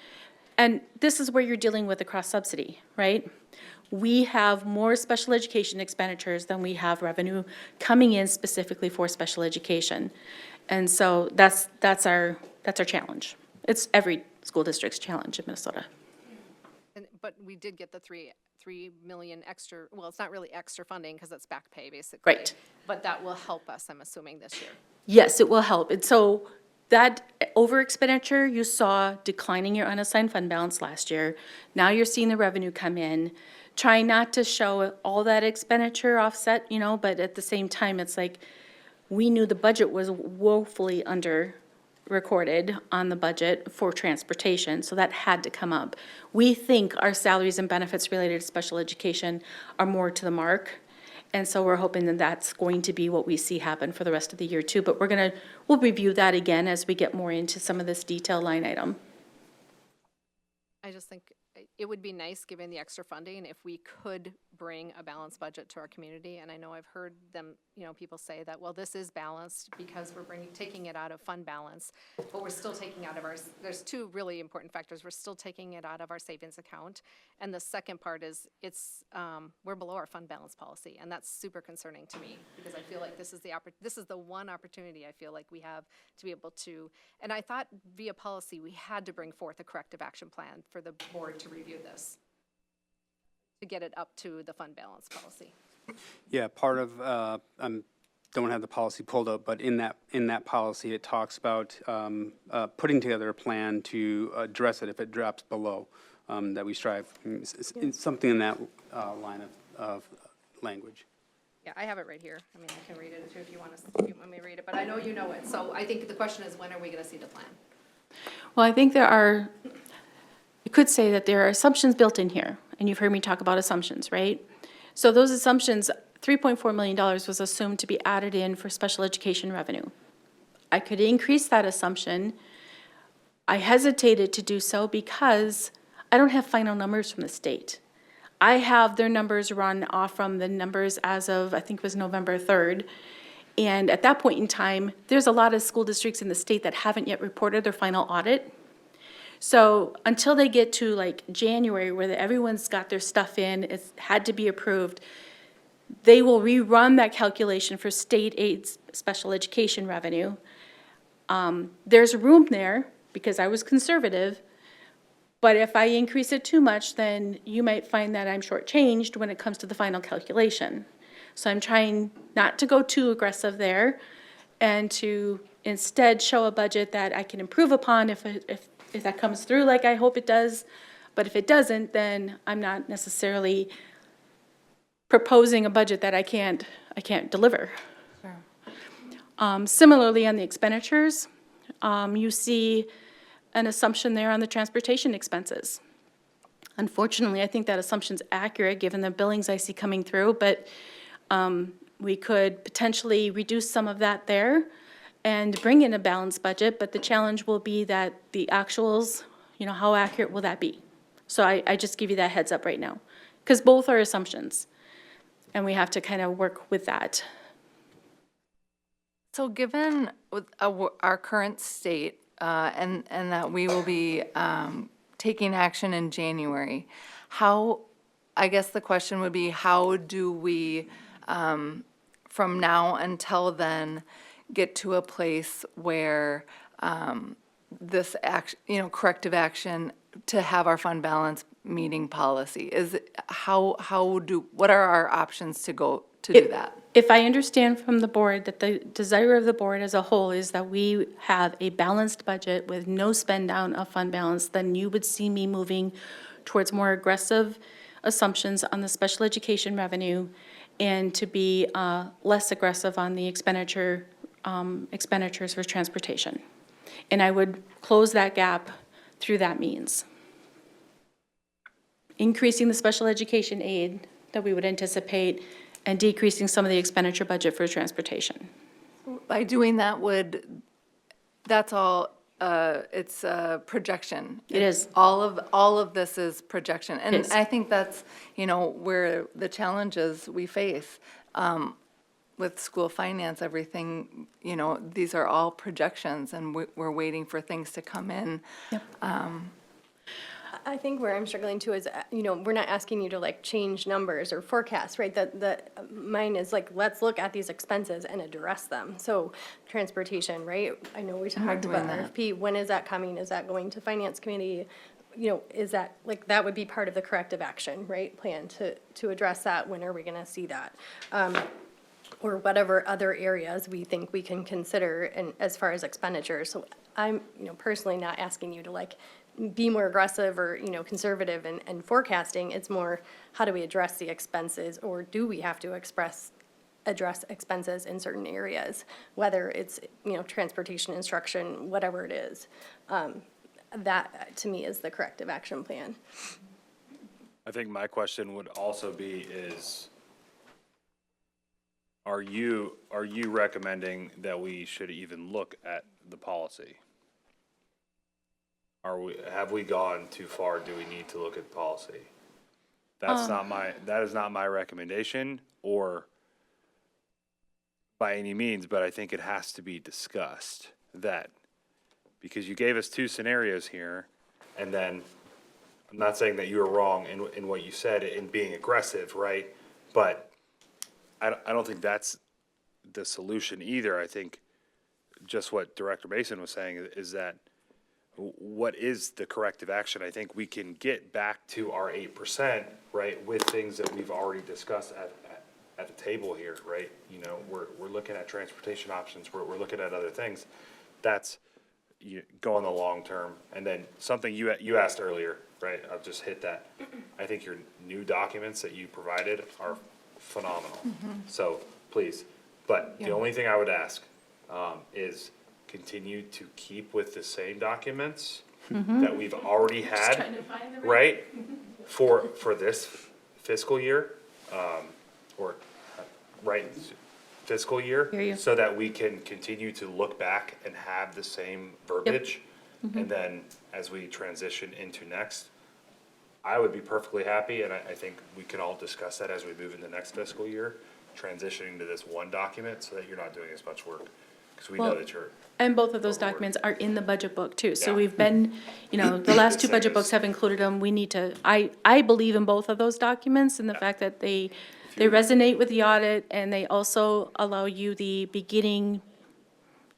And this is where you're dealing with the cross-subsidy, right? We have more special education expenditures than we have revenue coming in specifically for special education. And so that's our challenge. It's every school district's challenge in Minnesota. But we did get the 3 million extra, well, it's not really extra funding because it's back pay, basically. Right. But that will help us, I'm assuming, this year. Yes, it will help. And so that over expenditure, you saw declining your unassigned fund balance last year. Now you're seeing the revenue come in. Try not to show all that expenditure offset, but at the same time, it's like, we knew the budget was woefully under recorded on the budget for transportation, so that had to come up. We think our salaries and benefits related to special education are more to the mark, and so we're hoping that that's going to be what we see happen for the rest of the year too, but we'll review that again as we get more into some of this detail line item. I just think it would be nice, given the extra funding, if we could bring a balanced budget to our community. And I know I've heard them, people say that, well, this is balanced because we're taking it out of fund balance, but we're still taking out of there's two really important factors. We're still taking it out of our savings account. And the second part is we're below our fund balance policy. And that's super concerning to me, because I feel like this is the one opportunity I feel like we have to be able to, and I thought via policy, we had to bring forth a corrective action plan for the board to review this, to get it up to the fund balance policy. Yeah, part of, don't have the policy pulled up, but in that policy, it talks about putting together a plan to address it if it drops below, that we strive, something in that line of language. Yeah, I have it right here. I mean, I can read it too if you want me to read it, but I know you know it. So I think the question is, when are we going to see the plan? Well, I think you could say that there are assumptions built in here, and you've heard me talk about assumptions, right? So those assumptions, $3.4 million was assumed to be added in for special education revenue. I could increase that assumption. I hesitated to do so because I don't have final numbers from the state. I have their numbers run off from the numbers as of, I think it was November 3rd. And at that point in time, there's a lot of school districts in the state that haven't yet reported their final audit. So until they get to like January, where everyone's got their stuff in, it's had to be approved, they will rerun that calculation for state aid special education revenue. There's room there, because I was conservative, but if I increase it too much, then you might find that I'm shortchanged when it comes to the final calculation. So I'm trying not to go too aggressive there, and to instead show a budget that I can improve upon if that comes through like I hope it does. But if it doesn't, then I'm not necessarily proposing a budget that I can't deliver. Sure. Similarly, on the expenditures, you see an assumption there on the transportation expenses. Unfortunately, I think that assumption's accurate, given the billings I see coming through, but we could potentially reduce some of that there and bring in a balanced budget, but the challenge will be that the actuals, how accurate will that be? So I just give you that heads up right now, because both are assumptions, and we have to kind of work with that. So given our current state, and that we will be taking action in January, I guess the question would be, how do we, from now until then, get to a place where this action, corrective action to have our fund balance meeting policy? What are our options to go to do that? If I understand from the board that the desire of the board as a whole is that we have a balanced budget with no spend down of fund balance, then you would see me moving towards more aggressive assumptions on the special education revenue and to be less aggressive on the expenditures for transportation. And I would close that gap through that means. Increasing the special education aid that we would anticipate and decreasing some of the expenditure budget for transportation. By doing that that's all, it's a projection. It is. All of this is projection. And I think that's, where the challenges we face with school finance, everything, these are all projections, and we're waiting for things to come in. Yep. I think where I'm struggling too is, we're not asking you to like change numbers or forecasts, right? Mine is like, let's look at these expenses and address them. So transportation, right? I know we talked about RFP. When is that coming? Is that going to finance committee? Is that, like, that would be part of the corrective action, right? Plan to address that. When are we going to see that? Or whatever other areas we think we can consider and as far as expenditures. So I'm, personally not asking you to like be more aggressive or, conservative and forecasting. It's more, how do we address the expenses, or do we have to address expenses in certain areas, whether it's, transportation, instruction, whatever it is. That, to me, is the corrective action plan. I think my question would also be are you recommending that we should even look at the policy? Have we gone too far? Do we need to look at the policy? That is not my recommendation or by any means, but I think it has to be discussed because you gave us two scenarios here, and then I'm not saying that you were wrong in what you said in being aggressive, right? But I don't think that's the solution either. I think just what Director Mason was saying is that what is the corrective action? I think we can get back to our 8%, right, with things that we've already discussed at the table here, right? We're looking at transportation options. We're looking at other things. That's go in the long term. And then something you asked earlier, right? I'll just hit that. I think your new documents that you provided are phenomenal. So please, but the only thing I would ask is continue to keep with the same documents that we've already had, right? For this fiscal year, fiscal year, Hear you. so that we can continue to look back and have the same verbiage. And then as we transition into next, I would be perfectly happy, and I think we can all discuss that as we move into next fiscal year, transitioning to this one document so that you're not doing as much work. Because we know that you're. And both of those documents are in the budget book too. So Yeah. we've been, the last two budget books have included them. We need to, I believe in both of those documents and the fact that they resonate with the audit, and they also allow you the beginning,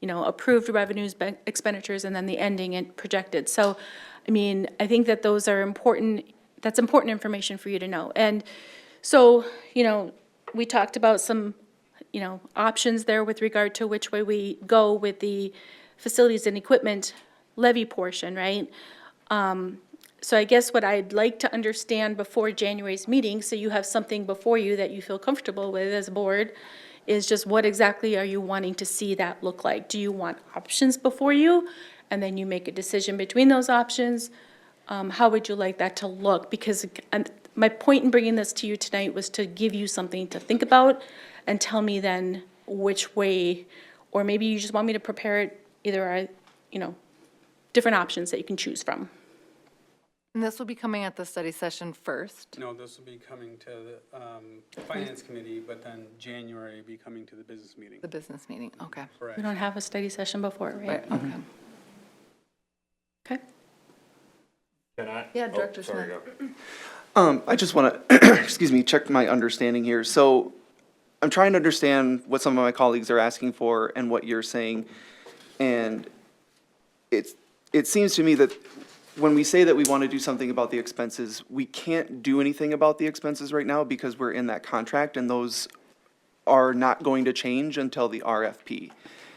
approved revenues, expenditures, and then the ending and projected. So, I think that those are important, that's important information for you to know. And so, we talked about some, options there with regard to which way we go with the facilities and equipment levy portion, right? So I guess what I'd like to understand before January's meeting, so you have something before you that you feel comfortable with as a board, is just what exactly are you wanting to see that look like? Do you want options before you? and then you make a decision between those options. How would you like that to look? Because my point in bringing this to you tonight was to give you something to think about and tell me then which way, or maybe you just want me to prepare it, either, different options that you can choose from. And this will be coming at the study session first. No, this will be coming to the Finance Committee, but then January be coming to the business meeting. The business meeting, okay. Correct. We don't have a study session before, right? Right, okay. Okay. Can I? Yeah, Oh, Director sorry, Smith. go. I just want to, excuse me, check my understanding here. So I'm trying to understand what some of my colleagues are asking for and what you're saying. And it seems to me that when we say that we want to do something about the expenses, we can't do anything about the expenses right now because we're in that contract and those are not going to change until the RFP.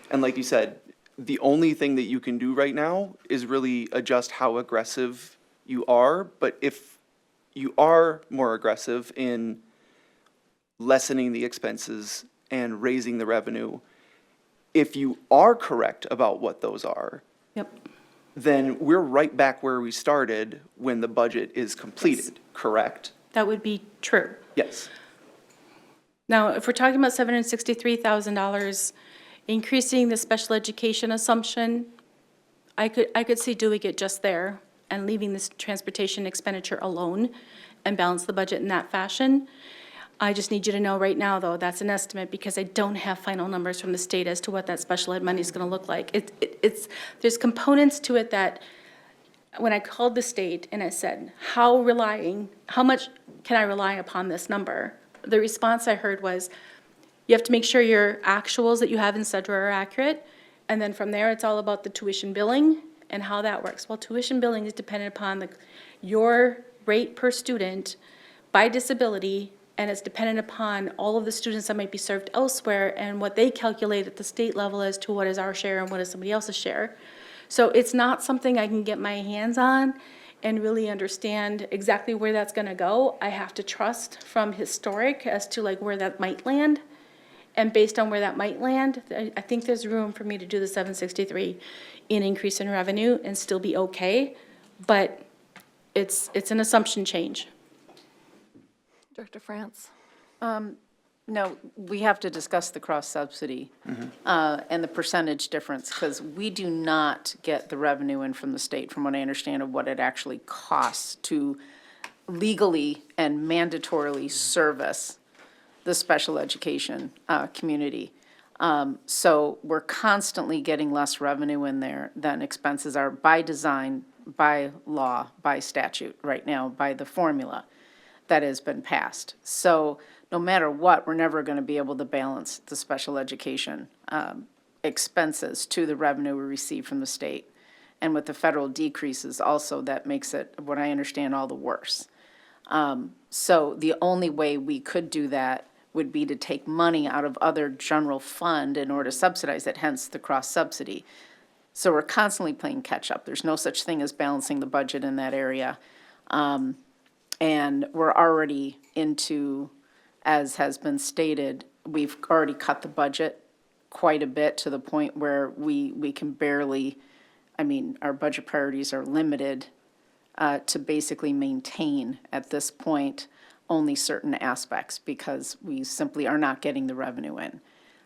And like you said, the only thing that you can do right now is really adjust how aggressive you are. But if you are more aggressive in lessening the expenses and raising the revenue, if you are correct about what those are, Yep. then we're right back where we started when the budget is completed, correct? That would be true. Yes. Now, if we're talking about $763,000, increasing the special education assumption, I could see doing it just there and leaving this transportation expenditure alone and balance the budget in that fashion. I just need you to know right now, though, that's an estimate because I don't have final numbers from the state as to what that special ed money is going to look like. There's components to it that, when I called the state and I said, how much can I rely upon this number? The response I heard was, you have to make sure your actuals that you have in Sedra are accurate, and then from there, it's all about the tuition billing and how that works. Well, tuition billing is dependent upon your rate per student by disability, and it's dependent upon all of the students that might be served elsewhere and what they calculate at the state level as to what is our share and what is somebody else's share. So it's not something I can get my hands on and really understand exactly where that's gonna go. I have to trust from historic as to where that might land. And based on where that might land, I think there's room for me to do the 763 in increase in revenue and still be okay. But it's an assumption change. Director France? No, we have to discuss the cross-subsidy and the percentage difference, because we do not get the revenue in from the state, from what I understand of what it actually costs to legally and mandatorily service the special education community. So we're constantly getting less revenue in there than expenses are by design, by law, by statute right now, by the formula that has been passed. So no matter what, we're never going to be able to balance the special education expenses to the revenue we receive from the state. And with the federal decreases also, that makes it, what I understand, all the worse. So the only way we could do that would be to take money out of other general fund in order to subsidize it, hence the cross-subsidy. So we're constantly playing catch-up. There's no such thing as balancing the budget in that area. And we're already into, as has been stated, we've already cut the budget quite a bit to the point where we can barely, our budget priorities are limited to basically maintain at this point only certain aspects because we simply are not getting the revenue in.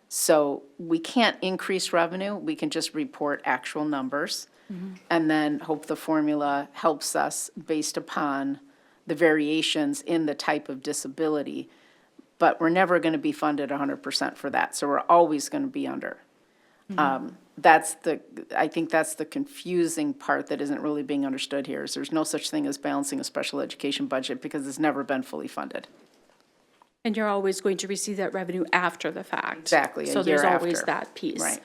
So we can't increase revenue, we can just report actual numbers and then hope the formula helps us based upon the variations in the type of disability. But we're never going to be funded 100% for that, so we're always going to be under. I think that's the confusing part that isn't really being understood here, is there's no such thing as balancing a special education budget because it's never been fully funded. And you're always going to receive that revenue after the fact. Exactly, a So there's year always after. that piece. Right.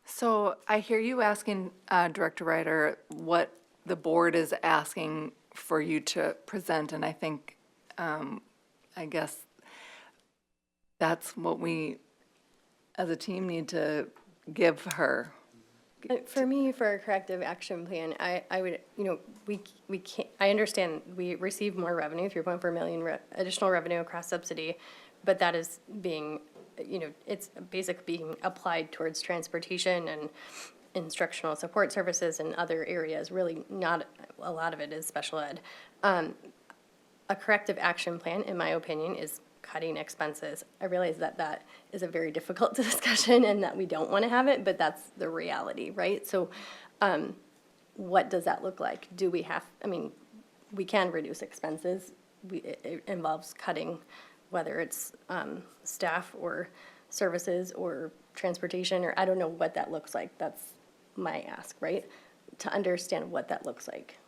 So I hear you asking, Director Ryder, what the board is asking for you to present, and I think, I guess that's what we, as a team, need to give her. For me, for a corrective action plan, I would, we can't, I understand we receive more revenue, 3.4 million additional revenue across subsidy, but that is being it's basically being applied towards transportation and instructional support services and other areas, really not, a lot of it is special ed. A corrective action plan, in my opinion, is cutting expenses. I realize that that is a very difficult discussion and that we don't want to have it, but that's the reality, right? So what does that look like? Do we have, I mean, we can reduce expenses. It involves cutting, whether it's staff or services or transportation, or I don't know what that looks like. That's my ask, right? To understand what that looks like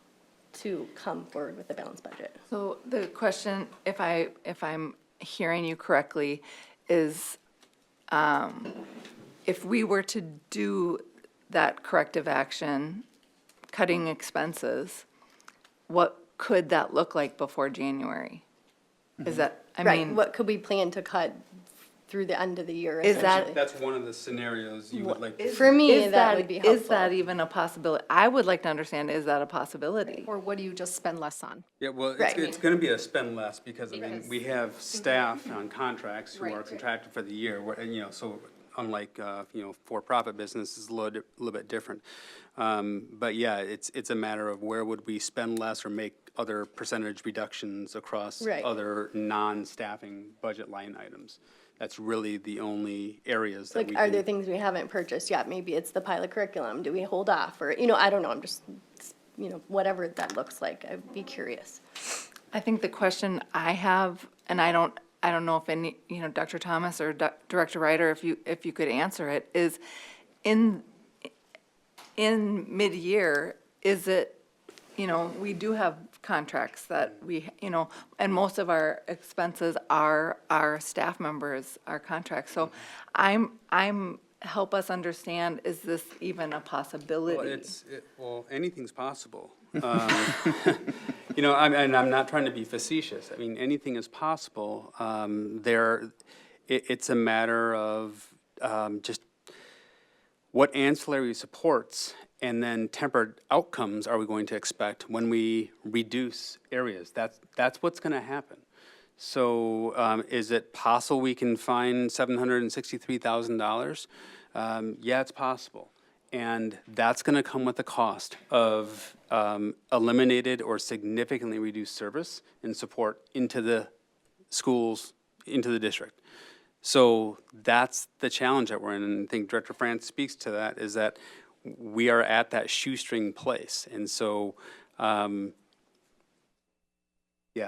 to come forward with a balanced budget. So the question, if I'm hearing you correctly, is if we were to do that corrective action, cutting expenses, what could that look like before January? Is that, I Right, mean, what could we plan to cut through the end of the year? Is that- essentially? That's one of the scenarios you would like to. For me, is that would be helpful. Is that even a possibility? I would like to understand, is that a possibility? Or what do you just spend less on? Yeah, well, Right. it's gonna be a spend less, because, I mean, Because- we have staff on contracts who are Right. contracted for the year, and, so unlike, for-profit business is a little bit different. But yeah, it's a matter of where would we spend less or make other percentage reductions across Right. other non-staffing budget line items. That's really the only areas that Like, we are can. there things we haven't purchased yet? Maybe it's the pilot curriculum. Do we hold off? Or, I don't know, I'm just, whatever that looks like, I'd be curious. I think the question I have, and I don't know if any, Dr. Thomas or Director Ryder, if you could answer it, is in mid-year, is it, we do have contracts that we, and most of our expenses are our staff members, our contracts. So help us understand, is this even a possibility? Well, anything's possible. I'm not trying to be facetious. I mean, anything is possible. It's a matter of just what ancillary supports and then tempered outcomes are we going to expect when we reduce areas? That's what's going to happen. So is it possible we can find $763,000? Yeah, it's possible. And that's going to come with the cost of eliminated or significantly reduced service and support into the schools, into the district. So that's the challenge that we're in, and I think Director France speaks to that, is that we are at that shoestring place. And so, yeah,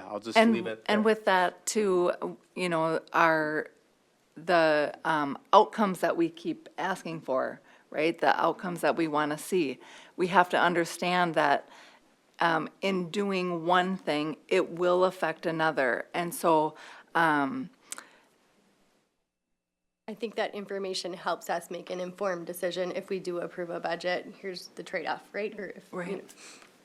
I'll just leave it there. And with that too, the outcomes that we keep asking for, right? The outcomes that we want to see. We have to understand that in doing one thing, it will affect another. And so, I think that information helps us make an informed decision if we do approve a budget. Here's the trade-off, right? Or if, Right.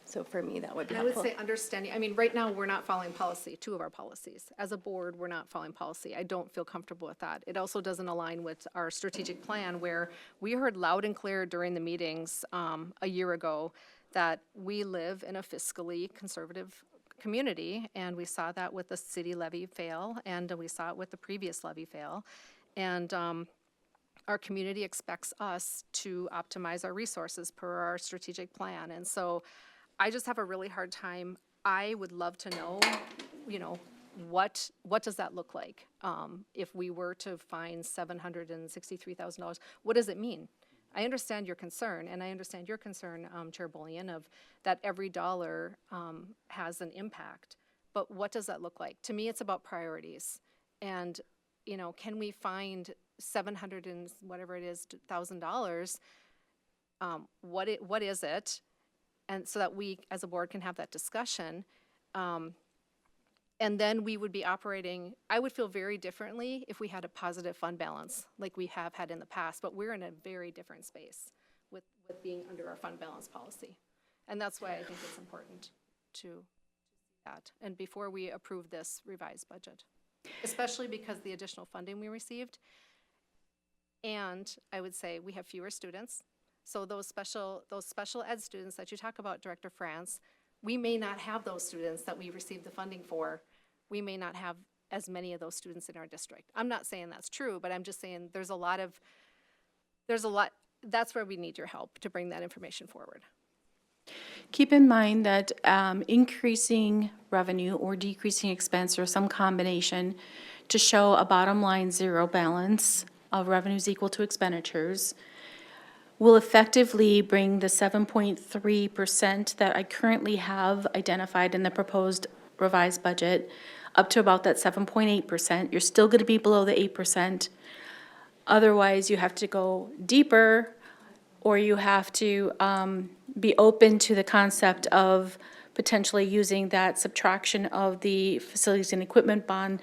So for me, that would be And I would helpful. say understanding, I mean, right now, we're not following policy, two of our policies. As a board, we're not following policy. I don't feel comfortable with that. It also doesn't align with our strategic plan, where we heard loud and clear during the meetings a year ago that we live in a fiscally conservative community, and we saw that with the city levy fail, and we saw it with the previous levy fail. And our community expects us to optimize our resources per our strategic plan. And so I just have a really hard time. I would love to know, what does that look like? If we were to find $763,000, what does it mean? I understand your concern, and I understand your concern, Chair Bullion, of that every dollar has an impact. But what does that look like? To me, it's about priorities. And can we find $700 and whatever it is, $1,000? What is it? And so that we, as a board, can have that discussion. And then we would be operating, I would feel very differently if we had a positive fund balance like we have had in the past, but we're in a very different space with being under our fund balance policy. And that's why I think it's important to do that. And before we approve this revised budget. Especially because the additional funding we received. And I would say we have fewer students. So those special ed students that you talk about, Director France, we may not have those students that we received the funding for. We may not have as many of those students in our district. I'm not saying that's true, but I'm just saying there's a lot, that's where we need your help to bring that information forward. Keep in mind that increasing revenue or decreasing expense or some combination to show a bottom line zero balance of revenues equal to expenditures will effectively bring the 7.3% that I currently have identified in the proposed revised budget up to about that 7.8%. You're still going to be below the 8%. Otherwise, you have to go deeper, or you have to be open to the concept of potentially using that subtraction of the facilities and equipment bond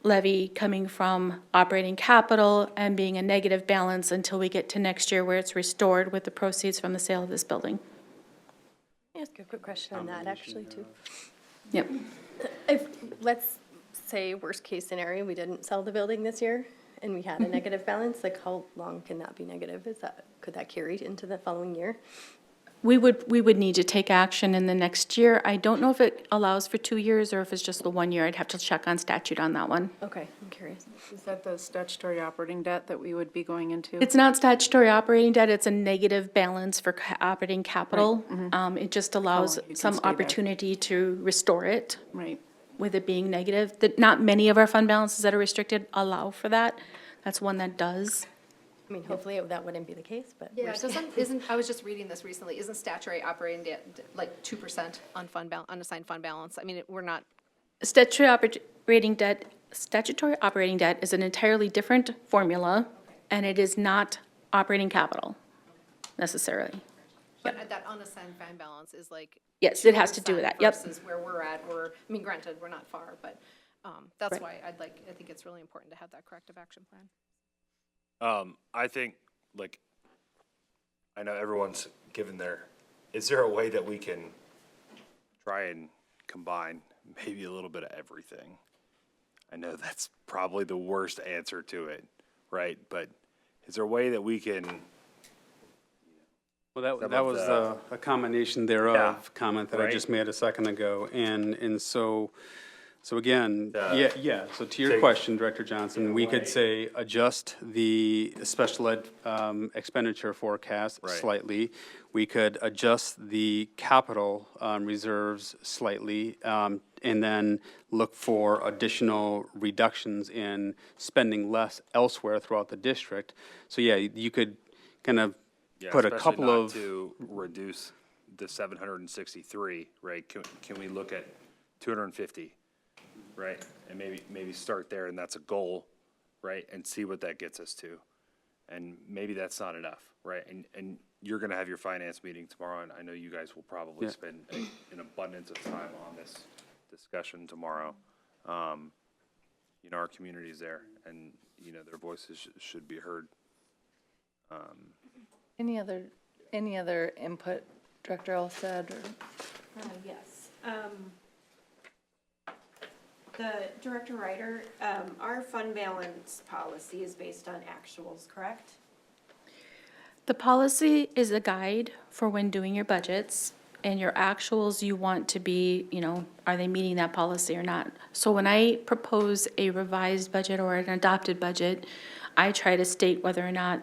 levy coming from operating capital and being a negative balance until we get to next year where it's restored with the proceeds from the sale of this building. Can I ask a quick question on that, actually, too? Yep. If, let's say, worst case scenario, we didn't sell the building this year and we had a negative balance, like how long can that be negative? Could that carry into the following year? We would need to take action in the next year. I don't know if it allows for 2 years or if it's just the 1 year. I'd have to check on statute on that one. Okay, I'm curious. Is that the statutory operating debt that we would be going into? It's not statutory operating debt, it's a negative balance for operating capital. It just allows long you can some stay there. opportunity to restore it Right. with it being negative. Not many of our fund balances that are restricted allow for that. That's one that does. I mean, hopefully that wouldn't be the case, but. Yeah, I was just reading this recently, isn't statutory operating debt like 2% on unassigned fund balance? I mean, we're not, Statutory operating debt is an entirely different formula, and it is not operating capital necessarily. but that unassigned fund balance is like. Yes, it has to do with that, yep. Versus where we're at, I mean, granted, we're not far, but that's Right. why I think it's really important to have that corrective action plan. I think, like, I know everyone's given is there a way that we can try and combine maybe a little bit of everything? I know that's probably the worst answer to it, right? But is there a way that we can, Well, Some that of was the- a combination thereof Yeah, comment that I right. just made a second ago. And so again, yeah, so to your Take- question, Director Johnson, we could say adjust the special ed expenditure forecast Right. slightly. We could adjust the capital reserves slightly, and then look for additional reductions in spending less elsewhere throughout the district. So yeah, you could kind of yeah, put a especially couple not of. to reduce the 763, right? Can we look at 250, right? And maybe start there, and that's a goal, right? And see what that gets us to. And maybe that's not enough, right? And you're gonna have your finance meeting tomorrow, and I know you guys will probably Yeah. spend an abundance of time on this discussion tomorrow. Our community's there, and, their voices should be heard. Any other input, Director Olstad? Or? Yes. The Director Ryder, our fund balance policy is based on actuals, correct? The policy is a guide for when doing your budgets, and your actuals you want to be, are they meeting that policy or not? So when I propose a revised budget or an adopted budget, I try to state whether or not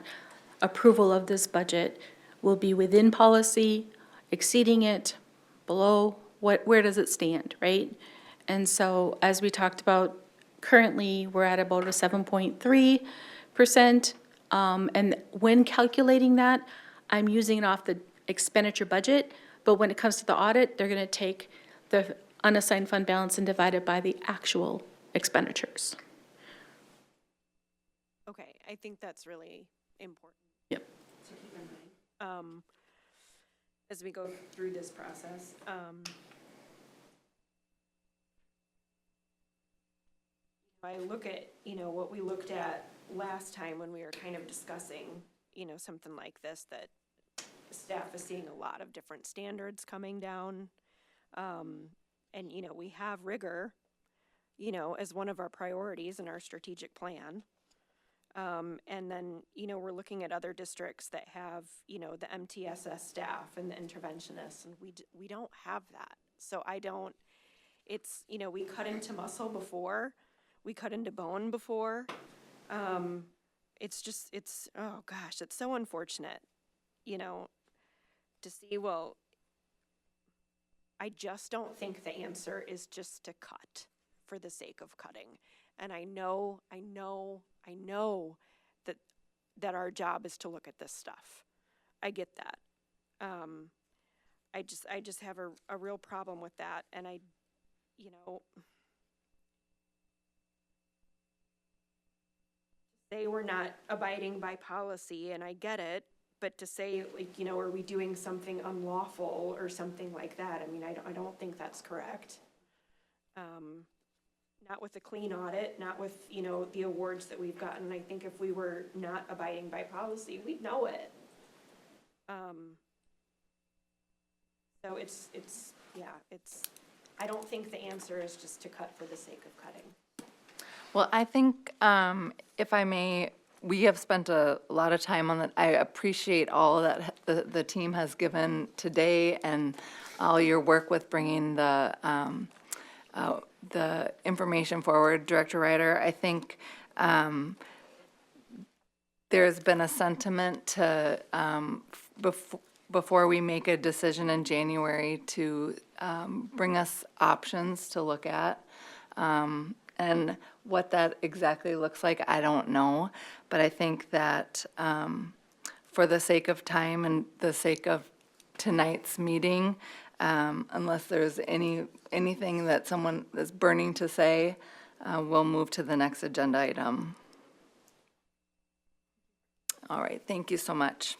approval of this budget will be within policy, exceeding it, below, where does it stand, right? And so, as we talked about, currently, we're at about a 7.3%. And when calculating that, I'm using it off the expenditure budget, but when it comes to the audit, they're gonna take the unassigned fund balance and divide it by the actual expenditures. Okay, I think that's really important. Yep. To keep in mind, as we go through this process. I look at, what we looked at last time when we were kind of discussing, something like this, that staff is seeing a lot of different standards coming down. And, we have rigor, as one of our priorities in our strategic plan. And then, we're looking at other districts that have, the MTSS staff and the interventionists, and we don't have that. So it's, we cut into muscle before, we cut into bone before. It's just, oh gosh, it's so unfortunate, you know, to see, well, I just don't think the answer is just to cut for the sake of cutting. And I know that our job is to look at this stuff. I get that. I just have a real problem with that. And you know, say we're not abiding by policy, and I get it, but to say, like, you know, are we doing something unlawful or something like that? I mean, I don't think that's correct. Not with a clean audit, not with, you know, the awards that we've gotten. I think if we were not abiding by policy, we'd know it. So I don't think the answer is just to cut for the sake of cutting. Well, I think, if I may, we have spent a lot of time on that. I appreciate all that the team has given today and all your work with bringing the information forward, Director Ryder. I think there's been a sentiment to, before we make a decision in January, to bring us options to look at. And what that exactly looks like, I don't know. But I think that for the sake of time and the sake of tonight's meeting, unless there's anything that someone is burning to say, we'll move to the next agenda item. All right, thank you so much.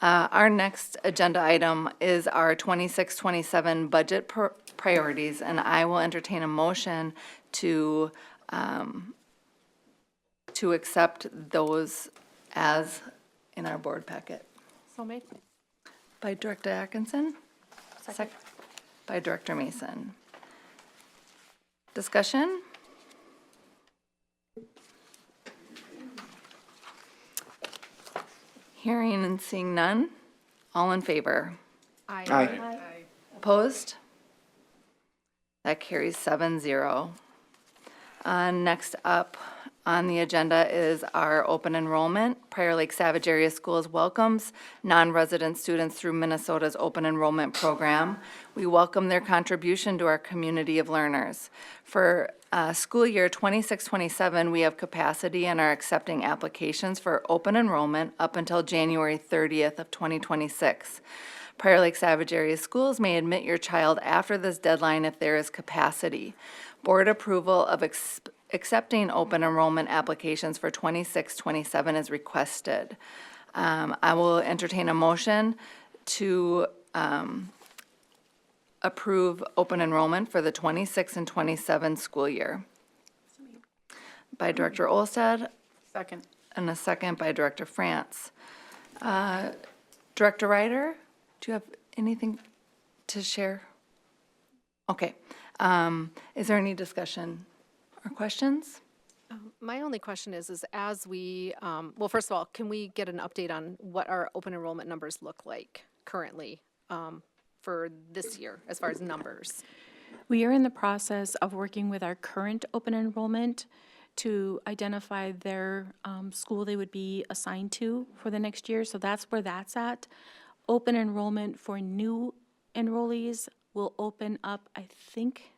Our next agenda item is our 26-27 budget priorities, and I will entertain a motion to accept those as in our board packet. So made. By Director Atkinson. Second. By Director Mason. Discussion? Hearing and seeing none. All in favor? Aye. Opposed? That carries 7-0. Next up on the agenda is our open enrollment. Prior Lake Savage Area Schools welcomes non-resident students through Minnesota's open enrollment program. We welcome their contribution to our community of learners. For school year 26-27, we have capacity and are accepting applications for open enrollment up until January 30th of 2026. Prior Lake Savage Area Schools may admit your child after this deadline if there is capacity. Board approval of accepting open enrollment applications for 26-27 is requested. I will entertain a motion to approve open enrollment for the 26 and 27 school year. By Director Olstad. Second. And a second by Director France. Director Ryder, do you have anything to share? Okay. Is there any discussion or questions? My only question is as we, well, first of all, can we get an update on what our open enrollment numbers look like currently for this year, as far as numbers? We are in the process of working with our current open enrollment to identify their school they would be assigned to for the next year. So that's where that's at. Open enrollment for new enrollees will open up, I think,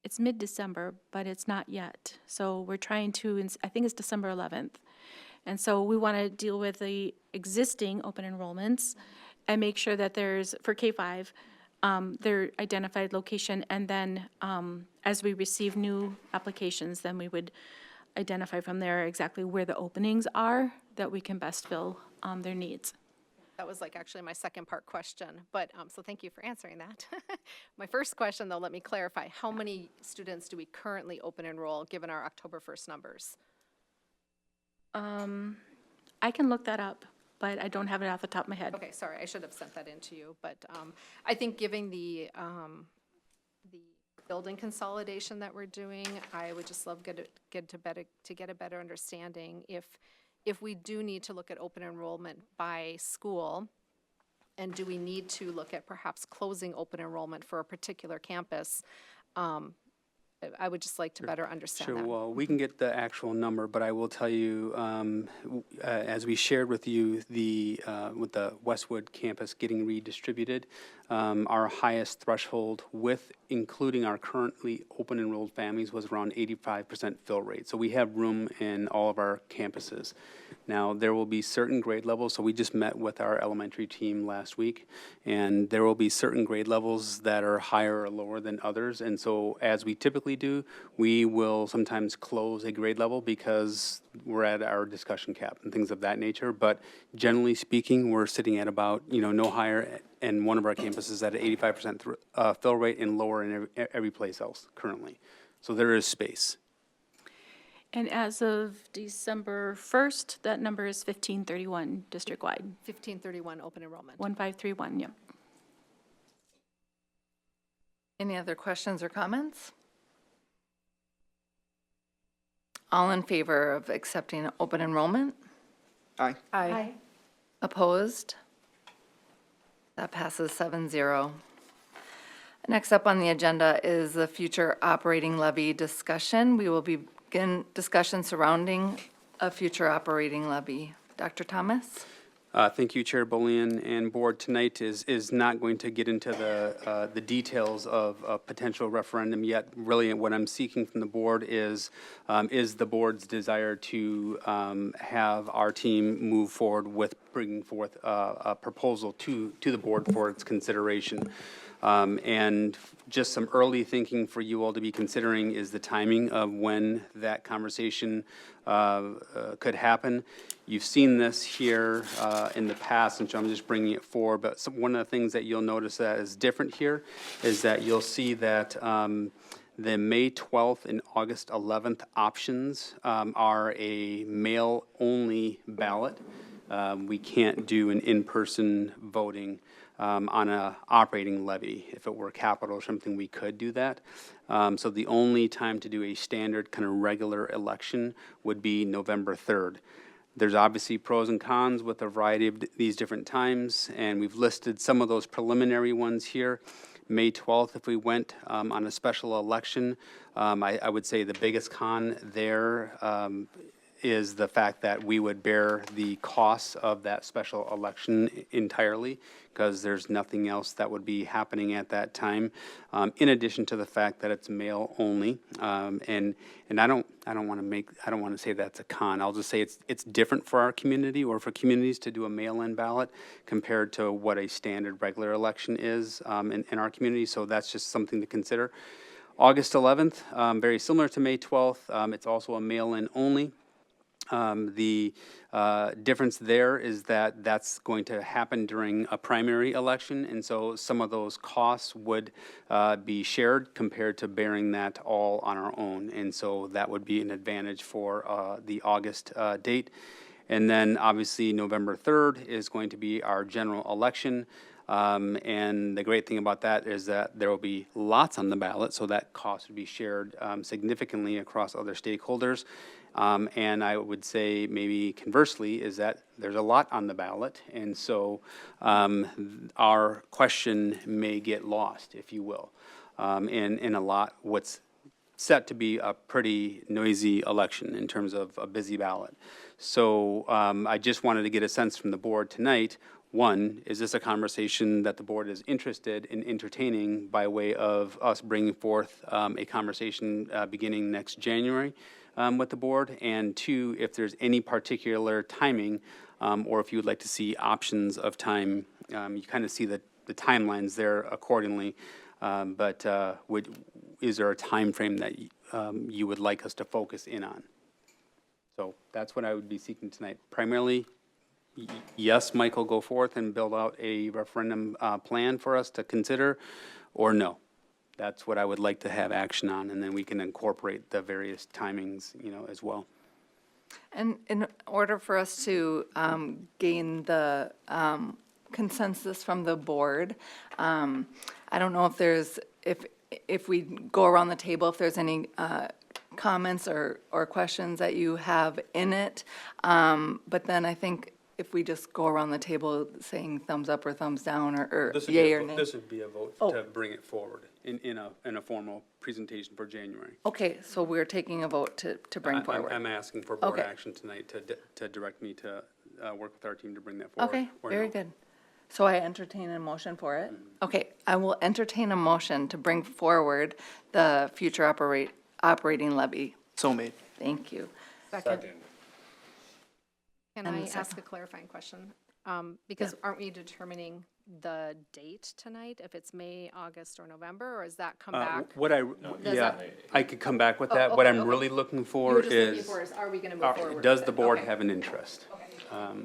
it's mid-December, but it's not yet. So we're trying to, I think it's December 11th. And so we want to deal with the existing open enrollments and make sure that there's, for K-5, their identified location, and then as we receive new applications, then we would identify from there exactly where the openings are that we can best fill their needs. That was like actually my second part question, but so thank you for answering that. My first question, though, let me clarify. How many students do we currently open enroll given our October 1st numbers? I can look that up, but I don't have it off the top of my head. Okay, sorry, I should have sent that in to you, but I think giving the building consolidation that we're doing, I would just love to get a better understanding if we do need to look at open enrollment by school, and do we need to look at perhaps closing open enrollment for a particular campus I would just like to better understand Sure, that. well, we can get the actual number, but I will tell you, as we shared with you, with the Westwood campus getting redistributed, our highest threshold with including our currently open enrolled families was around 85% fill rate. So we have room in all of our campuses. Now, there will be certain grade levels, so we just met with our elementary team last week, and there will be certain grade levels that are higher or lower than others. And so as we typically do, we will sometimes close a grade level because we're at our discussion cap and things of that nature. But generally speaking, we're sitting at about, no higher in one of our campuses at an 85% fill rate and lower in every place else currently. So there is space. And as of December 1st, that number is 1531 district-wide. 1531 open enrollment. 1531, yep. Any other questions or comments? All in favor of accepting open enrollment? Aye. Aye. Opposed? That passes 7-0. Next up on the agenda is the future operating levy discussion. We will begin discussion surrounding a future operating levy. Dr. Thomas? Thank you, Chair Bullion, and Board. Tonight is not going to get into the details of a potential referendum yet. Really, what I'm seeking from the Board is the Board's desire to have our team move forward with bringing forth a proposal to the Board for its consideration. And just some early thinking for you all to be considering is the timing of when that conversation could happen. You've seen this here in the past, and so I'm just bringing it forward. But one of the things that you'll notice that is different here is that you'll see that the May 12th and August 11th options are a mail-only ballot. We can't do an in-person voting on a operating levy. If it were capital or something, we could do that. So the only time to do a standard kind of regular election would be November 3rd. There's obviously pros and cons with a variety of these different times, and we've listed some of those preliminary ones here. May 12th, if we went on a special election, I would say the biggest con there is the fact that we would bear the costs of that special election entirely, because there's nothing else that would be happening at that time, in addition to the fact that it's mail only. And I don't want to say that's a con. I'll just say it's different for our community or for communities to do a mail-in ballot compared to what a standard regular election is in our community. So that's just something to consider. August 11th, very similar to May 12th. It's also a mail-in only. The difference there is that that's going to happen during a primary election, and so some of those costs would be shared compared to bearing that all on our own, and so that would be an advantage for the August date. And then obviously November 3rd is going to be our general election. And the great thing about that is that there will be lots on the ballot, so that cost would be shared significantly across other stakeholders. And I would say maybe conversely is that there's a lot on the ballot, and so our question may get lost, if you will, in a lot what's set to be a pretty noisy election in terms of a busy ballot. So I just wanted to get a sense from the board tonight. One, is this a conversation that the board is interested in entertaining by way of us bringing forth a conversation beginning next January with the board? And two, if there's any particular timing or if you would like to see options of time, you kind of see the timelines there accordingly. But is there a time frame that you would like us to focus in on? So that's what I would be seeking tonight. Primarily, yes, Michael, go forth and build out a referendum plan for us to consider, or no. That's what I would like to have action on, and then we can incorporate the various timings, as well. And in order for us to gain the consensus from the board, I don't know if there's, if we go around the table, if there's any comments or questions that you have in it. But then I think if we just go around the table saying thumbs up or thumbs down, or This would be yay a or vo- nay? This would be a vote Oh. to bring it forward in a formal presentation for January. Okay, so we're taking a vote to bring forward. I'm asking for board Okay. action tonight to direct me to work with our team to bring that forward. Okay, or very no. good. So I entertain a motion for it? Okay, I will entertain a motion to bring forward the future operating levy. So made. Thank you. Can And I the ask a clarifying question? Because aren't we determining the date tonight, if it's May, August, or November, or is that come back? Yeah, I could come back with that. Oh, What okay, I'm okay. really looking You for were just looking is, for is, are we gonna move forward? does with the it? board Okay. have an interest?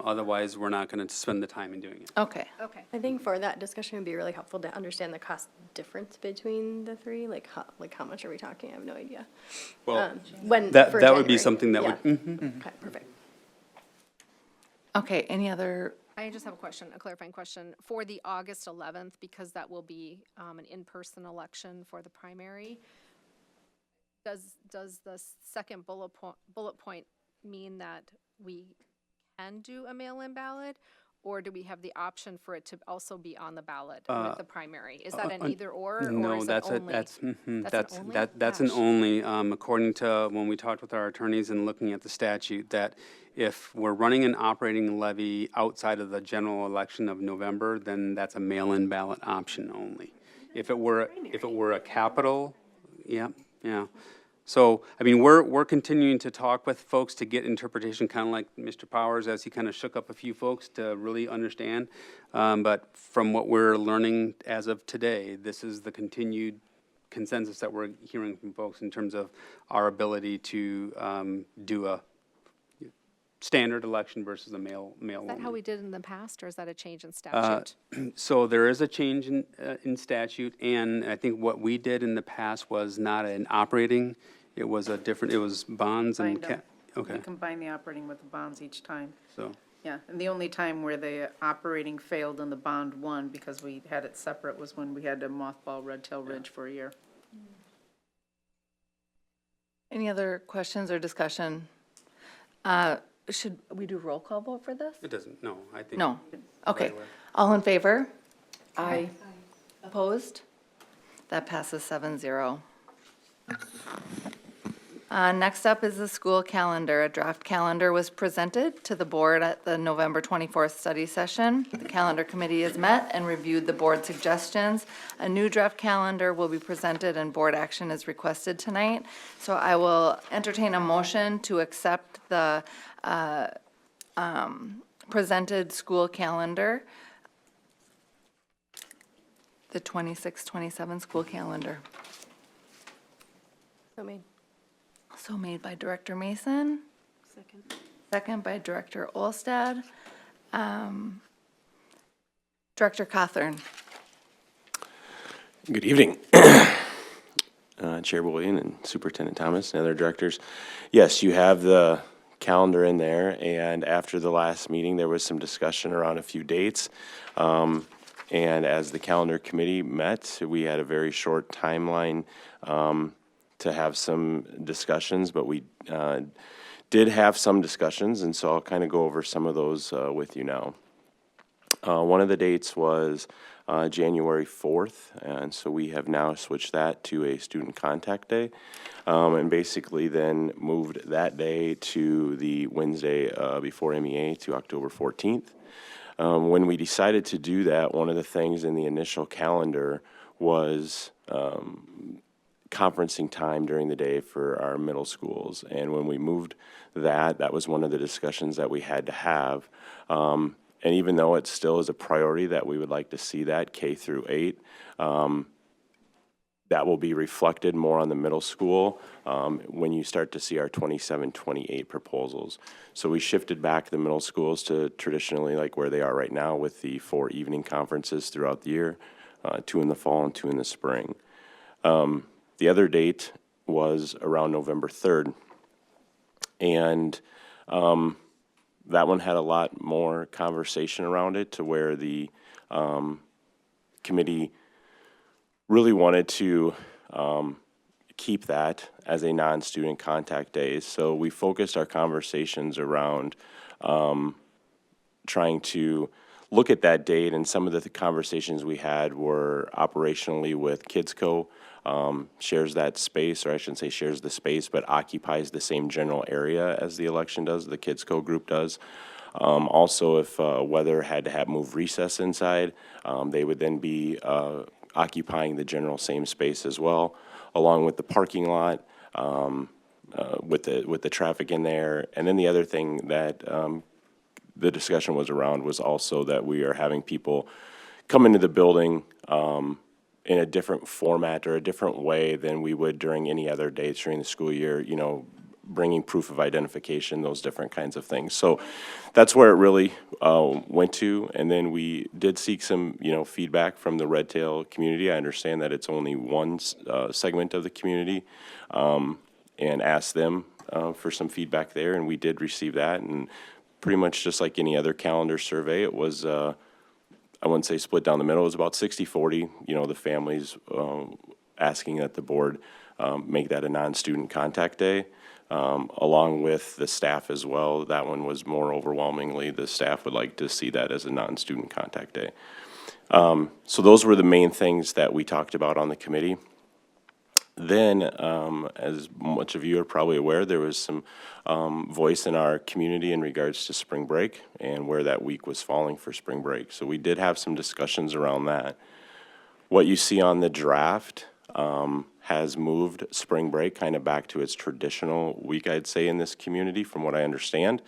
Otherwise, we're not gonna spend the time in doing it. Okay, Okay. I think for that discussion, it'd be really helpful to understand the cost difference between the three, like how much are we talking? I have no idea. Well, When, that for would be January. something that Yeah. would, mhm. Okay, perfect. okay, any other, I just have a question, a clarifying question. For the August 11th, because that will be an in-person election for the primary, does the second bullet point mean that we can do a mail-in ballot? Or do we have the option for it to also be on the ballot with the primary? Is that an either/or, or No, is it that's a, only? that's, That's an only? that's an Gosh. only, according to when we talked with our attorneys and looking at the statute, that if we're running an operating levy outside of the general election of November, then that's a mail-in ballot option only. If it were a capital, yeah. So, I mean, we're continuing to talk with folks to get interpretation, kind of like Mr. Powers, as he kind of shook up a few folks to really understand. But from what we're learning as of today, this is the continued consensus that we're hearing from folks in terms of our ability to do a standard election versus a mail Is that how only. we did in the past, or is that a change in statute? So there is a change in statute, and I think what we did in the past was not an operating, it was a different, it was bonds and. Combined them. Okay, We combine the operating with the bonds each time. so, Yeah, and the only time where the operating failed and the bond won because we had it separate was when we had to mothball Red Tail Ridge for a year. any other questions or discussion? Should we do roll call vote for this? it doesn't, no, I think. No, okay. Right away. All in favor? Aye. Opposed? That passes 7-0. Next up is the school calendar. A draft calendar was presented to the board at the November 24th study session. The calendar committee has met and reviewed the board suggestions. A new draft calendar will be presented and board action is requested tonight. So I will entertain a motion to accept the presented school calendar, the 26-27 school calendar. So made. So made by Director Mason. Second by Director Olstad. Director Cothern. Good evening, Chair Bullion and Superintendent Thomas and other directors. Yes, you have the calendar in there, and after the last meeting, there was some discussion around a few dates. And as the calendar committee met, we had a very short timeline to have some discussions, but we did have some discussions, and so I'll kind of go over some of those with you now. One of the dates was January 4th, and so we have now switched that to a student contact day, and basically then moved that day to the Wednesday before MEA to October 14th. When we decided to do that, one of the things in the initial calendar was conferencing time during the day for our middle schools. And when we moved that was one of the discussions that we had to have. And even though it still is a priority that we would like to see that K through 8, that will be reflected more on the middle school when you start to see our 27-28 proposals. So we shifted back the middle schools to traditionally like where they are right now with the 4 evening conferences throughout the year, 2 in the fall and 2 in the spring. The other date was around November 3rd, and that one had a lot more conversation around it to where the committee really wanted to keep that as a non-student contact day. So we focused our conversations around trying to look at that date, and some of the conversations we had were operationally with KidsCo, shares that space, or I shouldn't say shares the space, but occupies the same general area as the election does, the KidsCo group does. Also, if weather had to have moved recess inside, they would then be occupying the general same space as well, along with the parking lot, with the traffic in there. And then the other thing that the discussion was around was also that we are having people come into the building in a different format or a different way than we would during any other days during the school year, you know, bringing proof of identification, those different kinds of things. So that's where it really went to. And then we did seek some, you know, feedback from the Red Tail community. I understand that it's only one segment of the community, and asked them for some feedback there, and we did receive that. And pretty much just like any other calendar survey, it was, I wouldn't say split down the middle, it was about 60-40, you know, the families asking that the board make that a non-student contact day, along with the staff as well. That one was more overwhelmingly, the staff would like to see that as a non-student contact day. So those were the main things that we talked about on the committee. Then, as much of you are probably aware, there was some voice in our community in regards to spring break and where that week was falling for spring break. So we did have some discussions around that. What you see on the draft has moved spring break kind of back to its traditional week, I'd say, in this community, from what I understand.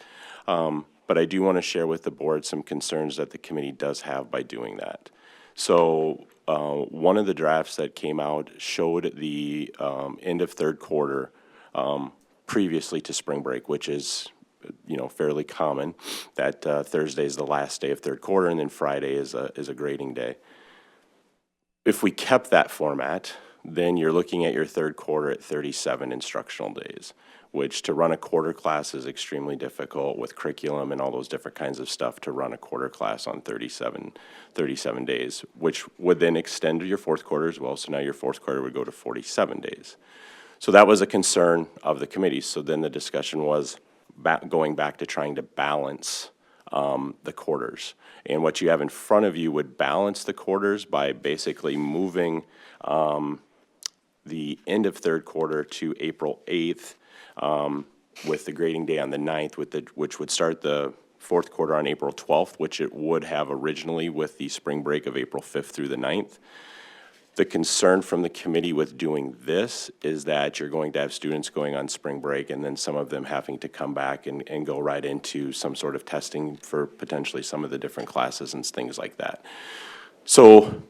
But I do want to share with the board some concerns that the committee does have by doing that. So one of the drafts that came out showed the end of third quarter previously to spring break, which is, you know, fairly common, that Thursday is the last day of third quarter and then Friday is a grading day. If we kept that format, then you're looking at your third quarter at 37 instructional days, which to run a quarter class is extremely difficult with curriculum and all those different kinds of stuff to run a quarter class on 37 days, which would then extend to your fourth quarter as well. So now your fourth quarter would go to 47 days. So that was a concern of the committee. So then the discussion was going back to trying to balance the quarters. And what you have in front of you would balance the quarters by basically moving the end of third quarter to April 8th, with the grading day on the 9th, which would start the fourth quarter on April 12th, which it would have originally with the spring break of April 5th through the 9th. The concern from the committee with doing this is that you're going to have students going on spring break and then some of them having to come back and go right into some sort of testing for potentially some of the different classes and things like that. So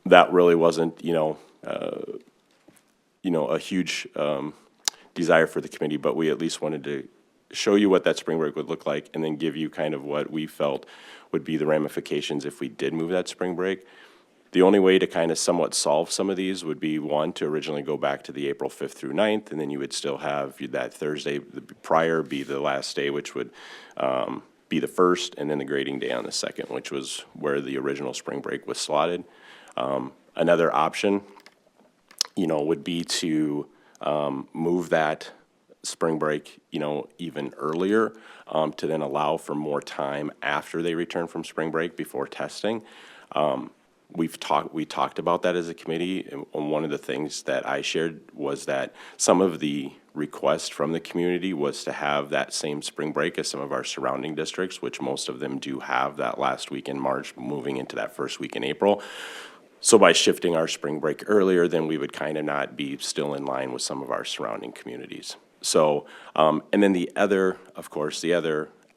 that really wasn't, a huge desire for the committee, but we at least wanted to show you what that spring break would look like and then give you kind of what we felt would be the ramifications if we did move that spring break. The only way to kind of somewhat solve some of these would be, one, to originally go back to the April 5th through 9th, and then you would still have that Thursday prior be the last day, which would be the first, and then the grading day on the second, which was where the original spring break was slotted. Another option, would be to move that spring break, even earlier, to then allow for more time after they return from spring break before testing. We talked about that as a committee, and one of the things that I shared was that some of the request from the community was to have that same spring break as some of our surrounding districts, which most of them do have that last week in March, moving into that first week in April. So by shifting our spring break earlier, then we would kind of not be still in line with some of our surrounding communities. So, and then the other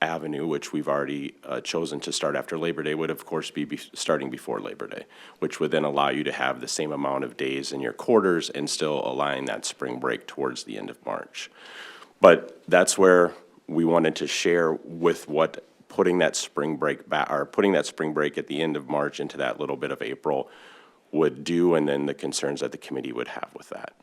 avenue, which we've already chosen to start after Labor Day, would of course be starting before Labor Day, which would then allow you to have the same amount of days in your quarters and still align that spring break towards the end of March. But that's where we wanted to share with what putting that spring break at the end of March into that little bit of April would do, and then the concerns that the committee would have with that.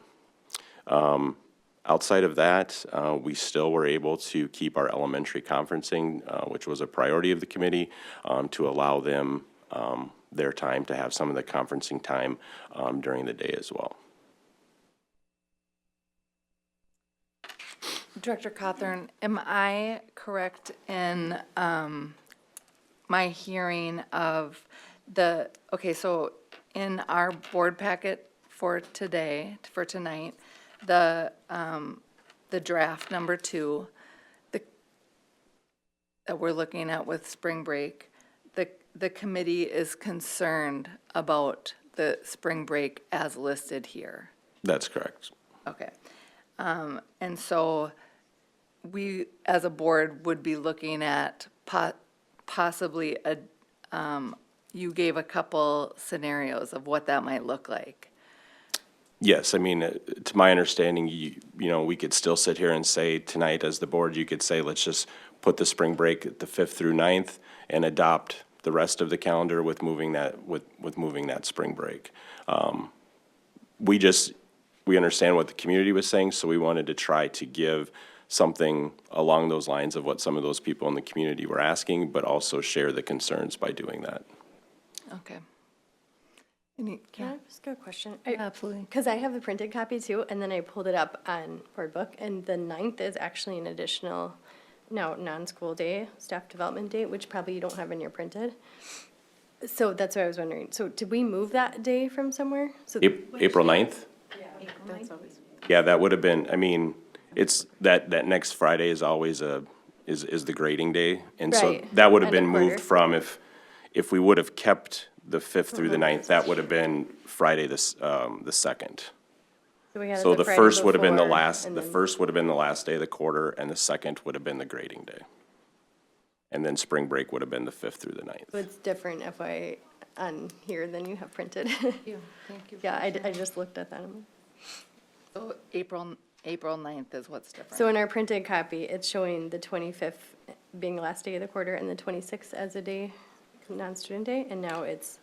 Outside of that, we still were able to keep our elementary conferencing, which was a priority of the committee, to allow them their time to have some of the conferencing time during the day as well. Director Cawthorn, am I correct in my hearing of the, okay, so in our board packet for today, for tonight, the draft number 2, that we're looking at with spring break, the committee is concerned about the spring break as listed here. That's correct. Okay. And so we, as a board, would be looking at possibly you gave a couple scenarios of what that might look like. Yes, I mean, to my understanding, you know, we could still sit here and say tonight as the board, you could say, let's just put the spring break at the 5th through 9th and adopt the rest of the calendar with moving that, with moving that spring break. We understand what the community was saying, so we wanted to try to give something along those lines of what some of those people in the community were asking, but also share the concerns by doing that. Okay. Can I ask a question? Absolutely. Because I have the printed copy too, and then I pulled it up on Board Book, and the 9th is actually an additional, non-school day, staff development date, which probably you don't have in your printed. So that's what I was wondering. So did we move that day from somewhere? So April 9th? Yeah, that would have been, I mean, it's, that next Friday is always is the grading day. And so Right. that would have End of been moved quarter. from, if we would have kept the 5th through the 9th, that would have been Friday the 2nd. So we had it So the Friday first would have been the before, last, and the then- first would have been the last day of the quarter, and the 2nd would have been the grading day. And then spring break would have been the 5th through the 9th. So it's different on here than you have printed. Thank you. Yeah, I just looked at that. So April 9th is what's different. So in our printed copy, it's showing the 25th being the last day of the quarter and the 26th as a day, non-student day, and now it's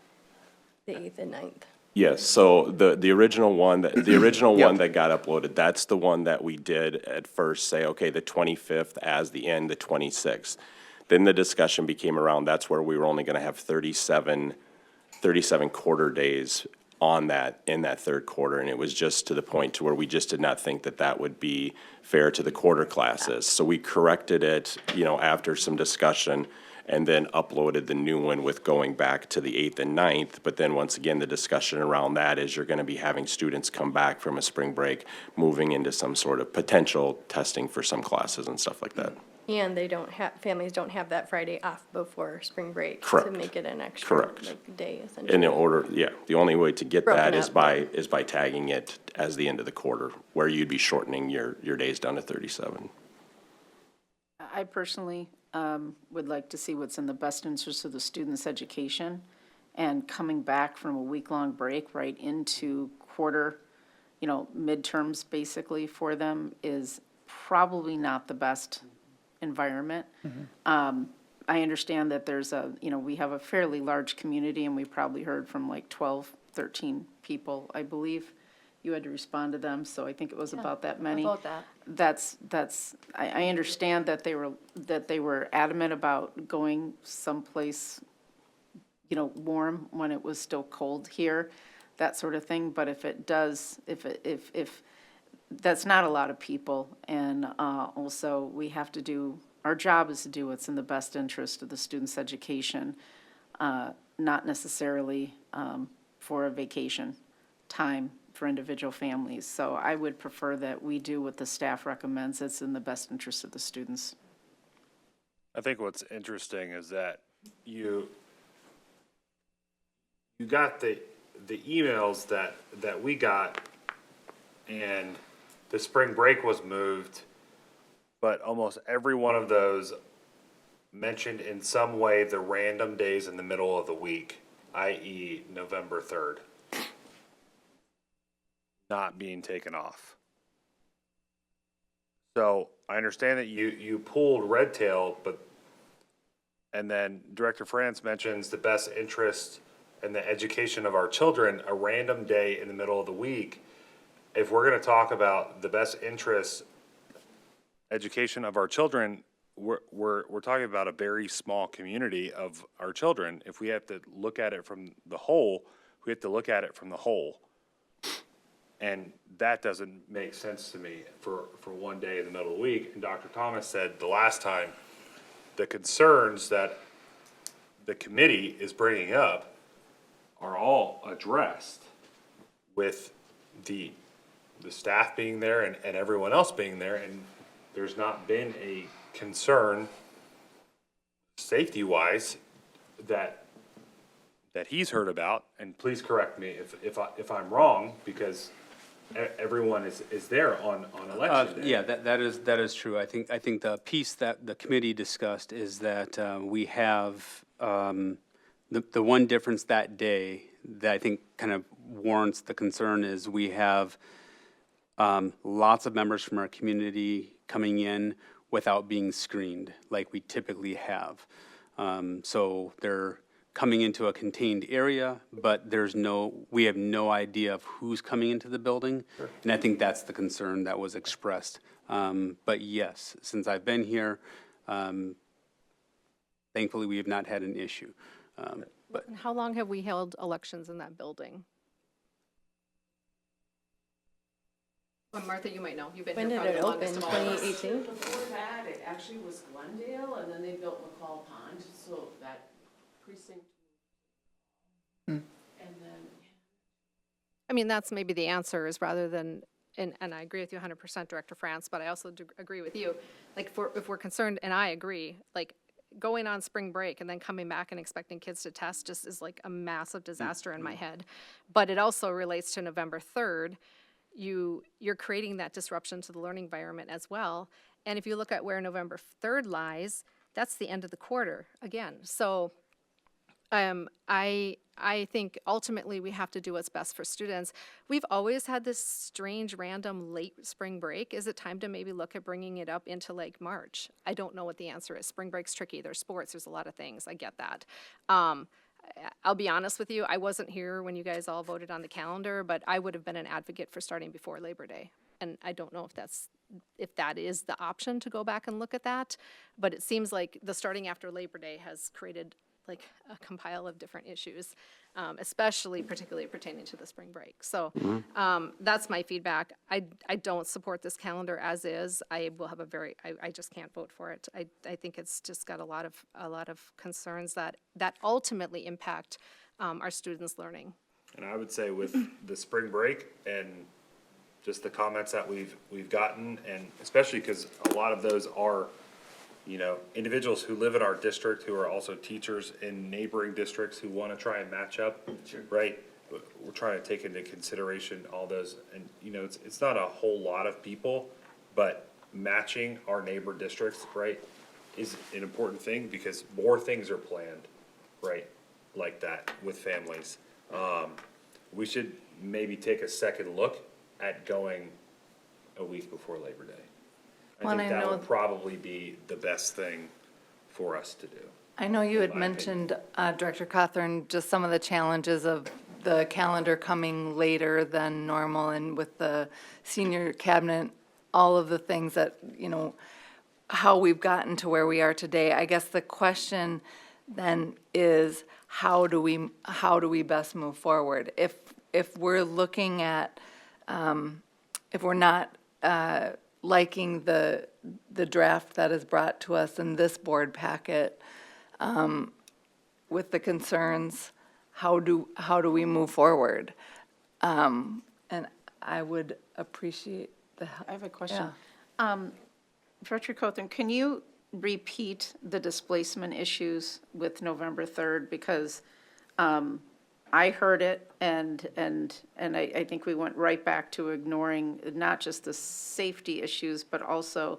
the 8th and 9th. Yes, so the original one, the original one that got uploaded, that's the one that we did at first say, okay, the 25th as the end, the 26th. Then the discussion became around, that's where we were only gonna have 37 quarter days on that, in that third quarter, and it was just to the point to where we just did not think that that would be fair to the quarter classes. So we corrected it, you know, after some discussion, and then uploaded the new one with going back to the 8th and 9th. But then once again, the discussion around that is you're gonna be having students come back from a spring break, moving into some sort of potential testing for some classes and stuff like that. And they don't have, families don't have that Friday off before spring break. Correct. To make it an extra, Correct. like, day essentially. And in order, yeah, the only way to get that Broken is up. by tagging it as the end of the quarter, where you'd be shortening your days down to 37. I personally would like to see what's in the best interest of the student's education, and coming back from a week-long break right into quarter, you know, midterms basically for them is probably not the best environment. I understand that there's we have a fairly large community, and we probably heard from like 12, 13 people, I believe. You had to respond to them, so I think it was about that many. About that. I understand that they were adamant about going someplace, you know, warm when it was still cold here, that sort of thing, but if that's not a lot of people, and also we have to do, our job is to do what's in the best interest of the student's education, not necessarily for a vacation time for individual families. So I would prefer that we do what the staff recommends. It's in the best interest of the students. I think what's interesting is that you got the emails that we got, and the spring break was moved, but almost every one of those mentioned in some way the random days in the middle of the week, i.e. November 3rd, not being taken off. So I understand that you pulled Red Tail, and then Director France mentions the best interest and the education of our children, a random day in the middle of the week. If we're going to talk about the best interest education of our children, we're talking about a very small community of our children. If we have to look at it from the whole, we have to look at it from the whole. And that doesn't make sense to me for one day in the middle of the week. And Dr. Thomas said the last time, the concerns that the committee is bringing up are all addressed with the staff being there and everyone else being there, and there's not been a concern safety-wise that he's heard about, and please correct me if I'm wrong, because everyone is there on election day. Yeah, that is true. I think the piece that the committee discussed is that we have, the one difference that day that I think kind of warrants the concern is we have lots of members from our community coming in without being screened like we typically have. So they're coming into a contained area, but we have no idea of who's coming into the building. And I think that's the concern that was expressed. But yes, since I've been here, thankfully we have not had an issue. But And how long have we held elections in that building? Well, Martha, you might know. You've been When here did probably it the open, longest of all of us. 2018? Before that, it actually was Glendale, and then they built McCall Pond, so that precinct. And then. I mean, that's maybe the answer is rather than, and I agree with you 100%, Director France, but I also do agree with you. Like, if we're concerned, and I agree, like, going on spring break and then coming back and expecting kids to test just is like a massive disaster in my head. But it also relates to November 3rd. You're creating that disruption to the learning environment as well. And if you look at where November 3rd lies, that's the end of the quarter again. So I think ultimately we have to do what's best for students. We've always had this strange, random late spring break. Is it time to maybe look at bringing it up into like March? I don't know what the answer is. Spring break's tricky. There's sports. There's a lot of things. I get that. I'll be honest with you. I wasn't here when you guys all voted on the calendar, but I would have been an advocate for starting before Labor Day. And I don't know if that is the option to go back and look at that. But it seems like the starting after Labor Day has created like a compile of different issues, particularly pertaining to the spring break. So that's my feedback. I don't support this calendar as is. I will have I just can't vote for it. I think it's just got a lot of concerns that ultimately impact our students' learning. And I would say with the spring break and just the comments that we've gotten, and especially because a lot of those are, individuals who live in our district who are also teachers in neighboring districts who want to try and match up, right? We're trying to take into consideration all those, and it's not a whole lot of people, but matching our neighbor districts, right, is an important thing because more things are planned, right, like that with families. We should maybe take a second look at going a week before Labor Day. I think that would probably be the best thing for us to do. I know you had mentioned, Director Cawthorn, just some of the challenges of the calendar coming later than normal and with the senior cabinet, all of the things that, how we've gotten to where we are today. I guess the question then is how do we best move forward? If we're looking at, if we're not liking the draft that is brought to us in this board packet, with the concerns, how do we move forward? And I would appreciate the help. I have a question. Director Cawthorn, can you repeat the displacement issues with November 3rd? Because I heard it, and I think we went right back to ignoring not just the safety issues, but also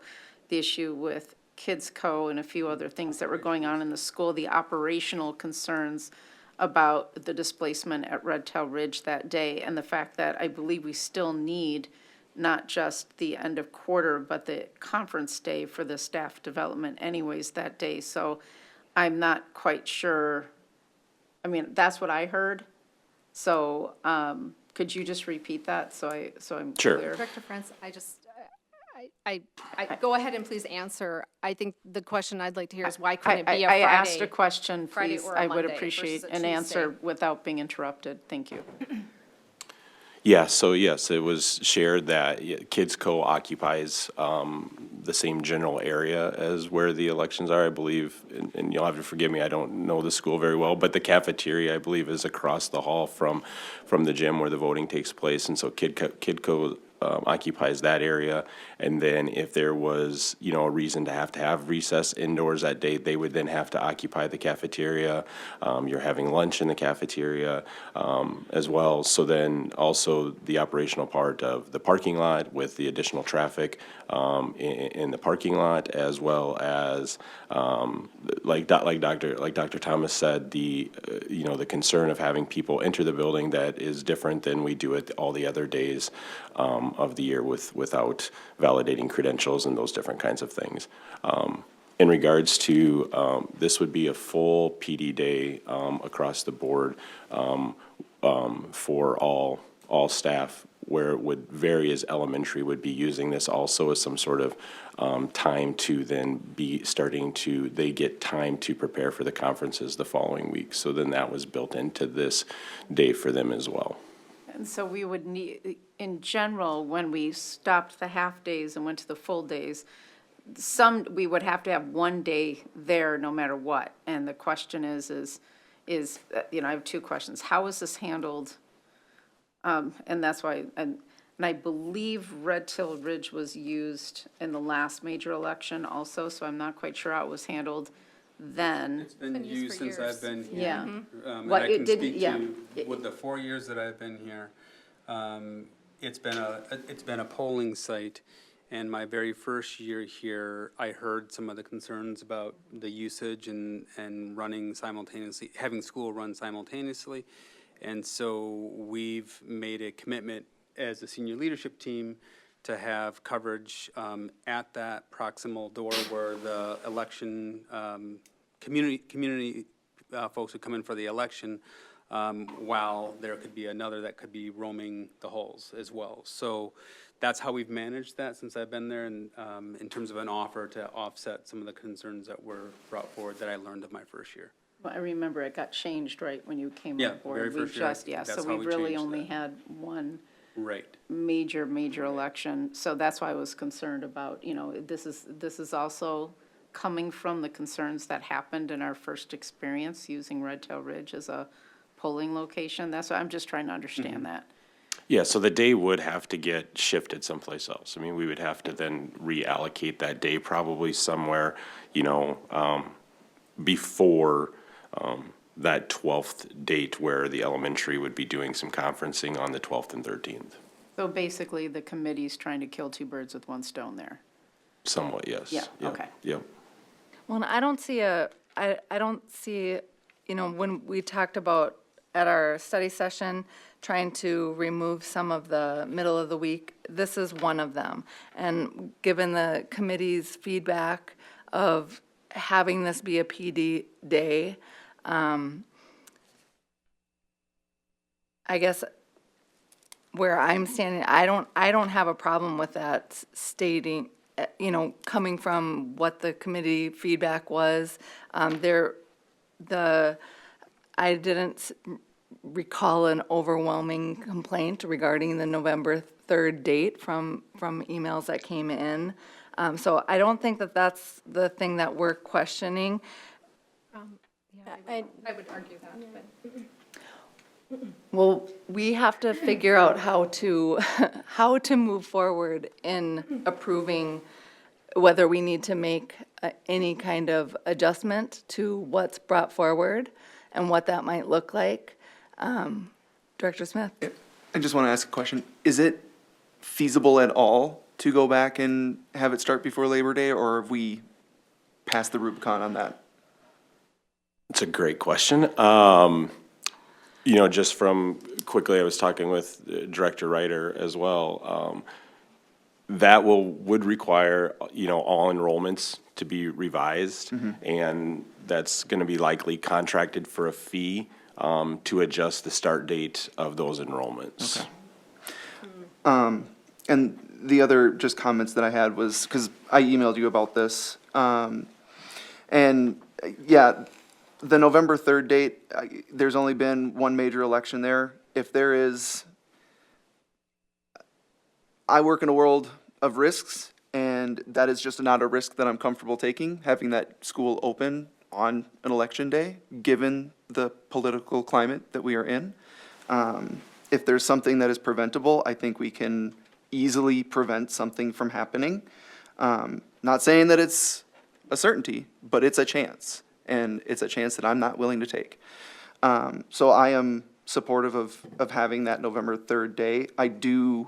the issue with Kids Co. and a few other things that were going on in the school, the operational concerns about the displacement at Red Tail Ridge that day, and the fact that I believe we still need not just the end of quarter, but the conference day for the staff development anyways that day. So I'm not quite sure. I mean, that's what I heard. So could you just repeat that so I'm Sure. clear? Director France, I go ahead and please answer. I think the question I'd like to hear is why couldn't it be a I Friday? asked a question, Friday please. or a I would Monday appreciate versus a an answer Tuesday? without being interrupted. Thank you. Yes, it was shared that Kids Co. occupies the same general area as where the elections are, I believe. And you'll have to forgive me, I don't know the school very well, but the cafeteria, I believe, is across the hall from the gym where the voting takes place. And so Kid Co. Occupies that area. And then if there was, a reason to have recess indoors that day, they would then have to occupy the cafeteria. You're having lunch in the cafeteria as well. So then also the operational part of the parking lot with the additional traffic in the parking lot, as well as like Dr. Thomas said, the concern of having people enter the building that is different than we do it all the other days of the year without validating credentials and those different kinds of things. In regards to, this would be a full PD day across the board for all staff, where it would vary as elementary would be using this also as some sort of time to then be they get time to prepare for the conferences the following week. So then that was built into this day for them as well. And so we would need, in general, when we stopped the half-days and went to the full days, we would have to have one day there no matter what. And the question is, I have two questions. How is this handled? And that's why, and I believe Red Hill Ridge was used in the last major election also, so I'm not quite sure how it was handled then. It's been used since I've been here. Yeah. And What I it can didn't- speak yeah. to, with the 4 years that I've been here, it's been a polling site. And my very first year here, I heard some of the concerns about the usage and running simultaneously, having school run simultaneously. And so we've made a commitment as a senior leadership team to have coverage at that proximal door where the election community folks who come in for the election, while there could be another that could be roaming the halls as well. So that's how we've managed that since I've been there, and in terms of an offer to offset some of the concerns that were brought forward that I learned of my first year. Well, I remember it got changed right when you came Yeah, on board. very first year, So that's we how we really changed only that. had one Right. major election. So that's why I was concerned about, this is also coming from the concerns that happened in our first experience using Red Tail Ridge as a polling location. That's why I'm just trying to understand that. Yeah, so the day would have to get shifted someplace else. I mean, we would have to then reallocate that day probably somewhere, before that 12th date where the elementary would be doing some conferencing on the 12th and 13th. So basically, the committee's trying to kill two birds with one stone there. Somewhat, yes. Yeah, okay. Yep. Well, and I don't see, when we talked about at our study session, trying to remove some of the middle of the week, this is one of them. And given the committee's feedback of having this be a PD day, I guess where I'm standing, I don't have a problem with that stating, coming from what the committee feedback was. I didn't recall an overwhelming complaint regarding the November 3rd date from emails that came in. So I don't think that that's the thing that we're questioning. I would argue that, but. Well, we have to figure out how to move forward in approving whether we need to make any kind of adjustment to what's brought forward and what that might look like. Director Smith? I just want to ask a question. Is it feasible at all to go back and have it start before Labor Day, or have we passed the Rubicon on that? It's a great question. Just from quickly, I was talking with Director Ryder as well. That would require, all enrollments to be revised. And that's going to be likely contracted for a fee to adjust the start date of those enrollments. Okay. And the other just comments that I had was, because I emailed you about this, and yeah, the November 3rd date, there's only been one major election there. If there is I work in a world of risks, and that is just not a risk that I'm comfortable taking, having that school open on an election day, given the political climate that we are in. If there's something that is preventable, I think we can easily prevent something from happening. Not saying that it's a certainty, but it's a chance, and it's a chance that I'm not willing to take. So I am supportive of having that November 3rd day. I do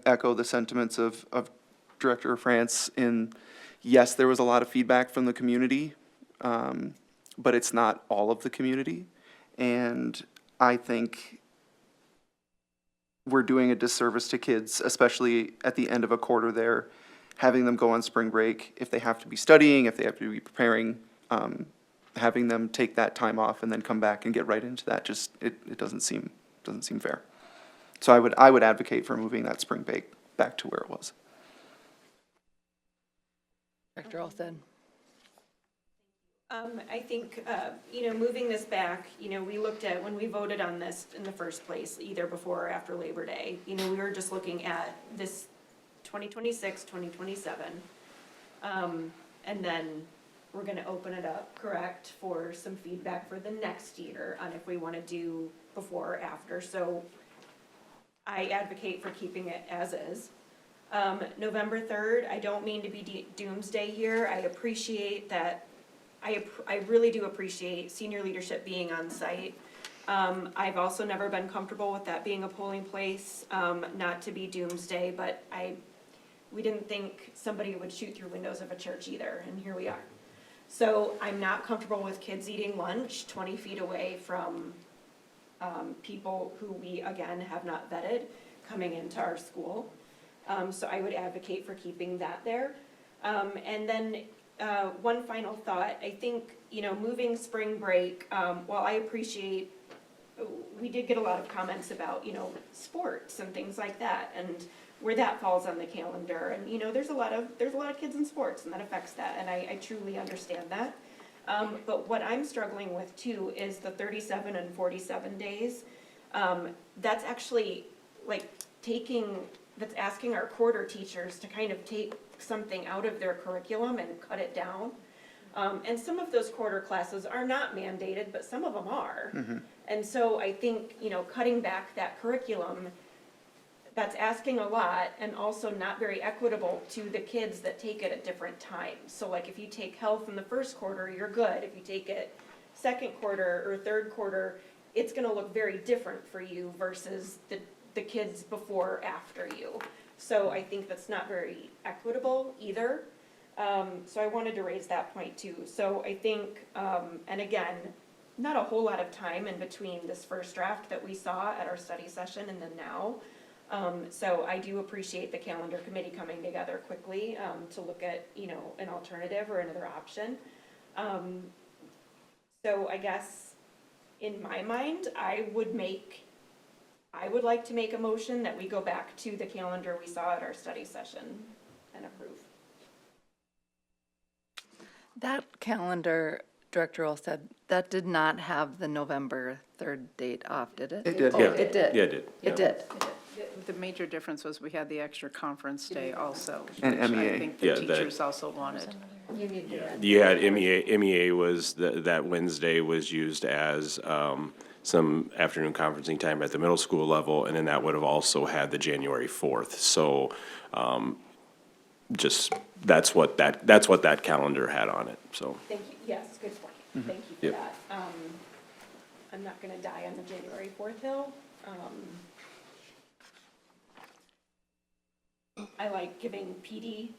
echo the sentiments of Director France in, yes, there was a lot of feedback from the community, but it's not all of the community. And I think we're doing a disservice to kids, especially at the end of a quarter there, having them go on spring break, if they have to be studying, if they have to be preparing, having them take that time off and then come back and get right into that, just, it doesn't seem fair. So I would advocate for moving that spring break back to where it was. Dr. Olson. I think, moving this back, we looked at, when we voted on this in the first place, either before or after Labor Day, we were just looking at this 2026, 2027. And then we're gonna open it up, correct, for some feedback for the next year on if we wanna do before or after. So I advocate for keeping it as is. November 3rd, I don't mean to be doomsday here. I appreciate that. I really do appreciate senior leadership being on site. I've also never been comfortable with that being a polling place, not to be doomsday, but we didn't think somebody would shoot through windows of a church either, and here we are. So I'm not comfortable with kids eating lunch 20 feet away from people who we, again, have not vetted coming into our school. So I would advocate for keeping that there. And then one final thought, I think, moving spring break, while I appreciate, we did get a lot of comments about, sports and things like that, and where that falls on the calendar. And, there's a lot of kids in sports, and that affects that, and I truly understand that. But what I'm struggling with too is the 37 and 47 days. That's actually that's asking our quarter teachers to kind of take something out of their curriculum and cut it down. And some of those quarter classes are not mandated, but some of them are. Mm-hmm. And so I think, cutting back that curriculum, that's asking a lot and also not very equitable to the kids that take it at different times. So like if you take health in the first quarter, you're good. If you take it second quarter or third quarter, it's gonna look very different for you versus the kids before or after you. So I think that's not very equitable either. So I wanted to raise that point too. So I think, and again, not a whole lot of time in between this first draft that we saw at our study session and then now. So I do appreciate the calendar committee coming together quickly to look at, an alternative or another option. So I guess in my mind, I would like to make a motion that we go back to the calendar we saw at our study session and approve. That calendar, Director Olson, that did not have the November 3rd date off, did it? It did. Oh, Yeah. it did? Yeah, it did. It did. The major difference was we had the extra conference day also. And which MEA. I think Yeah, the that- teachers also wanted. You had MEA was, that Wednesday was used as some afternoon conferencing time at the middle school level, and then that would have also had the January 4th. So just, that's what that calendar had on it, so. Thank you. Yes, good point. Thank you for Yep. that. I'm not gonna die on the January 4th hill. I like giving PD,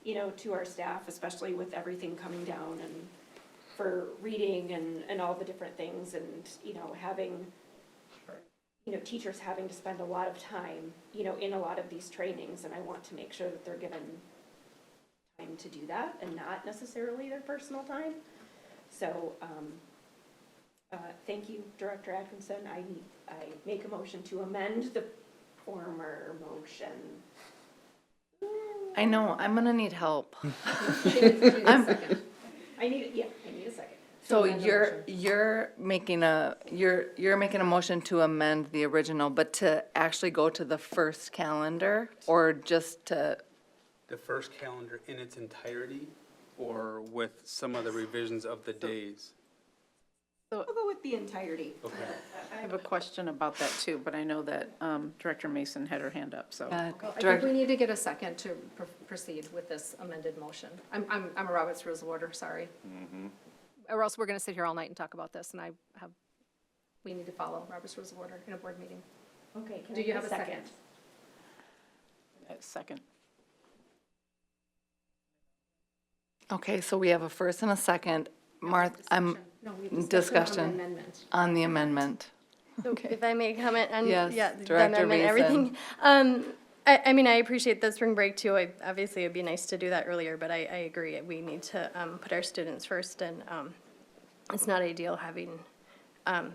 to our staff, especially with everything coming down and for reading and all the different things and, having, teachers having to spend a lot of time, in a lot of these trainings, and I want to make sure that they're given time to do that and not necessarily their personal time. So, thank you, Director Atkinson. I make a motion to amend the former motion. I know, I'm gonna need help. I need a second. So you're making you're making a motion to amend the original, but to actually go to the first calendar, or just to, The first calendar in its entirety, or with some of the revisions of the days? We'll go with the entirety. Okay. I have a question about that too, but I know that Director Mason had her hand up, so. I think Director, we need to get a second to proceed with this amended motion. I'm a Robert's Rules of Order, sorry. Or else we're going to sit here all night and talk about this, and we need to follow Robert's Rules of Order in a board meeting. Okay, can Do I you get have a second? Second. okay, so we have a first and a second. Martha, No, we have discussion amendment. on the amendment. So if I may comment on, Yes, yeah, the Director amendment, everything. I mean, I appreciate the spring break too. Obviously, it'd be nice to do that earlier, but I agree. We need to put our students first, and it's not ideal having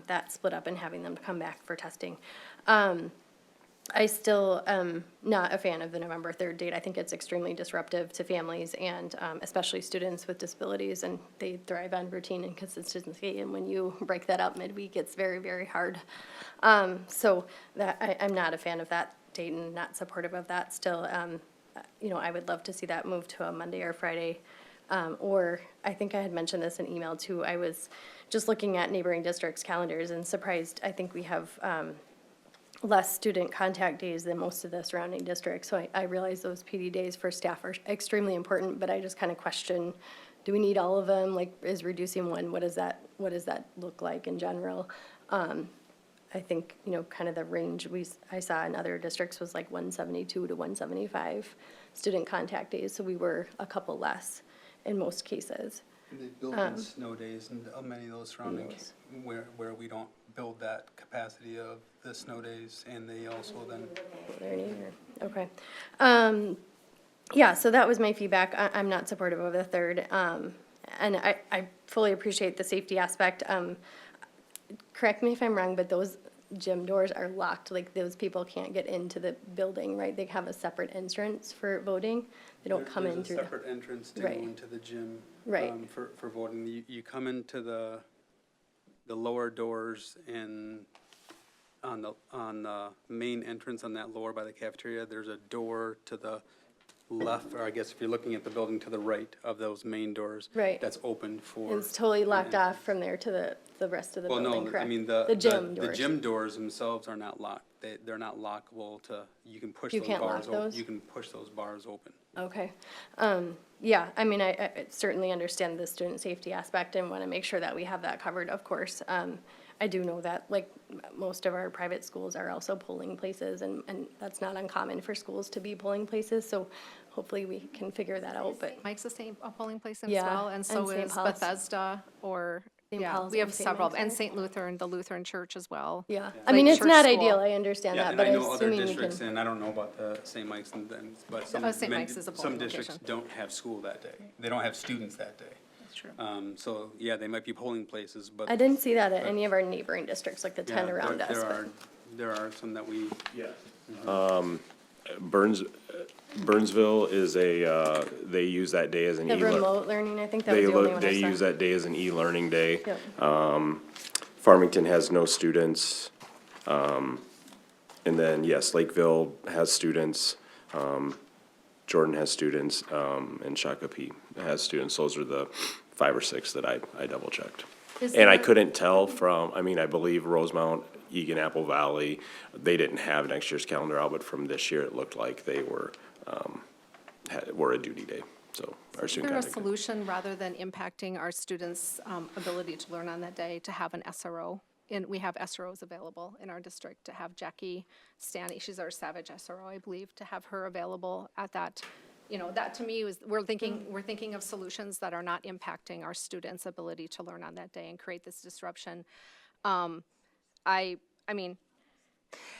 that split up and having them to come back for testing. I still am not a fan of the November 3rd date. I think it's extremely disruptive to families and especially students with disabilities, and they thrive on routine and consistency, and when you break that up midweek, it's very, very hard. So that, I'm not a fan of that date and not supportive of that still. You know, I would love to see that move to a Monday or Friday. Or I think I had mentioned this in email too. I was just looking at neighboring districts' calendars and surprised. I think we have less student contact days than most of the surrounding districts. So I realize those PD days for staff are extremely important, but I just kind of question, do we need all of them? Like, is reducing one, what does that look like in general? I think, you know, kind of the range I saw in other districts was like 172 to 175 student contact days. So we were a couple less in most cases. They build in snow days and many of those surroundings where we don't build that capacity of the snow days, and they also then. Okay. Yeah, so that was my feedback. I'm not supportive of the third. And I fully appreciate the safety aspect. Correct me if I'm wrong, but those gym doors are locked. Like, those people can't get into the building, right? They have a separate entrance for voting. They don't come in through There's a separate entrance to go Right. into the gym. Right. For voting. You come into the lower doors and on the main entrance on that lower by the cafeteria, there's a door to the left, or I guess if you're looking at the building to the right of those main doors. Right. That's open for. It's totally locked off from there to the rest of the Well, building, no, correct? I mean, The gym the doors. gym doors themselves are not locked. They're not lockable you can push You those can't lock bars open. those? You can push those bars open. Okay. Yeah, I mean, I certainly understand the student safety aspect and want to make sure that we have that covered, of course. I do know that, like, most of our private schools are also polling places, and that's not uncommon for schools to be polling places, so hopefully we can figure that out, but. Mike's the same, a polling place as Yeah, well, and so and St. is Paul's. Bethesda, or, St. yeah, Paul's we have and St. several, Mike's, and right? St. Lutheran, the Lutheran Church as well. Yeah, I Like mean, it's church not school. ideal, I understand Yeah, that, and but I know other assuming we districts, can. and I don't know about the St. Mike's but St. Mike's is a some polling districts location. don't have school that day. They don't have students that day. That's true. So, yeah, they might be polling places, but. I didn't see that at any of our neighboring districts, like the yeah, 10 around us, but. There are some that we. Burnsville is they use that day as an The e-learning. remote learning, I think that was the only one I They saw. use that day as an e-learning day. Yep. Farmington has no students. And then, yes, Lakeville has students. Jordan has students, and Shakopee has students. Those are the 5 or 6 that I double checked. Is And I there- couldn't tell from, I mean, I believe Rosemount, Egan, Apple Valley, they didn't have next year's calendar out, but from this year, it looked like they were a duty day, so our Is student there a contact. solution, rather than impacting our students' ability to learn on that day, to have an SRO? And we have SROs available in our district, to have Jackie Stanny, she's our Savage SRO, I believe, to have her available at that. You know, that to me was, we're thinking of solutions that are not impacting our students' ability to learn on that day and create this disruption. I mean,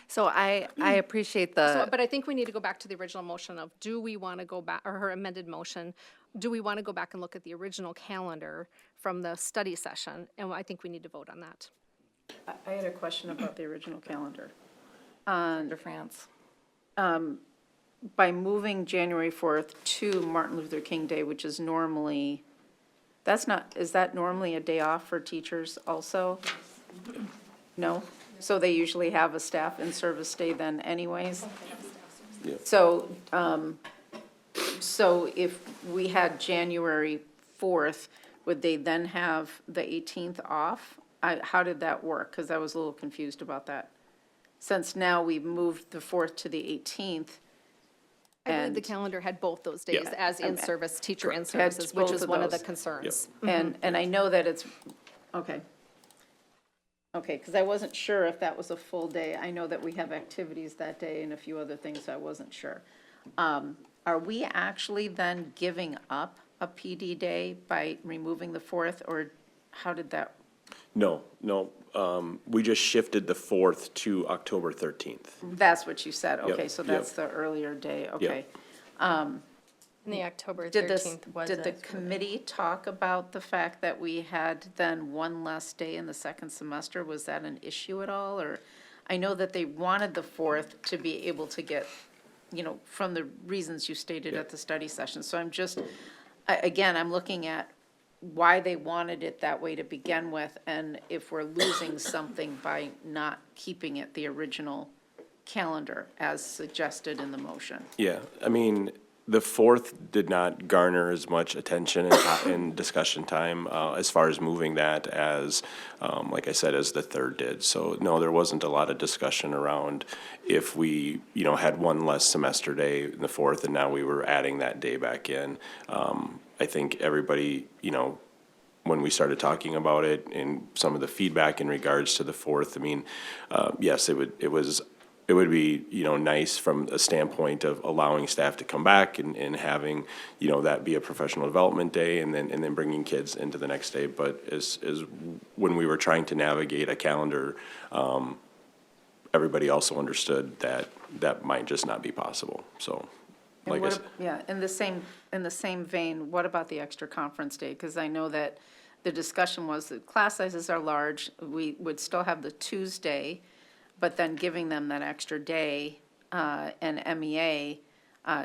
So I appreciate the. but I think we need to go back to the original motion of, do we want to go back, or her amended motion, do we want to go back and look at the original calendar from the study session? And I think we need to vote on that. I had a question about the original calendar. Under France. By moving January 4th to Martin Luther King Day, which is normally That's not, is that normally a day off for teachers also? No? So they usually have a staff in-service day then anyways? So, so if we had January 4th, would they then have the 18th off? How did that work? Because I was a little confused about that. Since now we've moved the 4th to the 18th. I believe the And- calendar had both those days Yeah. as in-service, teacher Had in-services, which both is of one of the those. concerns. And I know that it's, okay. Okay, because I wasn't sure if that was a full day. I know that we have activities that day and a few other things, so I wasn't sure. Are we actually then giving up a PD day by removing the 4th, or how did that? No, we just shifted the 4th to October 13th. That's what you said, okay, Yep, so yep. that's the earlier day, okay. And the October Did this, 13th was. did the as- committee talk about the fact that we had then one less day in the second semester? Was that an issue at all, or? I know that they wanted the 4th to be able to get, you know, from the reasons you stated at the study session. So I'm just, again, I'm looking at why they wanted it that way to begin with, and if we're losing something by not keeping it the original calendar as suggested in the motion. Yeah, I mean, the 4th did not garner as much attention and discussion time as far as moving that as, like I said, as the 3rd did. So, no, there wasn't a lot of discussion around if we, you know, had one less semester day in the 4th and now we were adding that day back in. I think everybody, you know, when we started talking about it and some of the feedback in regards to the 4th, I mean, yes, it would be, you know, nice from a standpoint of allowing staff to come back and having, you know, that be a professional development day and then bringing kids into the next day. But as when we were trying to navigate a calendar, everybody also understood that that might just not be possible, so. And Like I what, said, yeah, in the same vein, what about the extra conference day? Because I know that the discussion was that class sizes are large, we would still have the Tuesday, but then giving them that extra day, and MEA,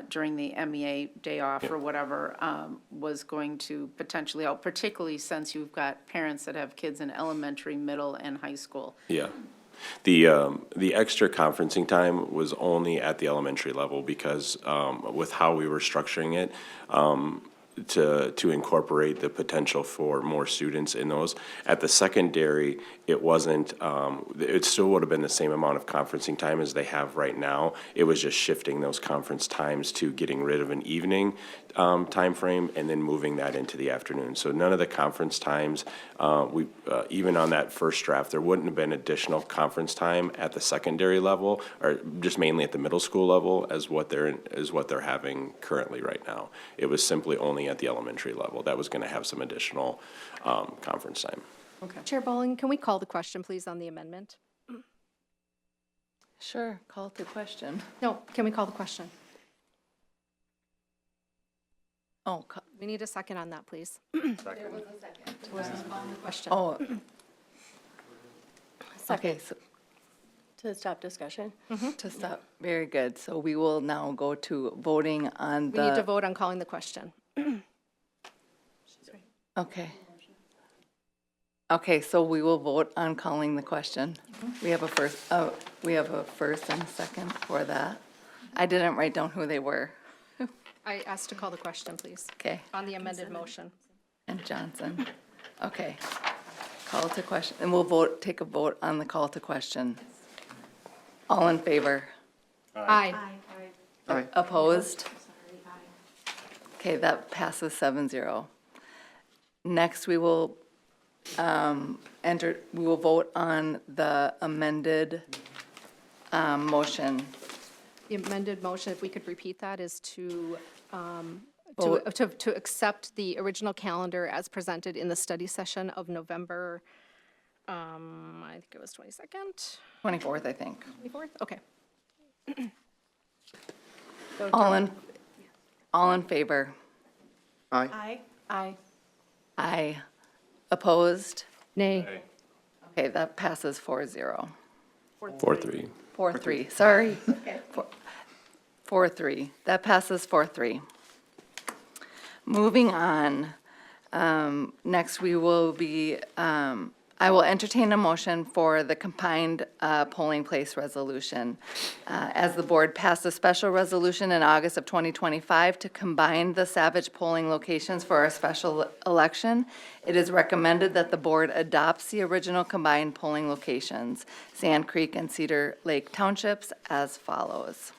during the MEA day off or whatever, was going to potentially help, particularly since you've got parents that have kids in elementary, middle, and high school. yeah. The extra conferencing time was only at the elementary level because, with how we were structuring it, to incorporate the potential for more students in those. At the secondary, it wasn't, it still would have been the same amount of conferencing time as they have right now. It was just shifting those conference times to getting rid of an evening timeframe and then moving that into the afternoon. So none of the conference times, even on that first draft, there wouldn't have been additional conference time at the secondary level, or just mainly at the middle school level as what they're having currently right now. It was simply only at the elementary level that was gonna have some additional conference time. Chair Bowling, can we call the question, please, on the amendment? Sure, call to question. No, can we call the question? Oh, We need a second on that, please. Question. oh. Okay, so To stop discussion. to stop, very good. So we will now go to voting on We need to the, vote on calling the question. okay. Okay, so we will vote on calling the question. We have a first and a second for that. I didn't write down who they were. I asked to call the question, please, Okay, on the amended motion. and Johnson. Okay. Call to question, and we'll take a vote on the call to question. All in favor? Aye. Opposed? Okay, that passes 7-0. Next, we will we will vote on the amended motion. The amended motion, if we could repeat that, is to Vote. accept the original calendar as presented in the study session of November, I think it was 22nd, 24th, I think. 24th? Okay. All in favor? Aye. Aye. Aye. Opposed? Nay. Okay, that passes 4-0. 4-3. 4-3, sorry. 4-3, that passes 4-3. Moving on, Next, we will be, I will entertain a motion for the combined polling place resolution. As the board passed a special resolution in August of 2025 to combine the Savage polling locations for our special election, it is recommended that the board adopts the original combined polling locations, Sand Creek and Cedar Lake Townships, as follows.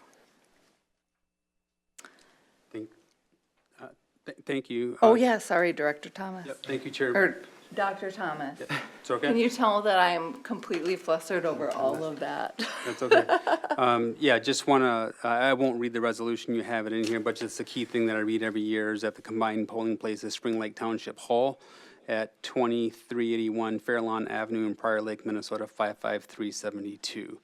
Thank you. Oh, yeah, sorry, Director Thomas. Yep, thank you, Chair. Or Dr. Thomas. It's okay? Can you tell that I'm completely flustered over all of that? That's okay. Yeah, just want to, I won't read the resolution, you have it in here, but just the key thing that I read every year is that the combined polling place is Spring Lake Township Hall at 2381 Fairlawn Avenue in Prior Lake, Minnesota, 55372.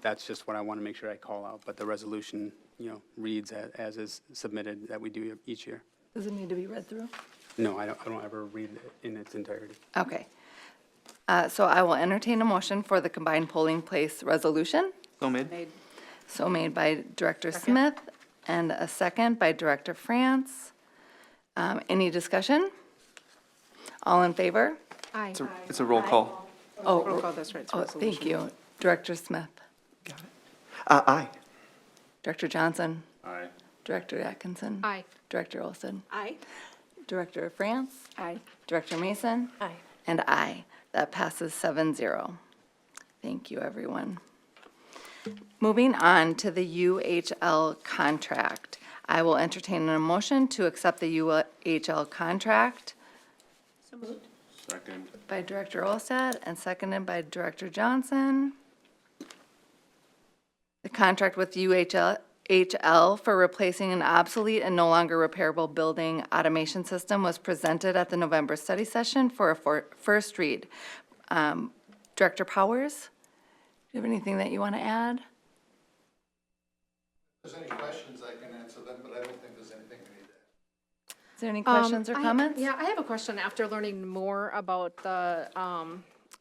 That's just what I want to make sure I call out, but the resolution, reads as is submitted that we do each year. Does it need to be read through? No, I don't ever read it in its entirety. Okay. So I will entertain a motion for the combined polling place resolution. So made. So made by Director Smith and a second by Director France. Any discussion? All in favor? Aye. It's a roll call. Oh, Roll call, that's right, it's a oh, thank resolution. you. Director Smith. Aye. Director Johnson. Aye. Director Atkinson. Aye. Director Olson. Aye. Director France. Aye. Director Mason. Aye. And aye. That passes 7-0. Thank you, everyone. Moving on to the UHL contract. I will entertain a motion to accept the UHL contract So moved. Second. by Director Olstad and seconded by Director Johnson. The contract with UHL for replacing an obsolete and no longer repairable building automation system was presented at the November study session for a first read. Director Powers, do you have anything that you want to add? If there's any questions, I can answer them, but I don't think there's anything we need to add. Is there any questions or comments? Yeah, I have a question after learning more about the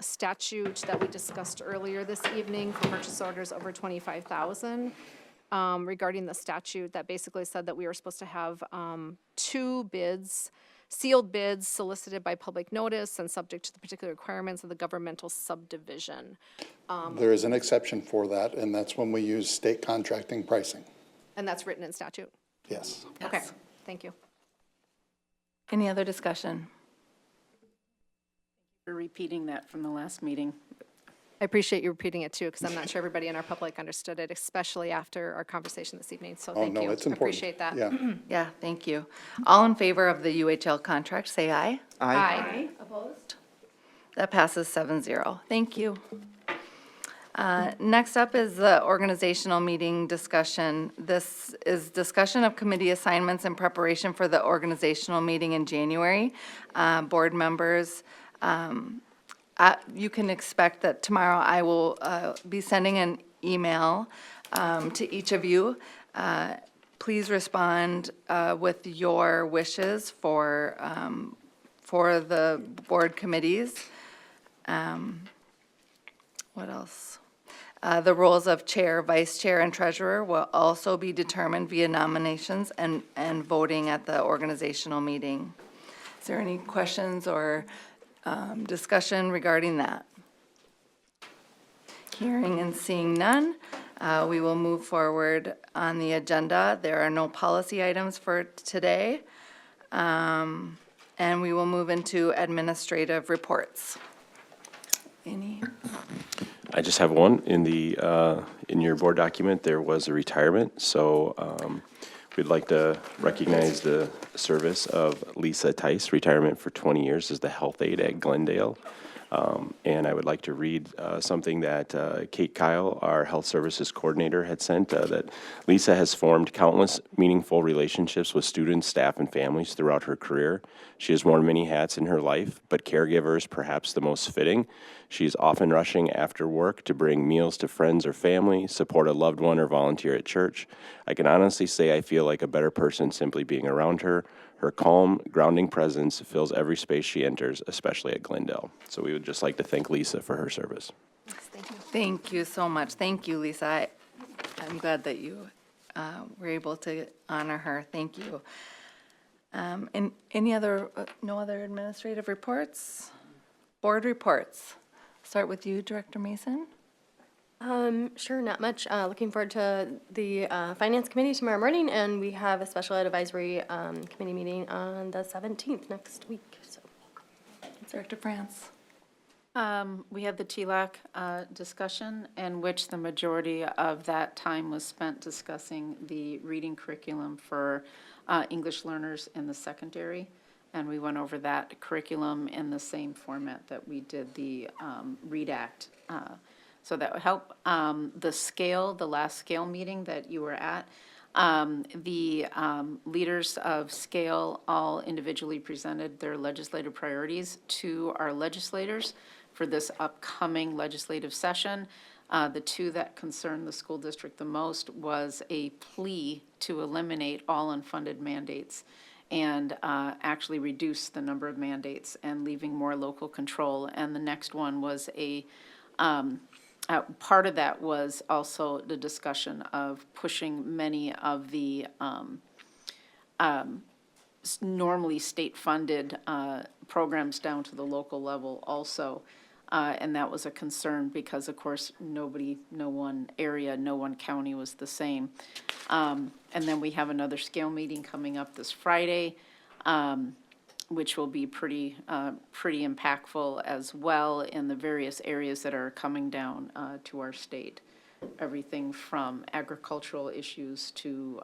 statute that we discussed earlier this evening for purchase orders over 25,000. Regarding the statute that basically said that we were supposed to have 2 bids, sealed bids solicited by public notice and subject to the particular requirements of the governmental subdivision. There is an exception for that, and that's when we use state contracting pricing. And that's written in statute. Yes. Okay, thank you. Any other discussion? For repeating that from the last meeting. I appreciate you repeating it too, because I'm not sure everybody in our public understood it, especially after our conversation this evening, so Oh, thank no, you. it's important. Appreciate that. Yeah. Yeah, thank you. All in favor of the UHL contract, say aye. Aye. Opposed? That passes 7-0. Thank you. Next up is the organizational meeting discussion. This is discussion of committee assignments in preparation for the organizational meeting in January. Board members, you can expect that tomorrow I will be sending an email to each of you. Please respond with your wishes for the board committees. What else? The roles of chair, vice chair, and treasurer will also be determined via nominations and voting at the organizational meeting. Is there any questions or discussion regarding that? Hearing and seeing none, we will move forward on the agenda. There are no policy items for today. And we will move into administrative reports. Any? I just have one. In your board document, there was a retirement, so we'd like to recognize the service of Lisa Tice, retirement for 20 years as the health aide at Glendale. And I would like to read something that Kate Kyle, our health services coordinator, had sent, that Lisa has formed countless meaningful relationships with students, staff, and families throughout her career. She has worn many hats in her life, but caregiver is perhaps the most fitting. She is often rushing after work to bring meals to friends or family, support a loved one, or volunteer at church. I can honestly say I feel like a better person simply being around her. Her calm, grounding presence fills every space she enters, especially at Glendale. So we would just like to thank Lisa for her service. Thank you so much. Thank you, Lisa. I'm glad that you were able to honor her. Thank you. And any other, no other administrative reports? Board reports. Start with you, Director Mason. Sure, not much. Looking forward to the Finance Committee tomorrow morning, and we have a Special Ed Advisory Committee meeting on the 17th next week, so. Director France. We had the TLAC discussion, in which the majority of that time was spent discussing the reading curriculum for English learners in the secondary. And we went over that curriculum in the same format that we did the READ Act. So that would help. The last scale meeting that you were at, the leaders of scale all individually presented their legislative priorities to our legislators for this upcoming legislative session. The two that concerned the school district the most was a plea to eliminate all unfunded mandates and actually reduce the number of mandates and leaving more local control. And the next one was part of that was also the discussion of pushing many of the normally state-funded programs down to the local level also. And that was a concern because, of course, no one area, no one county was the same. And then we have another scale meeting coming up this Friday, which will be pretty impactful as well in the various areas that are coming down to our state. Everything from agricultural issues to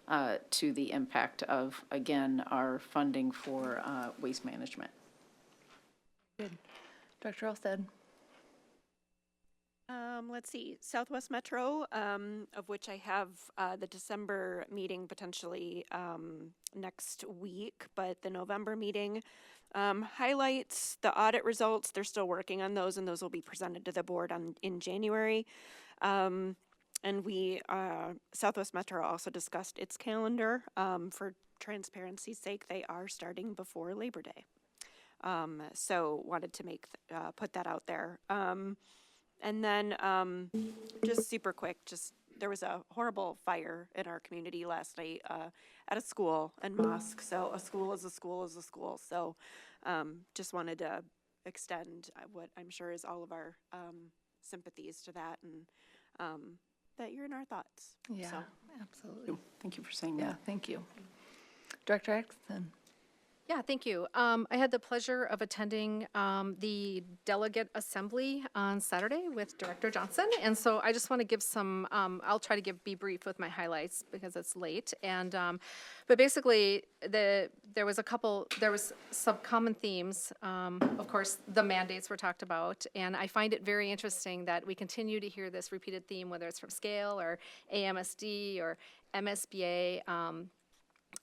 the impact of, again, our funding for waste management. Good. Dr. Olsted. Let's see, Southwest Metro, of which I have the December meeting potentially next week, but the November meeting highlights the audit results. They're still working on those, and those will be presented to the board in January. And we, Southwest Metro also discussed its calendar. For transparency's sake, they are starting before Labor Day. So wanted to put that out there. And then just super quick, there was a horrible fire in our community last night at a school and mosque. So a school is a school is a school. So just wanted to extend what I'm sure is all of our sympathies to that, and that you're in our thoughts. Yeah, So. absolutely. Thank you for saying Yeah, that. thank you. Director Exton. Yeah, thank you. I had the pleasure of attending the delegate assembly on Saturday with Director Johnson. And so I just want to give some, I'll try to be brief with my highlights because it's late. And, but basically there was some common themes. Of course, the mandates were talked about. And I find it very interesting that we continue to hear this repeated theme, whether it's from SCALE or AMSD or MSBA,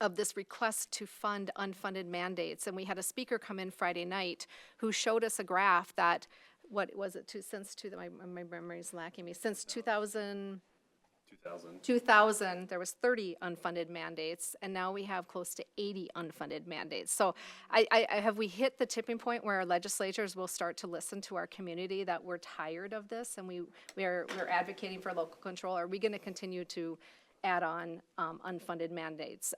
of this request to fund unfunded mandates. And we had a speaker come in Friday night who showed us a graph that, what was it, my memory is lacking me, since 2000, there was 30 unfunded mandates, and now we have close to 80 unfunded mandates. So have we hit the tipping point where our legislators will start to listen to our community that we're tired of this and we're advocating for local control? Are we going to continue to add on unfunded mandates?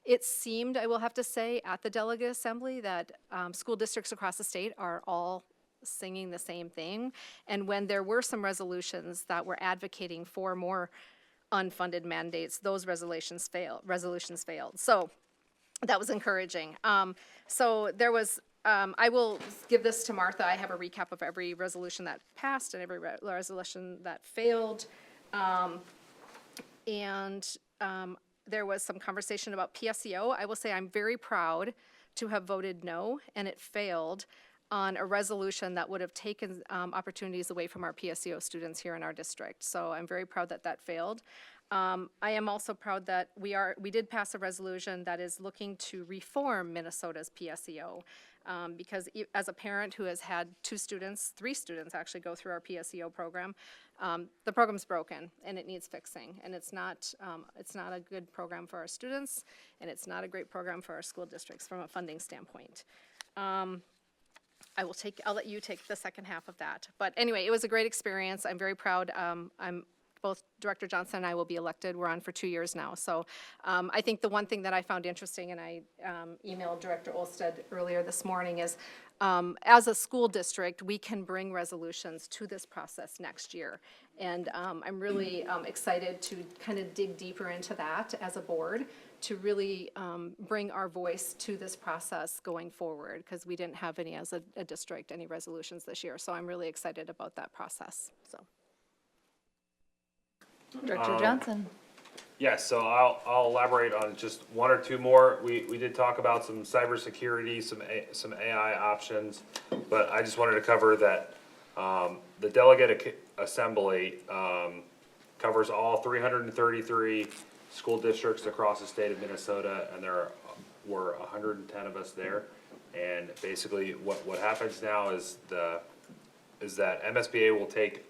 It seemed, I will have to say, at the delegate assembly that school districts across the state are all singing the same thing. And when there were some resolutions that were advocating for more unfunded mandates, those resolutions failed. So that was encouraging. So there was, I will give this to Martha. I have a recap of every resolution that passed and every resolution that failed. And there was some conversation about PSEO. I will say I'm very proud to have voted no, and it failed on a resolution that would have taken opportunities away from our PSEO students here in our district. So I'm very proud that that failed. I am also proud that we did pass a resolution that is looking to reform Minnesota's PSEO. Because as a parent who has had 3 students actually go through our PSEO program, the program's broken and it needs fixing. And it's not a good program for our students, and it's not a great program for our school districts from a funding standpoint. I'll let you take the second half of that. But anyway, it was a great experience. I'm very proud. I'm both Director Johnson and I will be elected. We're on for 2 years now. So I think the one thing that I found interesting, and I emailed Director Olsted earlier this morning, is as a school district, we can bring resolutions to this process next year. And I'm really excited to kind of dig deeper into that as a board, to really bring our voice to this process going forward, because we didn't have any as a district, any resolutions this year. So I'm really excited about that process, so. Director Johnson. Yes, so I'll elaborate on just one or two more. We did talk about some cybersecurity, some AI options, but I just wanted to cover that the delegate assembly covers all 333 school districts across the state of Minnesota, and there were 110 of us there. And basically, what happens now is that MSBA will take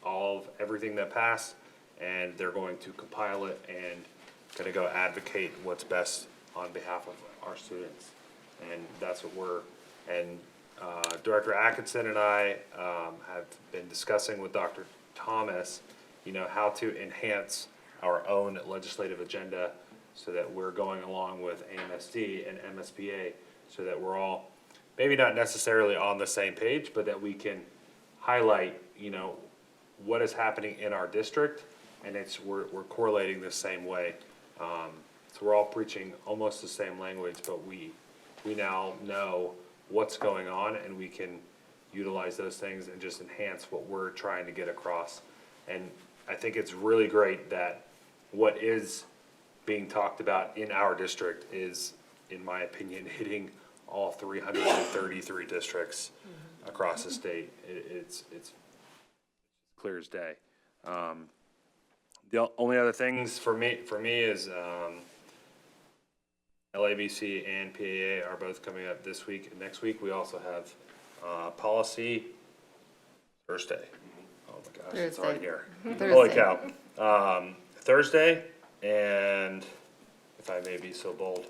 everything that passed, and they're going to compile it and going to go advocate what's best on behalf of our students. And that's what Director Atkinson and I have been discussing with Dr. Thomas, how to enhance our own legislative agenda so that we're going along with AMSD and MSBA, so that we're all maybe not necessarily on the same page, but that we can highlight, what is happening in our district, and we're correlating the same way. So we're all preaching almost the same language, but we now know what's going on, and we can utilize those things and just enhance what we're trying to get across. And I think it's really great that what is being talked about in our district is, in my opinion, hitting all 333 districts across the state. It's clear as day. The only other things for me is LABC and PAA are both coming up this week and next week. We also have policy Thursday. Oh my gosh, it's already here. Holy cow. Thursday, and if I may be so bold,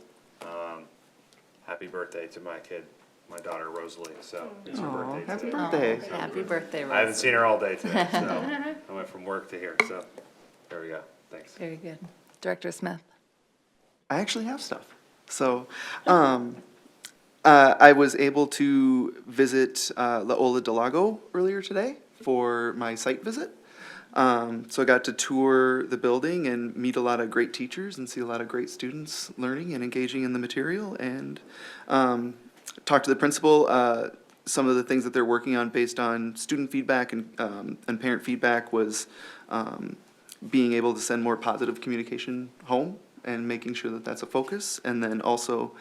happy birthday to my kid, my daughter Rosalie. So it's her birthday Happy today. birthday. Happy birthday, Rose. I haven't seen her all day today, so I went from work to here. So there we go. Thanks. Very good. Director Smith. I actually have stuff. So, I was able to visit La Ola del Lago earlier today for my site visit. So I got to tour the building and meet a lot of great teachers and see a lot of great students learning and engaging in the material, and talk to the principal. Some of the things that they're working on based on student feedback and parent feedback was being able to send more positive communication home and making sure that that's a focus, and then also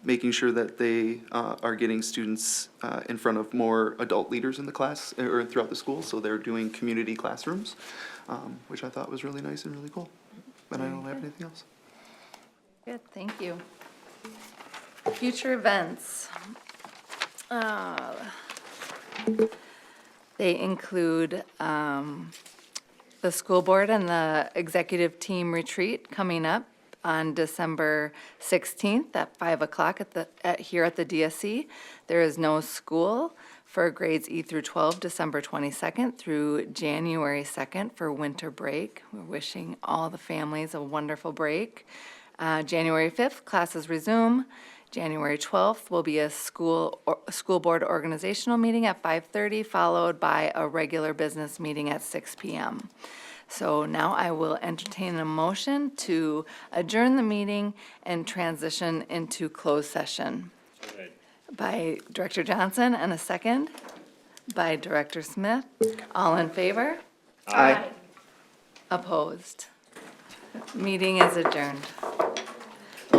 making sure that they are getting students in front of more adult leaders in the class or throughout the school, so they're doing community classrooms, which I thought was really nice and really cool. But I don't have anything else. Good, thank you. Future events. They include the school board and the executive team retreat coming up on December 16th at 5 o'clock here at the DSC. There is no school for grades E through 12, December 22nd through January 2nd for winter break. We're wishing all the families a wonderful break. January 5th, classes resume. January 12th will be a school board organizational meeting at 5:30, followed by a regular business meeting at 6 p.m. So now I will entertain a motion to adjourn the meeting and transition into closed session. By Director Johnson, and a second by Director Smith. All in favor? Aye. Opposed? Meeting is adjourned.